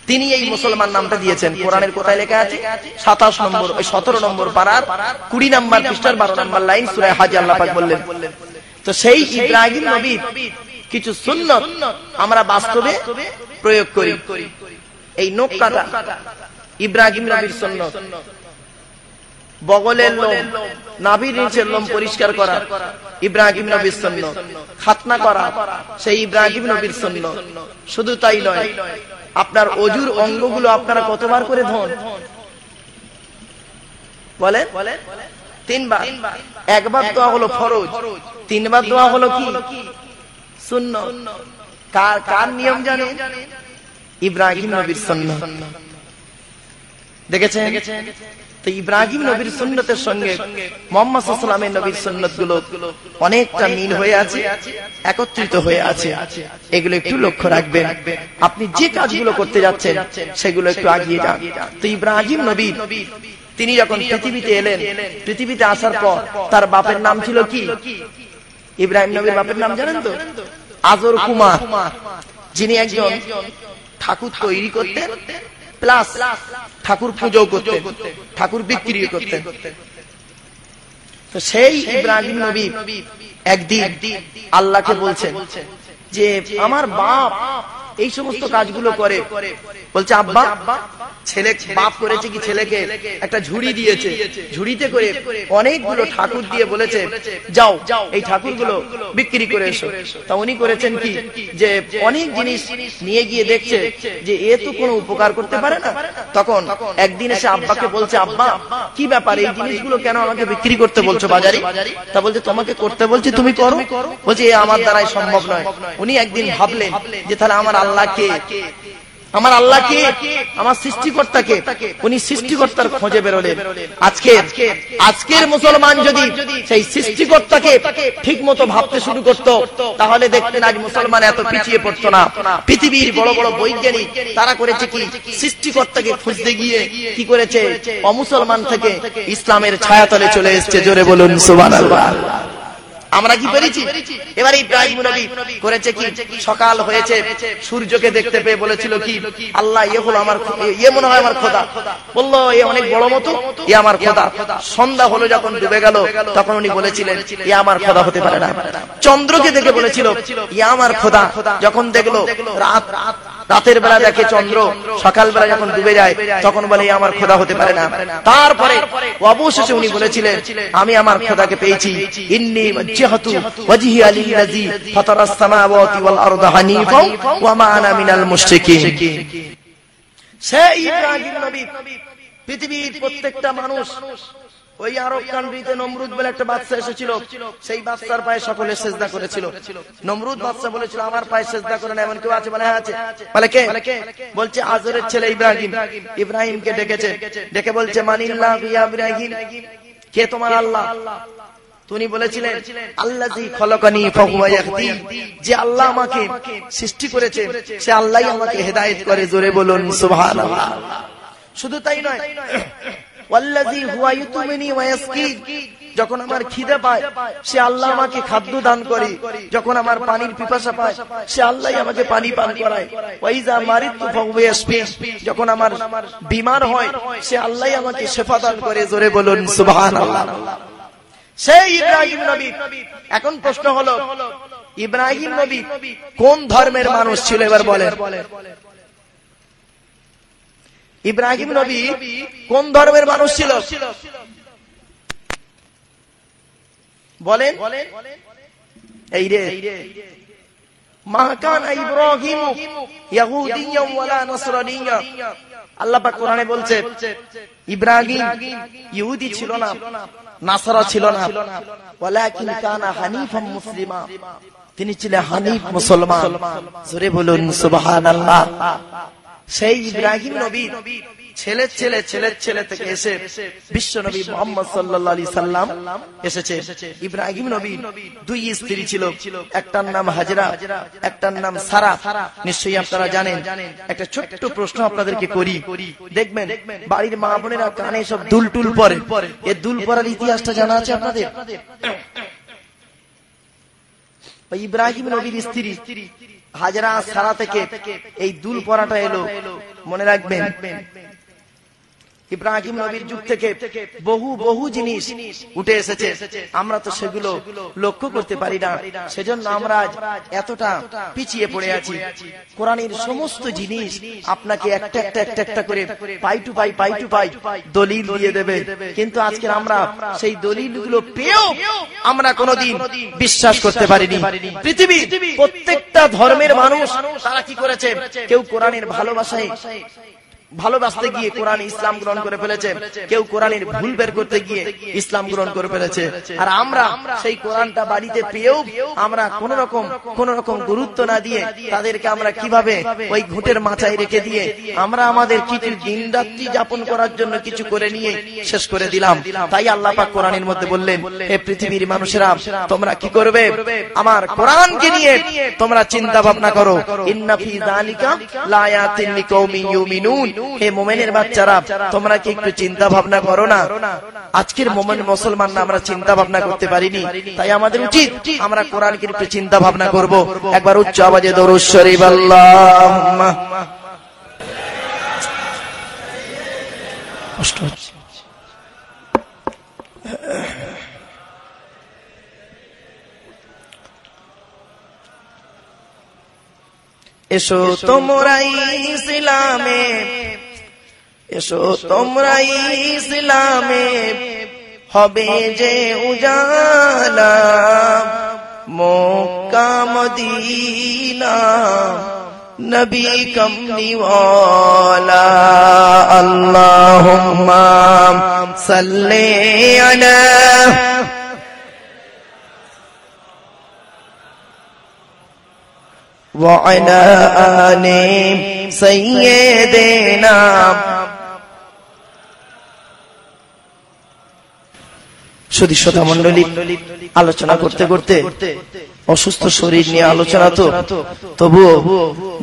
S2: তিনি এই মুসলমান নামটা দিয়েছেন। কোরআনের কোথায় লেখা আছে? 27 নম্বর, 17 নম্বর পারার 20 নম্বর পৃষ্ঠার 12 নম্বর লাইন সূরা হজ আল্লাহ পাক বললেন। তো সেই ইব্রাহিম নবীর কিছু সুন্নাত আমরা বাস্তবে প্রয়োগ করি। এই নখ কাটা ইব্রাহিম নবীর সুন্নাত, বগলের লোম, নাভির নিচের লোম পরিষ্কার করা ইব্রাহিম নবীর সুন্নাত, খাতনা করা সেই ইব্রাহিম নবীর সুন্নাত। শুধু তাই নয়, আপনার অজুর অঙ্গগুলো আপনারা কতবার করে ধোন বলেন? 3 বার। একবার দোয়া হলো ফরজ, 3 বার দোয়া হলো কি সুন্নাত। কার নিয়ম জানেন? ইব্রাহিম নবীর সুন্নাত। দেখেছেন? তো ইব্রাহিম নবীর সুন্নতের সঙ্গে মুহাম্মদ সাল্লাল্লাহু আলাইহি ওয়াসাল্লামের নবীর সুন্নতগুলো অনেকটা মিল হয়ে আছে, একত্রিত হয়ে আছে। এগুলো একটু লক্ষ্য রাখবেন। আপনি যে কাজগুলো করতে যাচ্ছেন সেগুলো একটু আগিয়ে যান। তো ইব্রাহিম নবী তিনি যখন পৃথিবীতে এলেন, পৃথিবীতে আসার পর তার বাপের নাম ছিল কি? ইব্রাহিম নবীর বাপের নাম জানেন তো? আজর কুমার, যিনি একজন ঠাকুর তৈরি করতেন প্লাস ঠাকুর পুজো করতেন, ঠাকুর বিক্রি করতেন। তো সেই ইব্রাহিম নবী একদিন আল্লাহকে বলছেন যে আমার বাপ এই সমস্ত কাজগুলো করে। বলছে আব্বা, ছেলে বাপ করেছে কি, ছেলেকে একটা ঝুড়ি দিয়েছে, ঝুড়িতে করে অনেকগুলো ঠাকুর দিয়ে বলেছে যাও এই ঠাকুরগুলো বিক্রি করে এসো। তা উনি করেছেন কি, যে অনেক জিনিস নিয়ে গিয়ে দেখছে যে এ তো কোনো উপকার করতে পারে না। তখন একদিন এসে আব্বাকে বলছে, আব্বা কি ব্যাপার, এই জিনিসগুলো কেন আমাকে বিক্রি করতে বলছো বাজারে? তা বলছে তোমাকে করতে বলছি, তুমি করো। বলছে এ আমার দ্বারাই সম্ভব নয়। উনি একদিন ভাবলেন যে তাহলে আমার আল্লাহকে, আমার আল্লাহকে, আমার সৃষ্টিকর্তাকে, উনি সৃষ্টিকর্তার খোঁজে বেরোলেন। আজকের মুসলমান যদি সেই সৃষ্টিকর্তাকে ঠিক মতো ভাবতে শুরু করত, তাহলে দেখতেন আজ মুসলমান এত পিছিয়ে পড়তো না। পৃথিবীর বড় বড় বৈজ্ঞানিক তারা করেছে কি, সৃষ্টিকর্তাকে খুঁজতে গিয়ে কি করেছে, অমুসলমান থেকে ইসলামের ছায়াতলে চলে এসেছে। জোরে বলুন সুবহানাল্লাহ। আমরা কি পেরেছি? এবারে ইব্রাহিম নবী করেছে কি, সকাল হয়েছে, সূর্যকে দেখতে পেয়ে বলেছিল কি, আল্লাহ এ হলো আমার, এ মনে হয় আমার খোদা। বললো এ অনেক বড় মতো, এ আমার খোদা। সন্ধ্যা হলো, যখন ডুবে গেল, তখন উনি বলেছিলেন এ আমার খোদা হতে পারে না। চন্দ্রকে দেখে বলেছিল এ আমার খোদা। যখন দেখলো রাতের বেলা দেখে চন্দ্র, সকাল বেলা যখন ডুবে যায়, তখন বলে এ আমার খোদা হতে পারে না। তারপরে অবশেষে উনি বলেছিলেন আমি আমার খোদাকে পেয়েছি। ইন্নী ওয়াজহাতু ওয়াজহিয়া লিল্লাযী ফাতারাস সামাওয়াতি ওয়াল আরদা হানিফা ওয়া মা আনা মিনাল মুশরিকিন। সেই ইব্রাহিম নবী, পৃথিবীর প্রত্যেকটা মানুষ, ওই আরব কান্ট্রিতে নমরুদ বলে একটা বাদশা এসেছিল, সেই বাদশার পায়ে সকলে সেজদা করেছিল। নমরুদ বাদশা বলেছিল আমার পায়ে সেজদা করে না, এমন কেউ আছে? বলে হ্যাঁ আছে। বলে কে? বলছে আজরের ছেলে ইব্রাহিম। ইব্রাহিমকে ডেকেছে, ডেকে বলছে মানিল্লাহু ইয়া ইব্রাহিম, কে তোমার আল্লাহ? তিনি বলেছিলেন আল্লাযী খলাকানি ফাহুয়া ইয়াহদি, যে আল্লাহ আমাকে সৃষ্টি করেছে সে আল্লাহই আমাকে হেদায়েত করে। জোরে বলুন সুবহানাল্লাহ। শুধু তাই নয়, ওয়াল্লাযী হুয়া ইউতুমিনি ওয়া ইয়াসকিন, যখন আমার খিদে পায় সে আল্লাহ আমাকে খাদ্য দান করে, যখন আমার পানির পিপাসা পায় সে আল্লাহই আমাকে পানি পান করায়। ওয়া ইযা মারিতু ফাহুয়া ইয়াশফি, যখন আমার বিমার হয় সে আল্লাহই আমাকে শিফা দান করে। জোরে বলুন সুবহানাল্লাহ। সেই ইব্রাহিম নবী। এখন প্রশ্ন হলো ইব্রাহিম নবী কোন ধর্মের মানুষ ছিল? এবার বলেন ইব্রাহিম নবী কোন ধর্মের মানুষ ছিল? বলেন। এই রে, মা কানা ইব্রাহিম ইয়াহুদিয়্যান ওয়ালা নাসরানিয়্যা। আল্লাহ পাক কোরআনে বলছে ইব্রাহিম ইহুদি ছিল না, নাসারা ছিল না, ওয়ালাকিন কানা হানিফাম মুসলিমা, তিনি ছিলেন হানিফ মুসলমান। জোরে বলুন সুবহানাল্লাহ। সেই ইব্রাহিম নবী ছেলের ছেলে থেকে এসে বিশ্ব নবী মুহাম্মদ সাল্লাল্লাহু আলাইহি সাল্লাম এসেছে। ইব্রাহিম নবী দুই স্ত্রী ছিল, একটার নাম হাজরা, একটার নাম সারা। নিশ্চয়ই আপনারা জানেন। একটা ছোট্ট প্রশ্ন আপনাদেরকে করি, দেখবেন বাড়ির মা বোনেরা কানে সব দুল টুল পরে, এই দুল পরার ইতিহাসটা জানা আছে আপনাদের? ইব্রাহিম নবীর স্ত্রী হাজরা সারা থেকে এই দুল পরাটা এলো। মনে রাখবেন ইব্রাহিম নবীর যুগ থেকে বহু জিনিস উঠে এসেছে, আমরা তো সেগুলো লক্ষ্য করতে পারি না। সেজন্য আমরা এতটা পিছিয়ে পড়ে আছি। কোরআনের সমস্ত জিনিস আপনাকে একটা করে পাই টু পাই দলিল দিয়ে দেবে, কিন্তু আজকে আমরা সেই দলিলগুলো পেয়েও আমরা কোনোদিন বিশ্বাস করতে পারিনি। পৃথিবীর প্রত্যেকটা ধর্মের মানুষ তারা কি করেছে? কেউ কোরআনের ভালোবাসতে গিয়ে কোরআন ইসলাম গ্রহণ করে ফেলেছে, কেউ কোরআনের ভুল বের করতে গিয়ে ইসলাম গ্রহণ করে ফেলেছে। আর আমরা সেই কোরআনটা বাড়িতে পেয়েও আমরা কোন রকম গুরুত্ব না দিয়ে তাদেরকে আমরা কিভাবে ওই ঘুঁটের মাথায় রেখে দিয়ে আমরা আমাদের কিছু দিন রাত্রি যাপন করার জন্য কিছু করে নিয়ে শেষ করে দিলাম। তাই আল্লাহ পাক কোরআনের মধ্যে বললেন, হে পৃথিবীর মানুষেরা তোমরা কি করবে? আমার কোরআনকে নিয়ে তোমরা চিন্তা ভাবনা করো। ইন্না ফি যালিকা লায়াতিন লিকাউমিন ইউমিনুন। হে মুমিনের বাচ্চারা তোমরা কি একটু চিন্তা ভাবনা করো না? আজকের মুমিন মুসলমানরা আমরা চিন্তা ভাবনা করতে পারিনি, তাই আমাদের উচিত আমরা কোরআনকে একটু চিন্তা ভাবনা করব। একবার উচ্চ আওয়াজে দরুদ শরীফ আল্লাহুম্মা। কষ্ট হচ্ছে। এসো তোমরাই ইসলামে, এসো তোমরাই ইসলামে, হবে যে উজালা মক্কা মদিনা নবী কমলিওয়ালা। আল্লাহুম্মা সাল্লি আলা ওয়া আলা আলি সাইয়্যিদিনা। শুধু শ্রোতা মণ্ডলী, আলোচনা করতে করতে অসুস্থ শরীর নিয়ে আলোচনা, তো তবুও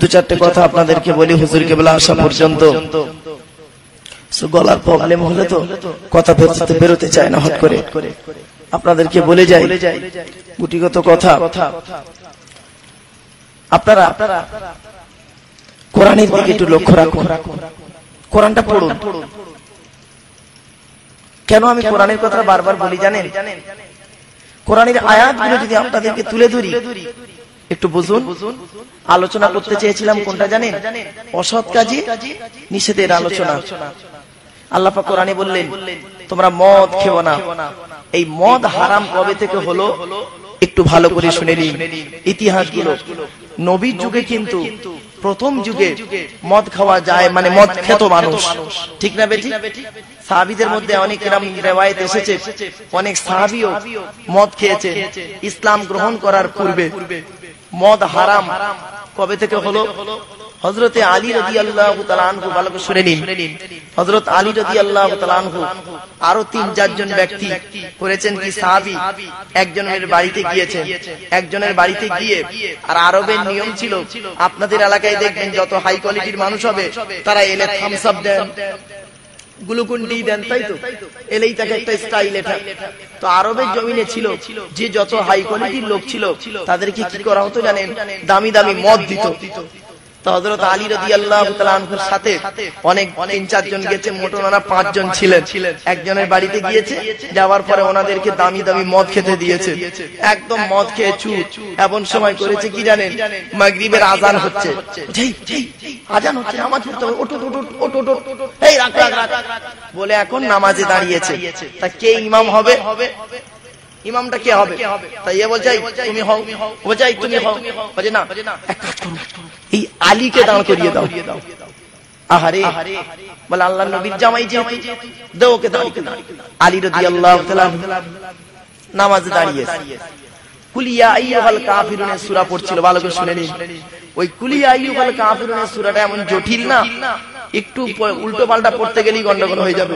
S2: দু চারটে কথা আপনাদেরকে বলি হুজুর কেবলা আসা পর্যন্ত। গলার প্রবলেম হলে তো কথা বেরোতে চায় না, হট করে আপনাদেরকে বলে যাই গুটিগত কথা। আপনারা কোরআনের দিকে একটু লক্ষ্য রাখুন, কোরআনটা পড়ুন। কেন আমি কোরআনের কথা বারবার বলি জানেন? কোরআনের আয়াতগুলো যদি আপনাদেরকে তুলে ধরি, একটু বুঝুন। আলোচনা করতে চেয়েছিলাম কোনটা জানেন? অসৎ কাজে নিষেধের আলোচনা। আল্লাহ পাক কোরআনে বললেন তোমরা মদ খেও না। এই মদ হারাম কবে থেকে হলো একটু ভালো করে শুনে নিন ইতিহাসগুলো। নবীর যুগে কিন্তু প্রথম যুগে মদ খাওয়া যায়, মানে মদ খেত মানুষ, ঠিক না বেটি? সাহাবীদের মধ্যে অনেক এরকম রিওয়ায়াত এসেছে, অনেক সাহাবীও মদ খেয়েছে ইসলাম গ্রহণ করার পূর্বে। মদ হারাম কবে থেকে হলো? হযরতে আলী রাদিয়াল্লাহু তাআলা আনহু, ভালো করে শুনে নিন। হযরত আলী রাদিয়াল্লাহু তাআলা আনহু আরো ৩-৪ জন ব্যক্তি করেছেন কি, সাহাবী একজনের বাড়িতে গিয়েছেন, একজনের বাড়িতে গিয়ে, আর আরবের নিয়ম ছিল, আপনাদের এলাকায় দেখবেন যত হাই কোয়ালিটির মানুষ হবে তারা এলে থামস আপ দেন, গ্লুকন ডি দেন, তাই তো? এলেই তাকে একটা স্টাইল। এটা তো আরবের জমিনে ছিল যে যত হাই কোয়ালিটির লোক ছিল তাদেরকে কি করা হতো জানেন? দামি দামি মদ দিত। তো হযরত আলী রাদিয়াল্লাহু তাআলা আনহুর সাথে অনেক ৩-৪ জন গেছে, মোটর ওনারা ৫ জন ছিলেন। একজনের বাড়িতে গিয়েছে, যাওয়ার পরে ওনাদেরকে দামি দামি মদ খেতে দিয়েছে। একদম মদ খেয়ে চুপ। এমন সময় করেছে কি জানেন? মাগরিবের আজান হচ্ছে, আজান হচ্ছে, নামাজ পড়তে হবে, ওঠো ওঠো ওঠো, এই রাখ রাখ রাখ বলে এখন নামাজে দাঁড়িয়েছে। তা কে ইমাম হবে? ইমামটা কে হবে? তাই এ বলছে তুমি হও, বলছে তুমি হও, বলছে না এক কাজ করো, এই আলীকে দাঁড় করিয়ে দাও। আহারে, বলে আল্লাহর নবীর জামাই যেহেতু, দাও ওকে দাঁড় করিয়ে দাও। আলী রাদিয়াল্লাহু তাআলা নামাজে দাঁড়িয়েছে, কুল ইয়া আইয়ুহাল কাফিরুনের সূরা পড়ছিল, ভালো করে শুনে নিন। ওই কুল ইয়া আইয়ুহাল কাফিরুনের সূরাটা এমন জটিল না, একটু উল্টো পাল্টা পড়তে গেলেই গন্ডগোল হয়ে যাবে।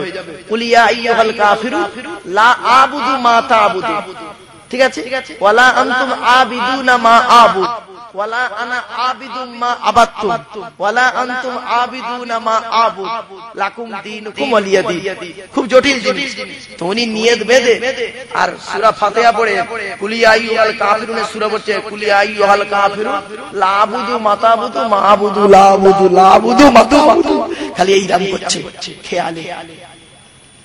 S2: কুল ইয়া আইয়ুহাল কাফিরুন লা আবুদু মা তা'বুদু, ঠিক আছে? ওয়ালা আনতুম আবিদুনা মা আবুদ, ওয়ালা আনা আবিদুম মা আবাদতুম, ওয়ালা আনতুম আবিদুনা মা আবুদ, লাকুম দীনুকুম ওয়ালিয়া দীন। খুব জটিল জিনিস। তো উনি নিয়ত বেঁধে আর সূরা ফাতিহা পড়ে কুল ইয়া আইয়ুহাল কাফিরুনের সূরা পড়ছে, কুল ইয়া আইয়ুহাল কাফিরুন লা আবুদু মা তা'বুদু, মা আবুদু লা আবুদু, লা আবুদু মা তা'বুদু, খালি এই রাম করছে খেয়ালে।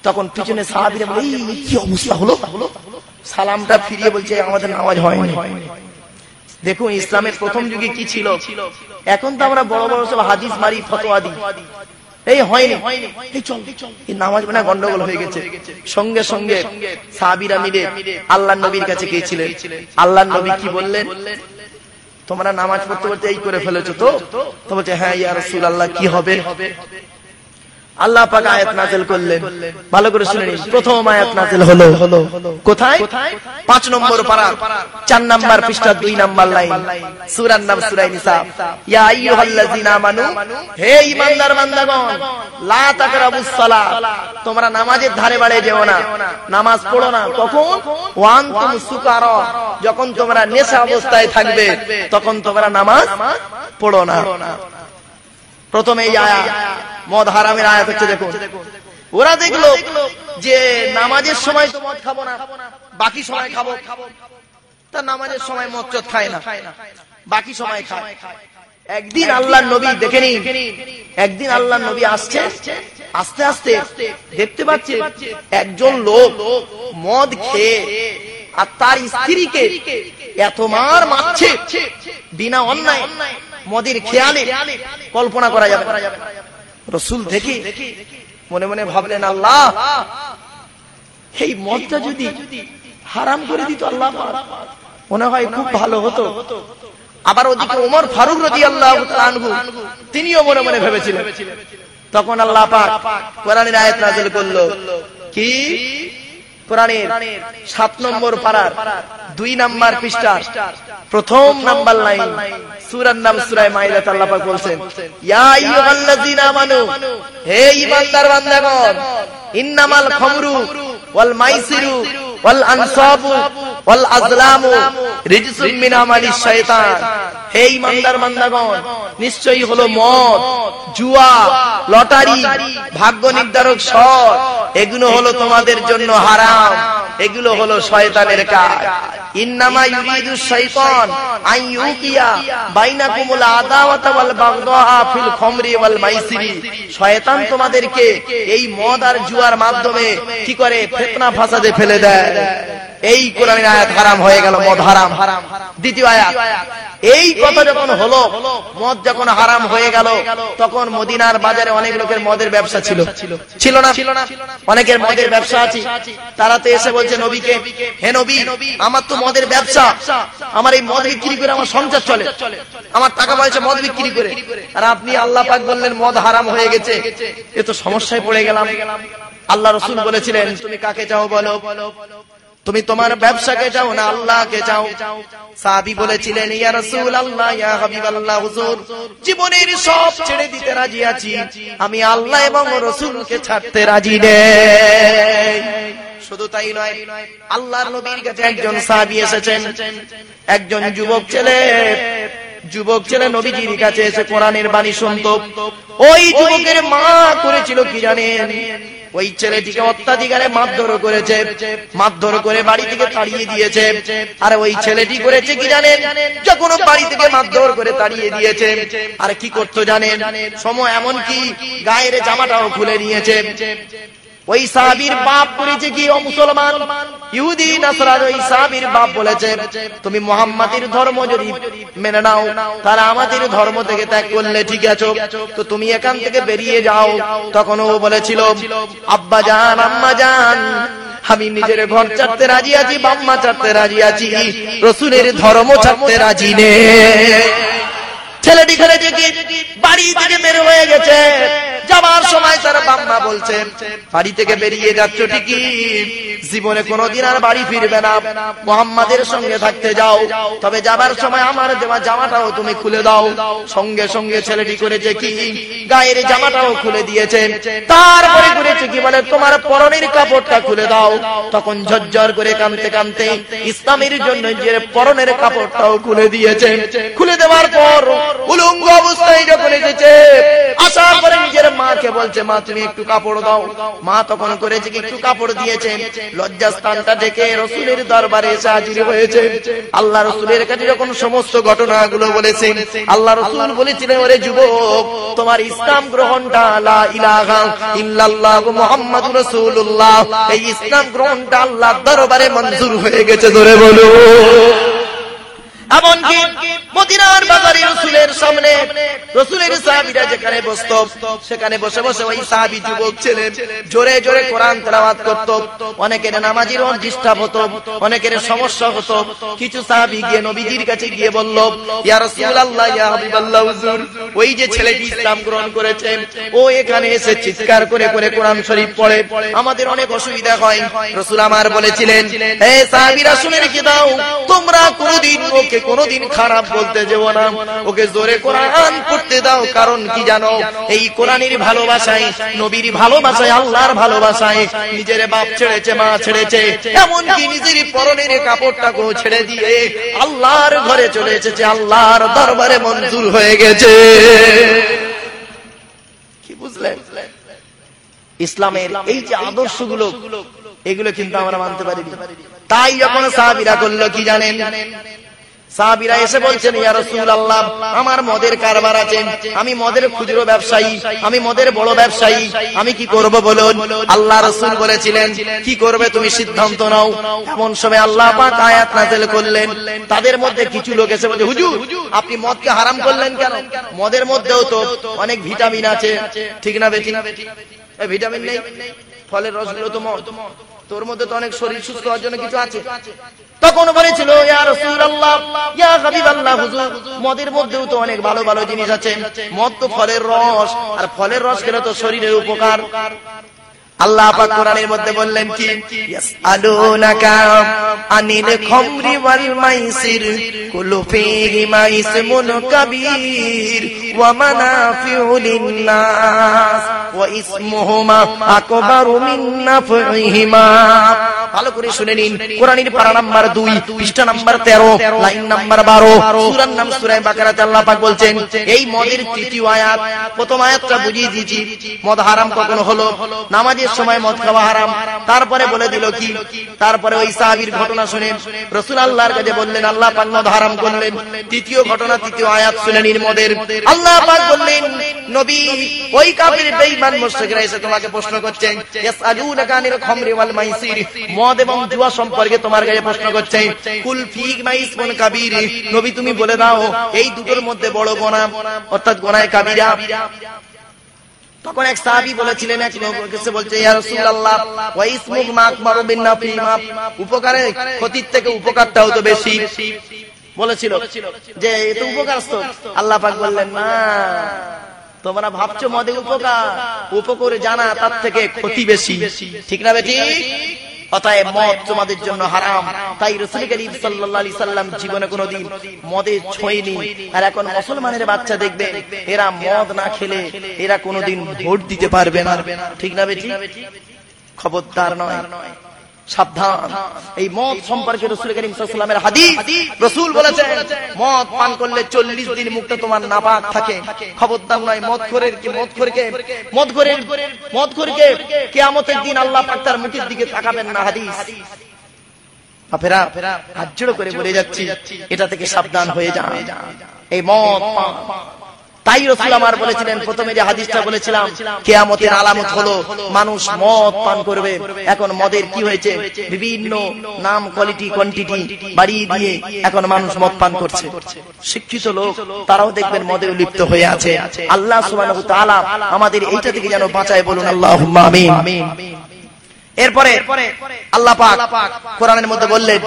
S2: তখন পিছনে সাহাবীরা বলে এই কি অবস্থা হলো? সালামটা ফিরিয়ে বলছে আমাদের নামাজ হয়নি। দেখুন ইসলামের প্রথম যুগে কি ছিল। এখন তো আমরা বড় বড় সব হাদিস মারি, ফতোয়া দিই, এই হয়নি, এই চল এই নামাজ মানে গন্ডগোল হয়ে গেছে। সঙ্গে সঙ্গে সাহাবীরা মিলে আল্লাহর নবীর কাছে গিয়েছিলেন। আল্লাহর নবী কি বললেন? তোমরা নামাজ পড়তে পড়তে এই করে ফেলেছো তো? তো বলছে হ্যাঁ ইয়া রাসূলুল্লাহ, কি হবে? আল্লাহ পাক আয়াত নাযিল করলেন, ভালো করে শুনে নিন। প্রথম আয়াত নাযিল হলো কোথায়? ৫ নম্বর পারা ৪ নম্বর পৃষ্ঠা ২ নম্বর লাইন, সূরার নাম সূরা নিসা। ইয়া আইয়ুহাল্লাযিনা আমানু, হে ঈমানদার বান্দাগণ, লা তাকরাবুস সালাত, তোমরা নামাজের ধারে বাড়ে যেও না, নামাজ পড়ো না। কখন? ওয়া আনতুম সুকারা, যখন তোমরা নেশা অবস্থায় থাকবে তখন তোমরা নামাজ পড়ো না। প্রথমে এই আয়াত মদ হারামের আয়াত হচ্ছে। দেখুন ওরা দেখলো যে নামাজের সময় তো মদ খাবো না, বাকি সময় খাবো। তা নামাজের সময় মদ চোদ খায় না, বাকি সময় খায়। একদিন আল্লাহর নবী দেখে নিন, একদিন আল্লাহর নবী আসছে, আস্তে আস্তে দেখতে পাচ্ছে একজন লোক মদ খেয়ে আর তার স্ত্রীকে এত মার মারছে বিনা অন্যায়। মদের খেয়ালে কল্পনা করা যাবে। রাসূল দেখে মনে মনে ভাবলেন, আল্লাহ এই মদটা যদি হারাম করে দিত আল্লাহ মনে হয় খুব ভালো হতো। আবার ওদিকে ওমর ফারুক রাদিয়াল্লাহু তাআলা আনহু তিনিও মনে মনে ভেবেছিলেন। তখন আল্লাহ পাক কোরআনের আয়াত নাযিল করলো, কি কোরআনের 7 নম্বর পারার 2 নম্বর পৃষ্ঠা প্রথম নাম্বার লাইন, সূরার নাম সূরা মাইদা। আল্লাহ পাক বলছেন, ইয়া আইয়ুহাল্লাযীনা আমানু, হে ঈমানদার বান্দাগণ, ইন্নামাল খামরু ওয়াল মাইসিরু ওয়াল আনসাবু ওয়াল আজলামু রিজসুম মিন আমালিশ শাইতান। হে ঈমানদার বান্দাগণ, নিশ্চয়ই হলো মদ, জুয়া, লটারি, ভাগ্য নির্ধারক সর, এগুলো হলো তোমাদের জন্য হারাম, এগুলো হলো শয়তানের কাজ। ইন্নামা ইউরিদুশ শাইতান আন ইউকিয়া বাইনাকুমুল আদাওয়াতা ওয়াল বাগদা ফিল খামরি ওয়াল মাইসিরি। শয়তান তোমাদেরকে এই মদ আর জুয়ার মাধ্যমে কি করে, ফিতনা ফাসাদে ফেলে দেয়। এই কোরআনের আয়াত হারাম হয়ে গেল, মদ হারাম। দ্বিতীয় আয়াত, এই কথা যখন হলো, মদ যখন হারাম হয়ে গেল, তখন মদিনার বাজারে অনেক লোকের মদের ব্যবসা ছিল না? অনেকের মদের ব্যবসা আছে। তারা তো এসে বলছে নবীকে, হে নবী, আমার তো মদের ব্যবসা, আমার এই মদ বিক্রি করে আমার সংসার চলে, আমার টাকা পয়সা মদ বিক্রি করে। আর আপনি আল্লাহ পাক বললেন মদ হারাম হয়ে গেছে, এ তো সমস্যায় পড়ে গেলাম। আল্লাহ রাসূল বলেছিলেন, তুমি কাকে চাও বলো, তুমি তোমার ব্যবসাকে চাও না আল্লাহকে চাও? সাহাবী বলেছিলেন, ইয়া রাসূলুল্লাহ, ইয়া হাবিবাল্লাহ, হুজুর, জীবনের সব ছেড়ে দিতে রাজি আছি, আমি আল্লাহ এবং রাসূলকে ছাড়তে রাজি নেই। শুধু তাই নয়, আল্লাহর নবীর কাছে একজন সাহাবী এসেছেন, একজন যুবক ছেলে নবীজির কাছে এসে কোরআনের বাণী শুনতো। ওই যুবকের মা করেছিল কি জানেন? ওই ছেলেটিকে অত্যাধিকারে মারধর করেছে, মারধর করে বাড়ি থেকে তাড়িয়ে দিয়েছে। আর ওই ছেলেটি করেছে কি জানেন? যখন বাড়ি থেকে মারধর করে তাড়িয়ে দিয়েছে, আর কি করতো জানেন? সময় এমন কি গায়ের জামাটাও খুলে নিয়েছে। ওই সাহাবীর বাপ করেছে কি, ও মুসলমান, ইহুদি নাসরার ওই সাহাবীর বাপ বলেছে, তুমি মুহাম্মাদের ধর্ম যদি মেনে নাও, তারা আমাদের ধর্ম থেকে ত্যাগ করলে ঠিক আছে, তো তুমি এখান থেকে বেরিয়ে যাও। তখন ও বলেছিল, আব্বা জান, আম্মা জান, আমি নিজের ঘর ছাড়তে রাজি আছি, বাম্মা ছাড়তে রাজি আছি, রাসূলের ধর্ম ছাড়তে রাজি নেই। ছেলেটি করেছে কি, বাড়ি থেকে বের হয়ে গেছে। যাবার সময় তার বাম্মা বলছে, বাড়ি থেকে বেরিয়ে যাচ্ছ ঠিকই, জীবনে কোনোদিন আর বাড়ি ফিরবে না, মুহাম্মাদের সঙ্গে থাকতে যাও, তবে যাবার সময় আমার দেওয়া জামাটাও তুমি খুলে দাও। সঙ্গে সঙ্গে ছেলেটি করেছে কি, গায়ের জামাটাও খুলে দিয়েছে। তারপরে করেছে কি বলে, তোমার পরনের কাপড়টা খুলে দাও। তখন ঝরঝর করে কাঁদতে কাঁদতে ইসলামের জন্য যে পরনের কাপড়টাও খুলে দিয়েছে। খুলে দেওয়ার পর উলঙ্গ অবস্থায় যখন এসেছে, আসার পরে নিজের মাকে বলছে, মা তুমি একটু কাপড় দাও। মা তখন করেছে কি, একটু কাপড় দিয়েছে। লজ্জাস্থানটা দেখে রাসূলের দরবারে এসে হাজির হয়েছে। আল্লাহ রাসূলের কাছে যখন সমস্ত ঘটনাগুলো বলেছেন, আল্লাহ রাসূল বলেছিলেন, ওরে যুবক, তোমার ইসলাম গ্রহণটা লা ইলাহা ইল্লাল্লাহ মুহাম্মাদুর রাসূলুল্লাহ, এই ইসলাম গ্রহণটা আল্লাহর দরবারে মঞ্জুর হয়ে গেছে। ধরে বলো। এমনকি মদিনার বাজারে রাসূলের সামনে রাসূলের সাহাবীরা যেখানে বসতো, সেখানে বসে বসে ওই সাহাবী যুবক ছেলে জোরে জোরে কোরআন তেলাওয়াত করত। অনেকের নামাজের ডিস্টার্ব হতো, অনেকের সমস্যা হতো। কিছু সাহাবী গিয়ে নবীজির কাছে গিয়ে বলল, ইয়া রাসূলুল্লাহ, ইয়া হাবিবাল্লাহ, হুজুর, ওই যে ছেলেটি ইসলাম গ্রহণ করেছে, ও এখানে এসে চিৎকার করে করে কোরআন শরীফ পড়ে, আমাদের অনেক অসুবিধা হয়। রাসূল আমার বলেছিলেন, হে সাহাবীরা শুনে রেখে দাও, তোমরা কোনোদিন ওকে কোনোদিন খারাপ বলতে যেও না, ওকে জোরে কোরআন পড়তে দাও। কারণ কি জানো, এই কোরআনের ভালোবাসায়, নবীর ভালোবাসায়, আল্লাহর ভালোবাসায় নিজের বাপ ছেড়েছে, মা ছেড়েছে, এমনকি নিজের পরনের কাপড়টাকেও ছেড়ে দিয়ে আল্লাহর ঘরে চলে এসেছে, আল্লাহর দরবারে মঞ্জুর হয়ে গেছে। কি বুঝলেন? ইসলামের এই যে আদর্শগুলো, এগুলো কিন্তু আমরা মানতে পারি। তাই যখন সাহাবীরা করলো কি জানেন, সাহাবীরা এসে বলছেন, ইয়া রাসূলুল্লাহ, আমার মদের কারবার আছে, আমি মদের খুচরো ব্যবসায়ী, আমি মদের বড় ব্যবসায়ী, আমি কি করব বলুন? আল্লাহ রাসূল বলেছিলেন, কি করবে তুমি সিদ্ধান্ত নাও। এমন সময় আল্লাহ পাক আয়াত নাযিল করলেন। তাদের মধ্যে কিছু লোক এসে বলে, হুজুর আপনি মদকে হারাম করলেন কেন? মদের মধ্যেও তো অনেক ভিটামিন আছে, ঠিক না বেটি? এই ভিটামিন নেই? ফলের রসগুলো তো মদ, তোর মধ্যে তো অনেক শরীর সুস্থ হওয়ার জন্য কিছু আছে। তখন বলেছিল, ইয়া রাসূলুল্লাহ, ইয়া হাবিবাল্লাহ, হুজুর মদের মধ্যেও তো অনেক ভালো ভালো জিনিস আছে, মদ তো ফলের রস, আর ফলের রস খেলে তো শরীরের উপকার। আল্লাহ পাক কোরআনের মধ্যে বললেন কি, ইয়াসআলুনাকা আনিল খামরি ওয়াল মাইসির কুলু ফীহিমা ইসমুন কাবীর ওয়া মানাফিউ লিন-নাস ওয়া ইসমুহুমা আকবারু মিন নাফইহিমা। ভালো করে শুনে নিন, কোরআনের পারা নাম্বার 2, পৃষ্ঠা নাম্বার 13, লাইন নাম্বার 12, সূরার নাম সূরা বাকারাতে আল্লাহ পাক বলছেন, এই মদের তৃতীয় আয়াত। প্রথম আয়াতটা বুঝিয়ে দিয়েছি, মদ হারাম কখন হলো? নামাজের সময় মদ খাওয়া হারাম। তারপরে বলে দিল কি, তারপরে ওই সাহাবীর ঘটনা শুনে রাসূল আল্লাহর কাছে বললেন, আল্লাহ পাক মদ হারাম করলেন। তৃতীয় ঘটনা, তৃতীয় আয়াত শুনে নিন মদের। আল্লাহ পাক বললেন, নবী ওই কাফির বেঈমান মুশরিকরা এসে তোমাকে প্রশ্ন করছে, ইয়াসআলুনাকা আনিল খামরি ওয়াল মাইসির, মদ এবং জুয়া সম্পর্কে তোমার কাছে প্রশ্ন করছে। কুল ফীহিমা ইসমুন কাবীর, নবী তুমি বলে দাও এই দুটোর মধ্যে বড় গুনাহ অর্থাৎ গুনাহে কাবীরা। তখন এক সাহাবী বলেছিলেন, এক লোক এসে বলছে, ইয়া রাসূলুল্লাহ, ওয়া ইসমুহুমা আকবারু মিন নাফিহিমা, উপকারে ক্ষতির থেকে উপকারটাও তো বেশি। বলেছিল যে এত উপকার তো। আল্লাহ পাক বললেন, না, তোমরা ভাবছো মদে উপকার, উপকারে জানা তার থেকে ক্ষতি বেশি, ঠিক না বেটি? অতএব মদ তোমাদের জন্য হারাম। তাই রাসূল করিম সাল্লাল্লাহু আলাইহি সাল্লাম জীবনে কোনোদিন মদে ছোঁয়নি। আর এখন মুসলমানের বাচ্চা দেখবে, এরা মদ না খেলে এরা কোনোদিন ভোট দিতে পারবে না, ঠিক না বেটি? খবরদার নয়, সাবধান। এই মদ সম্পর্কে রাসূল করিম সাল্লাল্লাহু আলাইহি সাল্লামের হাদিস, রাসূল বলেছেন মদ পান করলে 40 দিন মুখটা তোমার নাপাক থাকে। খবরদার নয়, মদখোরকে কিয়ামতের দিন আল্লাহ পাক তার মুখের দিকে তাকাবেন না। হাদিস আপনারা হাত জোড় করে বলে যাচ্ছি, এটা থেকে সাবধান হয়ে যান। এই মদ পান, তাই রাসূল আমার বলেছিলেন, প্রথমে যে হাদিসটা বলেছিলাম, কিয়ামতের আলামত হলো মানুষ মদ পান করবে। এখন মদের কি হয়েছে, বিভিন্ন নাম, কোয়ালিটি, কোয়ান্টিটি বাড়িয়ে দিয়ে এখন মানুষ মদ পান করছে। শিক্ষিত লোক তারাও দেখবেন মদে লিপ্ত হয়ে আছে। আল্লাহ সুবহানাহু ওয়া তাআলা আমাদের এইটা থেকে যেন বাঁচায়, বলুন আল্লাহুম্মা আমিন। এরপরে আল্লাহ পাক কোরআনের মধ্যে বললেন,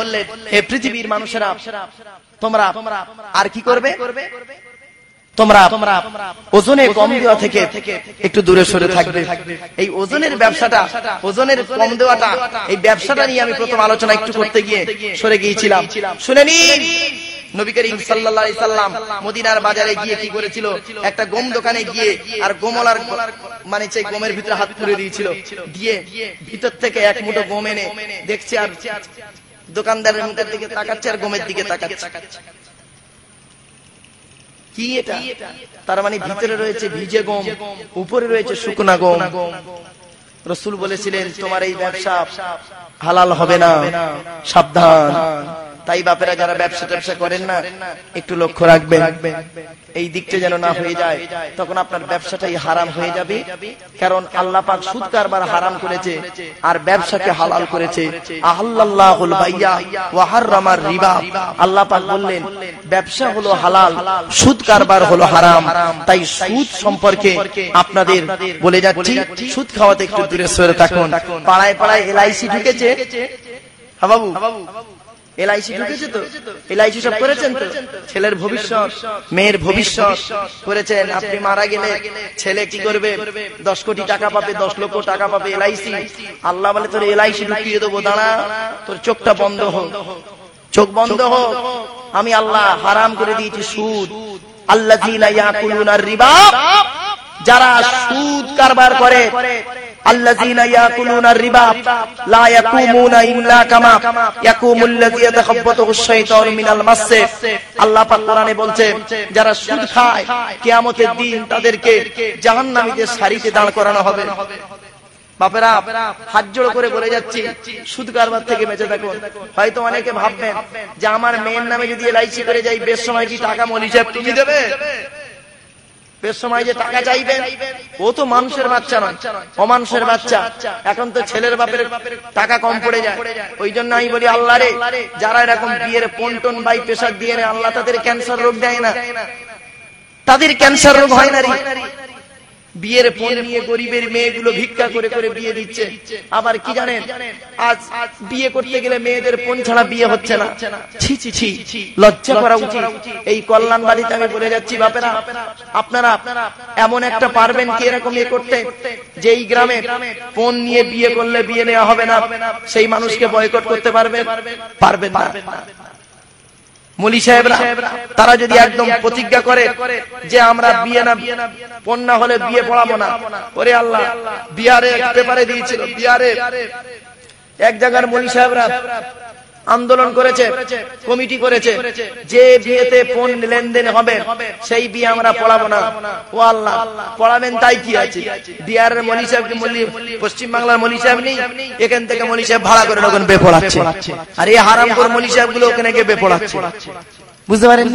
S2: হে পৃথিবীর মানুষেরা, তোমরা আর কি করবে? তোমরা ওজনে কম দেওয়া থেকে একটু দূরে সরে থাকবে। এই ওজনের ব্যবসাটা, ওজনের কম দেওয়াটা, এই ব্যবসাটা নিয়ে আমি প্রথম আলোচনা একটু করতে গিয়ে সরে গিয়েছিলাম। শুনে নিন, নবী করিম সাল্লাল্লাহু আলাইহি সাল্লাম মদিনার বাজারে গিয়ে কি করেছিল, একটা গম দোকানে গিয়ে আর গমলার মানে সেই গমের ভিতরে হাত পুরে দিয়েছিল, দিয়ে ভিতর থেকে এক মুঠো গম এনে দেখছে, আর দোকানদারের মুখের দিকে তাকাচ্ছে আর গমের দিকে তাকাচ্ছে। কি এটা? তার মানে ভিতরে রয়েছে ভিজে গম, উপরে রয়েছে শুকনা গম। রাসূল বলেছিলেন, তোমার এই ব্যবসা হালাল হবে না, সাবধান। তাই বাপেরা যারা ব্যবসা করেন না, একটু লক্ষ্য রাখবেন এই দিকটা যেন না হয়ে যায়, তখন আপনার ব্যবসাটাই হারাম হয়ে যাবে। কারণ আল্লাহ পাক সুদ কারবার হারাম করেছে আর ব্যবসাকে হালাল করেছে। আহাল্লাল্লাহুল বাইয়া ওয়া হারামার রিবা। আল্লাহ পাক বললেন ব্যবসা হলো হালাল, সুদ কারবার হলো হারাম। তাই সুদ সম্পর্কে আপনাদের বলে যাচ্ছি, সুদ খাওয়াতে একটু দূরে সরে থাকুন। পাড়ায় পাড়ায় এলআইসি ঢুকেছে, হ্যাঁ বাবু, এলআইসি ঢুকেছে তো, এলআইসি সব করেছেন তো, ছেলের ভবিষ্যৎ, মেয়ের ভবিষ্যৎ করেছেন। আপনি মারা গেলে ছেলে কি করবে, 10 কোটি টাকা পাবে, 10 লক্ষ টাকা পাবে এলআইসি। আল্লাহ বলে তোর এলআইসি ঢুকিয়ে দেবো, দাঁড়া, তোর চোখটা বন্ধ হোক, চোখ বন্ধ হোক। আমি আল্লাহ হারাম করে দিয়েছি সুদ। আল্লাযীনা ইয়াকুলুনার রিবা, যারা সুদ কারবার করে, আল্লাযীনা ইয়াকুলুনার রিবা লা ইয়াকুমুনা ইল্লা কামা ইয়াকুমুল্লাযী ইয়াতাখাব্বাতুহুশ শাইতানু মিনাল মাস। আল্লাহ পাক কোরআনে বলছে, যারা সুদ খায় কিয়ামতের দিন তাদেরকে জাহান্নামীদের সারিতে দাঁড় করানো হবে। বাপেরা হাত জোড় করে বলে যাচ্ছি, সুদ কারবার থেকে বেঁচে থাকুন। হয়তো অনেকে ভাববেন যে আমার মেয়ের নামে যদি এলআইসি করে যাই, বেশ সময় কি টাকা মৌলী সাহেব তুমি দেবে? বেশ সময় যে টাকা চাইবেন, ও তো মানুষের বাচ্চা নয়, অমানুষের বাচ্চা। এখন তো ছেলের বাপের টাকা কম পড়ে যায়। ওই জন্য আমি বলি, আল্লাহ রে, যারা এরকম বিয়ের পন্টন বাই প্রেশার দিয়ে নেয়, আল্লাহ তাদের ক্যান্সার রোগ দেয় না, তাদের ক্যান্সার রোগ হয় না রে। বিয়ের পণ নিয়ে গরিবের মেয়েগুলো ভিক্ষা করে করে বিয়ে দিচ্ছে। আবার কি জানেন, আজ বিয়ে করতে গেলে মেয়েদের পণ ছাড়া বিয়ে হচ্ছে না। ছি ছি ছি, লজ্জা করা উচিত। এই কল্যাণ বাড়িতে আমি বলে যাচ্ছি, বাপেরা আপনারা এমন একটা পারবেন কি এরকম ইয়ে করতে, যে এই গ্রামে পণ নিয়ে বিয়ে করলে বিয়ে নেওয়া হবে না, সেই মানুষকে বয়কট করতে পারবেন? পারবেন না। মৌলী সাহেবরা তারা যদি একদম প্রতিজ্ঞা করে যে আমরা বিয়ে না, পণ না হলে বিয়ে পড়াবো না। ওরে আল্লাহ, বিহারে পেপারে দিয়েছিল, বিহারে এক জায়গার মৌলী সাহেবরা আন্দোলন করেছে, কমিটি করেছে, যে বিয়েতে পণ লেনদেন হবে সেই বিয়ে আমরা পড়াবো না। ও আল্লাহ, পড়াবেন তাই কি আছে? বিহারের মৌলী সাহেবকে পশ্চিম বাংলার মৌলী সাহেব নেই, এখান থেকে মৌলী সাহেব ভাড়া করে ওখানে বে পড়াচ্ছে। আর এই হারামখোর মৌলী সাহেব গুলো ওখানে গিয়ে বে পড়াচ্ছে। বুঝতে পারেন?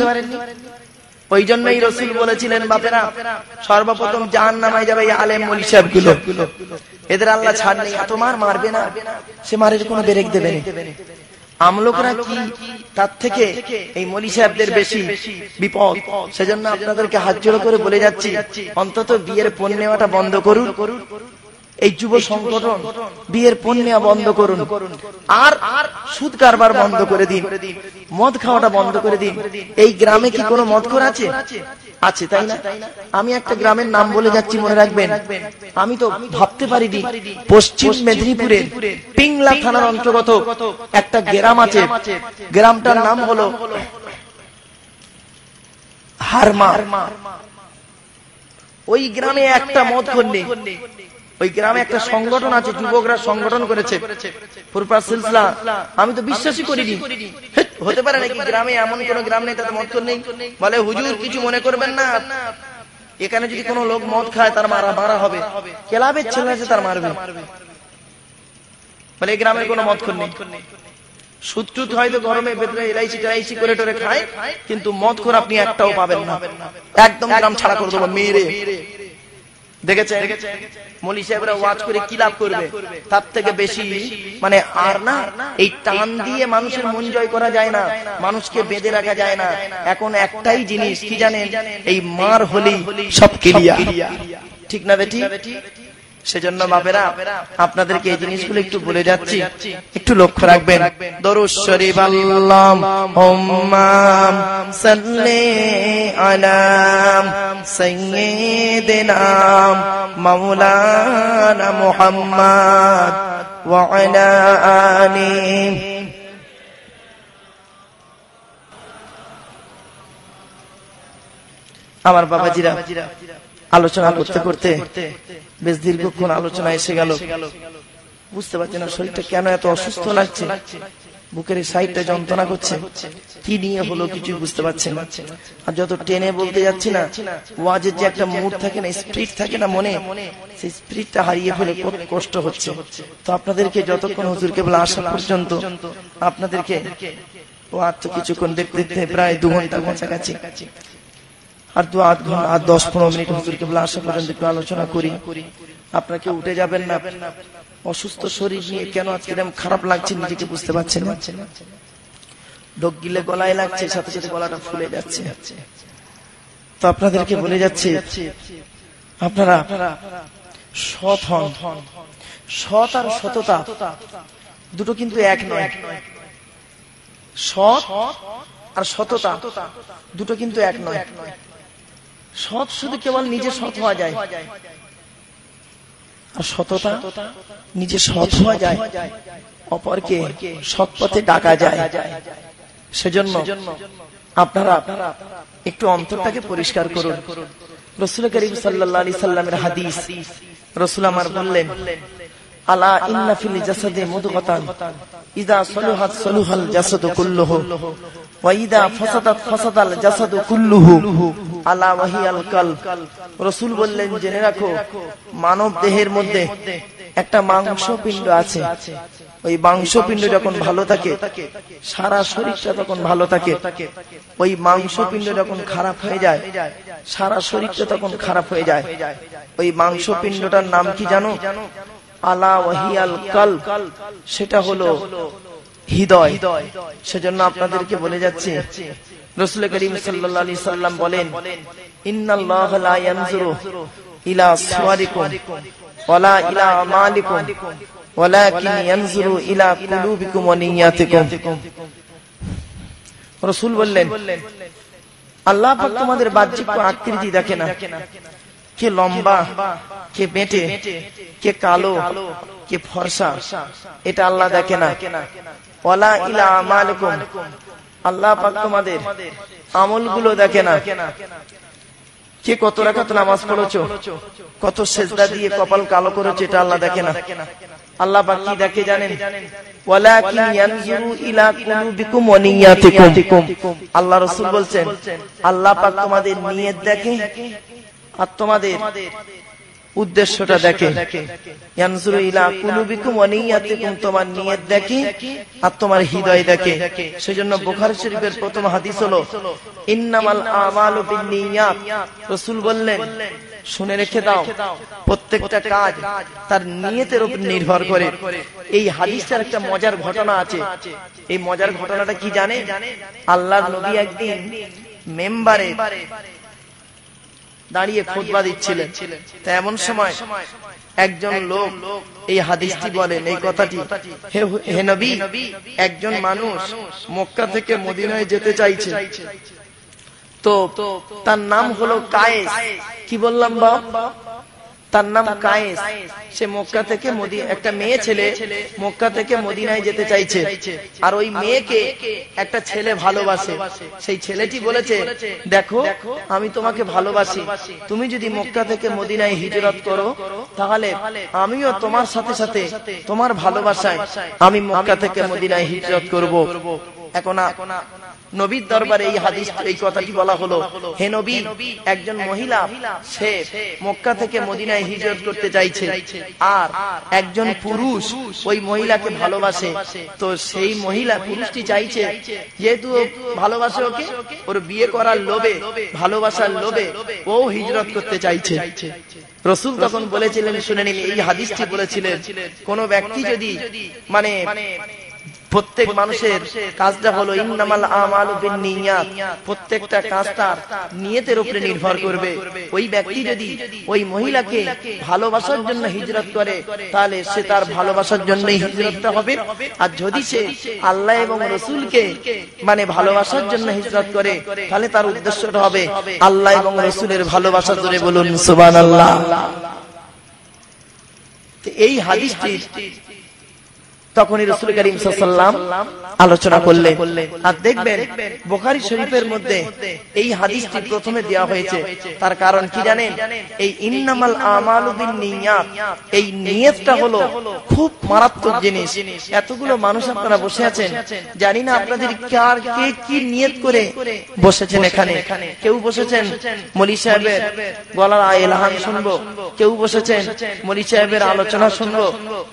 S2: ওই জন্যই রাসূল বলেছিলেন, বাপেরা সর্বপ্রথম জাহান্নামে যাবে এই আলেম মৌলী সাহেব গুলো। এদের আল্লাহ ছাড় নেই, এত মারবে না, সে মারের কোনো ব্রেক দেবে না। আমলোকরা কি তার থেকে এই মৌলী সাহেবদের বেশি বিপদ? সেজন্য আপনাদেরকে হাত জোড় করে বলে যাচ্ছি, অন্তত বিয়ের পণ নেওয়াটা বন্ধ করুন। এই যুব সংগঠন বিয়ের পণ নেওয়া বন্ধ করুন, আর সুদ কারবার বন্ধ করে দিন, মদ খাওয়াটা বন্ধ করে দিন। এই গ্রামে কি কোনো মদখোর আছে? আছে, তাই না? আমি একটা গ্রামের নাম বলে যাচ্ছি, মনে রাখবেন। আমি তো ভাবতে পারিনি পশ্চিম মেদিনীপুরের পিংলা থানার অন্তর্গত একটা গ্রাম আছে, গ্রামটার নাম হলো হারমার। ওই গ্রামে একটা মদখোর নেই। ওই গ্রামে একটা সংগঠন আছে, যুবকরা সংগঠন করেছে পুরপার সিলসিলা। আমি তো বিশ্বাসই করিনি, হতে পারে নাকি গ্রামে এমন কোন গ্রাম নেই তাতে মদখোর নেই। বলে, হুজুর কিছু মনে করবেন না, এখানে যদি কোনো লোক মদ খায় তার মারা হবে, ক্লাবের ছেলে আছে তার মারবে। বলে এই গ্রামের কোনো মদখোর নেই। সুদ টুদ হয়তো গরমে ভেতরে এলাইচি টেলাইচি করে টোরে খায়, কিন্তু মদখোর আপনি একটাও পাবেন না। একদম গ্রাম ছাড়া করে দেবো মেরে। দেখেছে মৌলী সাহেবরা ওয়াজ করে কি লাভ করবে? তার থেকে বেশি মানে আর না, এই টান দিয়ে মানুষের মন জয় করা যায় না, মানুষকে বেঁধে রাখা যায় না। এখন একটাই জিনিস কি জানেন, এই মার হলেই সব ক্লিয়ার, ঠিক না বেটি? সেজন্য বাপেরা আপনাদেরকে এই জিনিসগুলো একটু বলে যাচ্ছি, একটু লক্ষ্য রাখবেন। দরুদ শরীফ আল্লাহুম্মা সাল্লি আলা সাইয়্যিদিনা মাওলানা মুহাম্মদ ওয়া আলা আলিহি। আমার বাবাজিরা, আলোচনা করতে করতে বেশ দীর্ঘক্ষণ আলোচনা এসে গেল। বুঝতে পারছি না শরীরটা কেন এত অসুস্থ লাগছে, বুকের সাইডটা যন্ত্রণা করছে, কি নিয়ে হলো কিছু বুঝতে পারছি না। আর যত টেনে বলতে যাচ্ছি না, ওয়াজের যে একটা মুড থাকে না, স্পিরিট থাকে না মনে, সেই স্পিরিটটা হারিয়ে ফেলে কত কষ্ট হচ্ছে। তো আপনাদেরকে যতক্ষণ হুজুর কেবল আসা পর্যন্ত আপনাদেরকে ওয়াজ তো কিছুক্ষণ দেখতে দেখতে প্রায় 2 ঘন্টার কাছাকাছি, আর 10-15 মিনিট হুজুর কেবল আসা পর্যন্ত একটু আলোচনা করি। আপনাকে উঠে যাবেন না, অসুস্থ শরীর নিয়ে কেন আজকে এরকম খারাপ লাগছে নিজেকে বুঝতে পারছেন না। ঢোক গিলে গলায় লাগছে, সাথে সাথে গলাটা ফুলে যাচ্ছে। তো আপনাদেরকে বলে যাচ্ছে, আপনারা সৎ হন। সৎ আর সততা দুটো কিন্তু এক নয়। সৎ আর সততা দুটো কিন্তু এক নয়। সৎ শুধু কেবল নিজে সৎ হওয়া যায়, আর সততা নিজে সৎ হওয়া যায়, অপরকে সৎ পথে ডাকা যায়। সেজন্য আপনারা একটু অন্তরটাকে পরিষ্কার করুন। রাসূল করিম সাল্লাল্লাহু আলাইহি সাল্লামের হাদিস, রাসূল আমার বললেন, আলা ইন্না ফিল জাসাদি মুদগাতান ইযা সালুহাত সালুহাল জাসাদু কুল্লুহু ওয়া ইযা ফাসাদাত ফাসাদাল জাসাদু কুল্লুহু আলা ওয়াহিয়াল কলব। রাসূল বললেন, জেনে রাখো মানব দেহের মধ্যে একটা মাংসপিণ্ড আছে, ওই মাংসপিণ্ড যখন ভালো থাকে সারা শরীরটা তখন ভালো থাকে। ওই মাংসপিণ্ড যখন খারাপ হয়ে যায় সারা শরীরটা তখন খারাপ হয়ে যায়। ওই মাংসপিণ্ডটার নাম কি জানো? আলা ওয়াহিয়াল কলব, সেটা হলো হৃদয়। সেজন্য আপনাদেরকে বলে যাচ্ছি, রাসূল করিম সাল্লাল্লাহু আলাইহি সাল্লাম বলেন, ইন্নাল্লাহা লা ইয়ানজুরু ইলা সুওয়ারিকুম ওয়ালা ইলা আমালিকুম ওয়ালাকিন ইয়ানজুরু ইলা কুলুবিকুম ওয়া নিয়াতিকুম। রাসূল বললেন, আল্লাহ পাক তোমাদের বাহ্যিক আকৃতি দেখে না, কে লম্বা, কে বেঁটে, কে কালো, কে ফর্সা, এটা আল্লাহ দেখে না। ওয়ালা ইলা আমালিকুম, আল্লাহ পাক তোমাদের আমলগুলো দেখে না, কে কত রাকাত নামাজ পড়েছো, কত সিজদা দিয়ে কপাল কালো করেছো, এটা আল্লাহ দেখে না। আল্লাহ পাক কি দেখে জানেন? ওয়ালাকিন ইয়ানজুরু ইলা কুলুবিকুম ওয়া নিয়াতিকুম। আল্লাহ রাসূল বলছেন, আল্লাহ পাক তোমাদের নিয়ত দেখে আর তোমাদের উদ্দেশ্যটা দেখে। ইয়ানজুরু ইলা কুলুবিকুম ওয়া নিয়াতিকুম, তোমার নিয়ত দেখে আর তোমার হৃদয় দেখে। সেজন্য বুখারী শরীফের প্রথম হাদিস হলো ইন্নামাল আমালু বিন্নিয়াত। রাসূল বললেন, শুনে রেখে দাও, প্রত্যেকটা কাজ তার নিয়তের উপর নির্ভর করে। এই হাদিসটার একটা মজার ঘটনা আছে। এই মজার ঘটনাটা কি জানেন? আল্লাহর নবী একদিন মেম্বারে দাঁড়িয়ে খুতবা দিচ্ছিলেন। তা এমন সময় একজন লোক এই হাদিসটি বলেন, এই কথাটি, হে নবী, একজন মানুষ মক্কা থেকে মদিনায় যেতে চাইছে, তো তার নাম হলো কায়েস। কি বললাম বাপ? তার নাম কায়েস। সে মক্কা থেকে একটা মেয়ে ছেলে মক্কা থেকে মদিনায় যেতে চাইছে, আর ওই মেয়েকে একটা ছেলে ভালোবাসে। সেই ছেলেটি বলেছে, দেখো আমি তোমাকে ভালোবাসি, তুমি যদি মক্কা থেকে মদিনায় হিজরত করো তাহলে আমিও তোমার সাথে সাথে তোমার ভালোবাসায় আমি মক্কা থেকে মদিনায় হিজরত করব। এখন নবীর দরবারে এই হাদিস, এই কথাটি বলা হলো, হে নবী, একজন মহিলা সে মক্কা থেকে মদিনায় হিজরত করতে চাইছে, আর একজন পুরুষ ওই মহিলাকে ভালোবাসে। তো সেই মহিলা, পুরুষটি চাইছে, যেহেতু ভালোবাসে ওকে, ওর বিয়ে করার লোভে, ভালোবাসার লোভে ও হিজরত করতে চাইছে। রাসূল তখন বলেছিলেন, শুনে নিন, এই হাদিসটি বলেছিলেন, কোন ব্যক্তি যদি মানে প্রত্যেক মানুষের কাজটা হলো ইন্নামাল আমালু বিন্নিয়াত, প্রত্যেকটা কাজ তার নিয়তের উপরে নির্ভর করবে। ওই ব্যক্তি যদি ওই মহিলাকে ভালোবাসার জন্য হিজরত করে তাহলে সে তার ভালোবাসার জন্যই হিজরতটা হবে, আর যদি সে আল্লাহ এবং রাসূলকে মানে ভালোবাসার জন্য হিজরত করে তাহলে তার উদ্দেশ্যটা হবে আল্লাহ এবং রাসূলের ভালোবাসা। ধরে বলুন সুবহানাল্লাহ। এই হাদিসটি তখনই রাসূল করিম সাল্লাল্লাহু আলাইহি ওয়াসাল্লাম আলোচনা করলেন। আর দেখবেন বুখারী শরীফের মধ্যে এই হাদিসটি প্রথমে দেওয়া হয়েছে। তার কারণ কি জানেন? এই ইন্নামাল আমালু বিন্নিয়াত, এই নিয়তটা হলো খুব মারাত্মক জিনিস। এতগুলো মানুষ আপনারা বসে আছেন, জানি না আপনাদের কার কে কি নিয়ত করে বসেছেন এখানে। কেউ বসেছেন মৌলভী সাহেবের গলার ইলহাম শুনবো, কেউ বসেছেন মৌলভী সাহেবের আলোচনা শুনবো,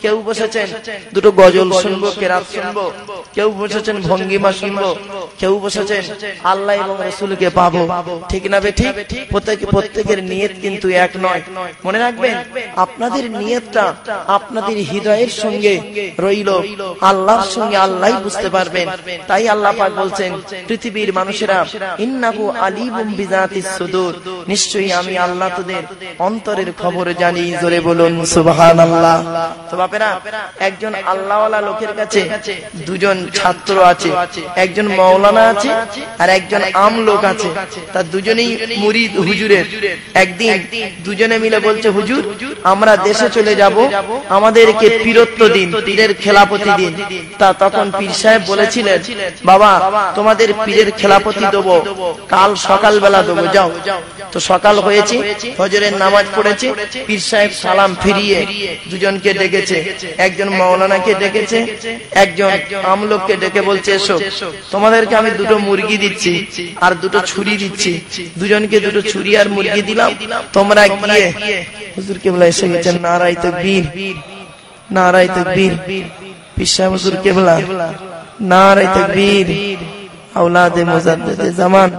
S2: কেউ বসেছেন দুটো গজল শুনবো, কেরাত শুনবো, কেউ বসেছেন ভঙ্গিমা শুনবো, কেউ বসেছেন আল্লাহ এবং রাসূলকে পাবো। ঠিক না বেঠিক? প্রত্যেকের নিয়ত কিন্তু এক নয়। মনে রাখবেন, আপনাদের নিয়তটা আপনাদের হৃদয়ের সঙ্গে রইল, আল্লাহর সঙ্গে আল্লাহই বুঝতে পারবেন। তাই আল্লাহ পাক বলছেন, পৃথিবীর মানুষেরা, ইন্নাহু আলিমুম বিযাতিস সুদূর, নিশ্চয়ই আমি আল্লাহ তোদের অন্তরের খবর জানি। জোরে বলুন সুবহানাল্লাহ। তো বাপেরা, একজন আল্লাহওয়ালা লোকের কাছে দুজন ছাত্র আছে, একজন মাওলানা আছে আর একজন আম লোক আছে। তার দুজনেই মুরিদ হুজুরের। একদিন দুজনে মিলে বলছে, হুজুর আমরা দেশে চলে যাব, আমাদেরকে পীরত্ব দিন, পীরের খেলাপতি দিন। তা তখন পীর সাহেব বলেছিলেন, বাবা তোমাদের পীরের খেলাপতি দেবো, কাল সকালবেলা দেবো, যাও। তো সকাল হয়েছে, ফজরের নামাজ পড়েছে, পীর সাহেব সালাম ফিরিয়ে দুজনকে ডেকেছে, একজন মাওলানাকে ডেকেছে, একজন আমলোককে ডেকে বলছে, এসো তোমাদেরকে আমি দুটো মুরগি দিচ্ছি আর দুটো ছুরি দিচ্ছি, দুজনকে দুটো ছুরি আর মুরগি দিলাম, তোমরা গিয়ে হুজুর কেবলা এসে গেছেন, নারায়ে তাকবীর, নারায়ে তাকবীর, পীর সাহেব হুজুর কেবলা, নারায়ে তাকবীর, আওলাদে মুজাদ্দিদে জামান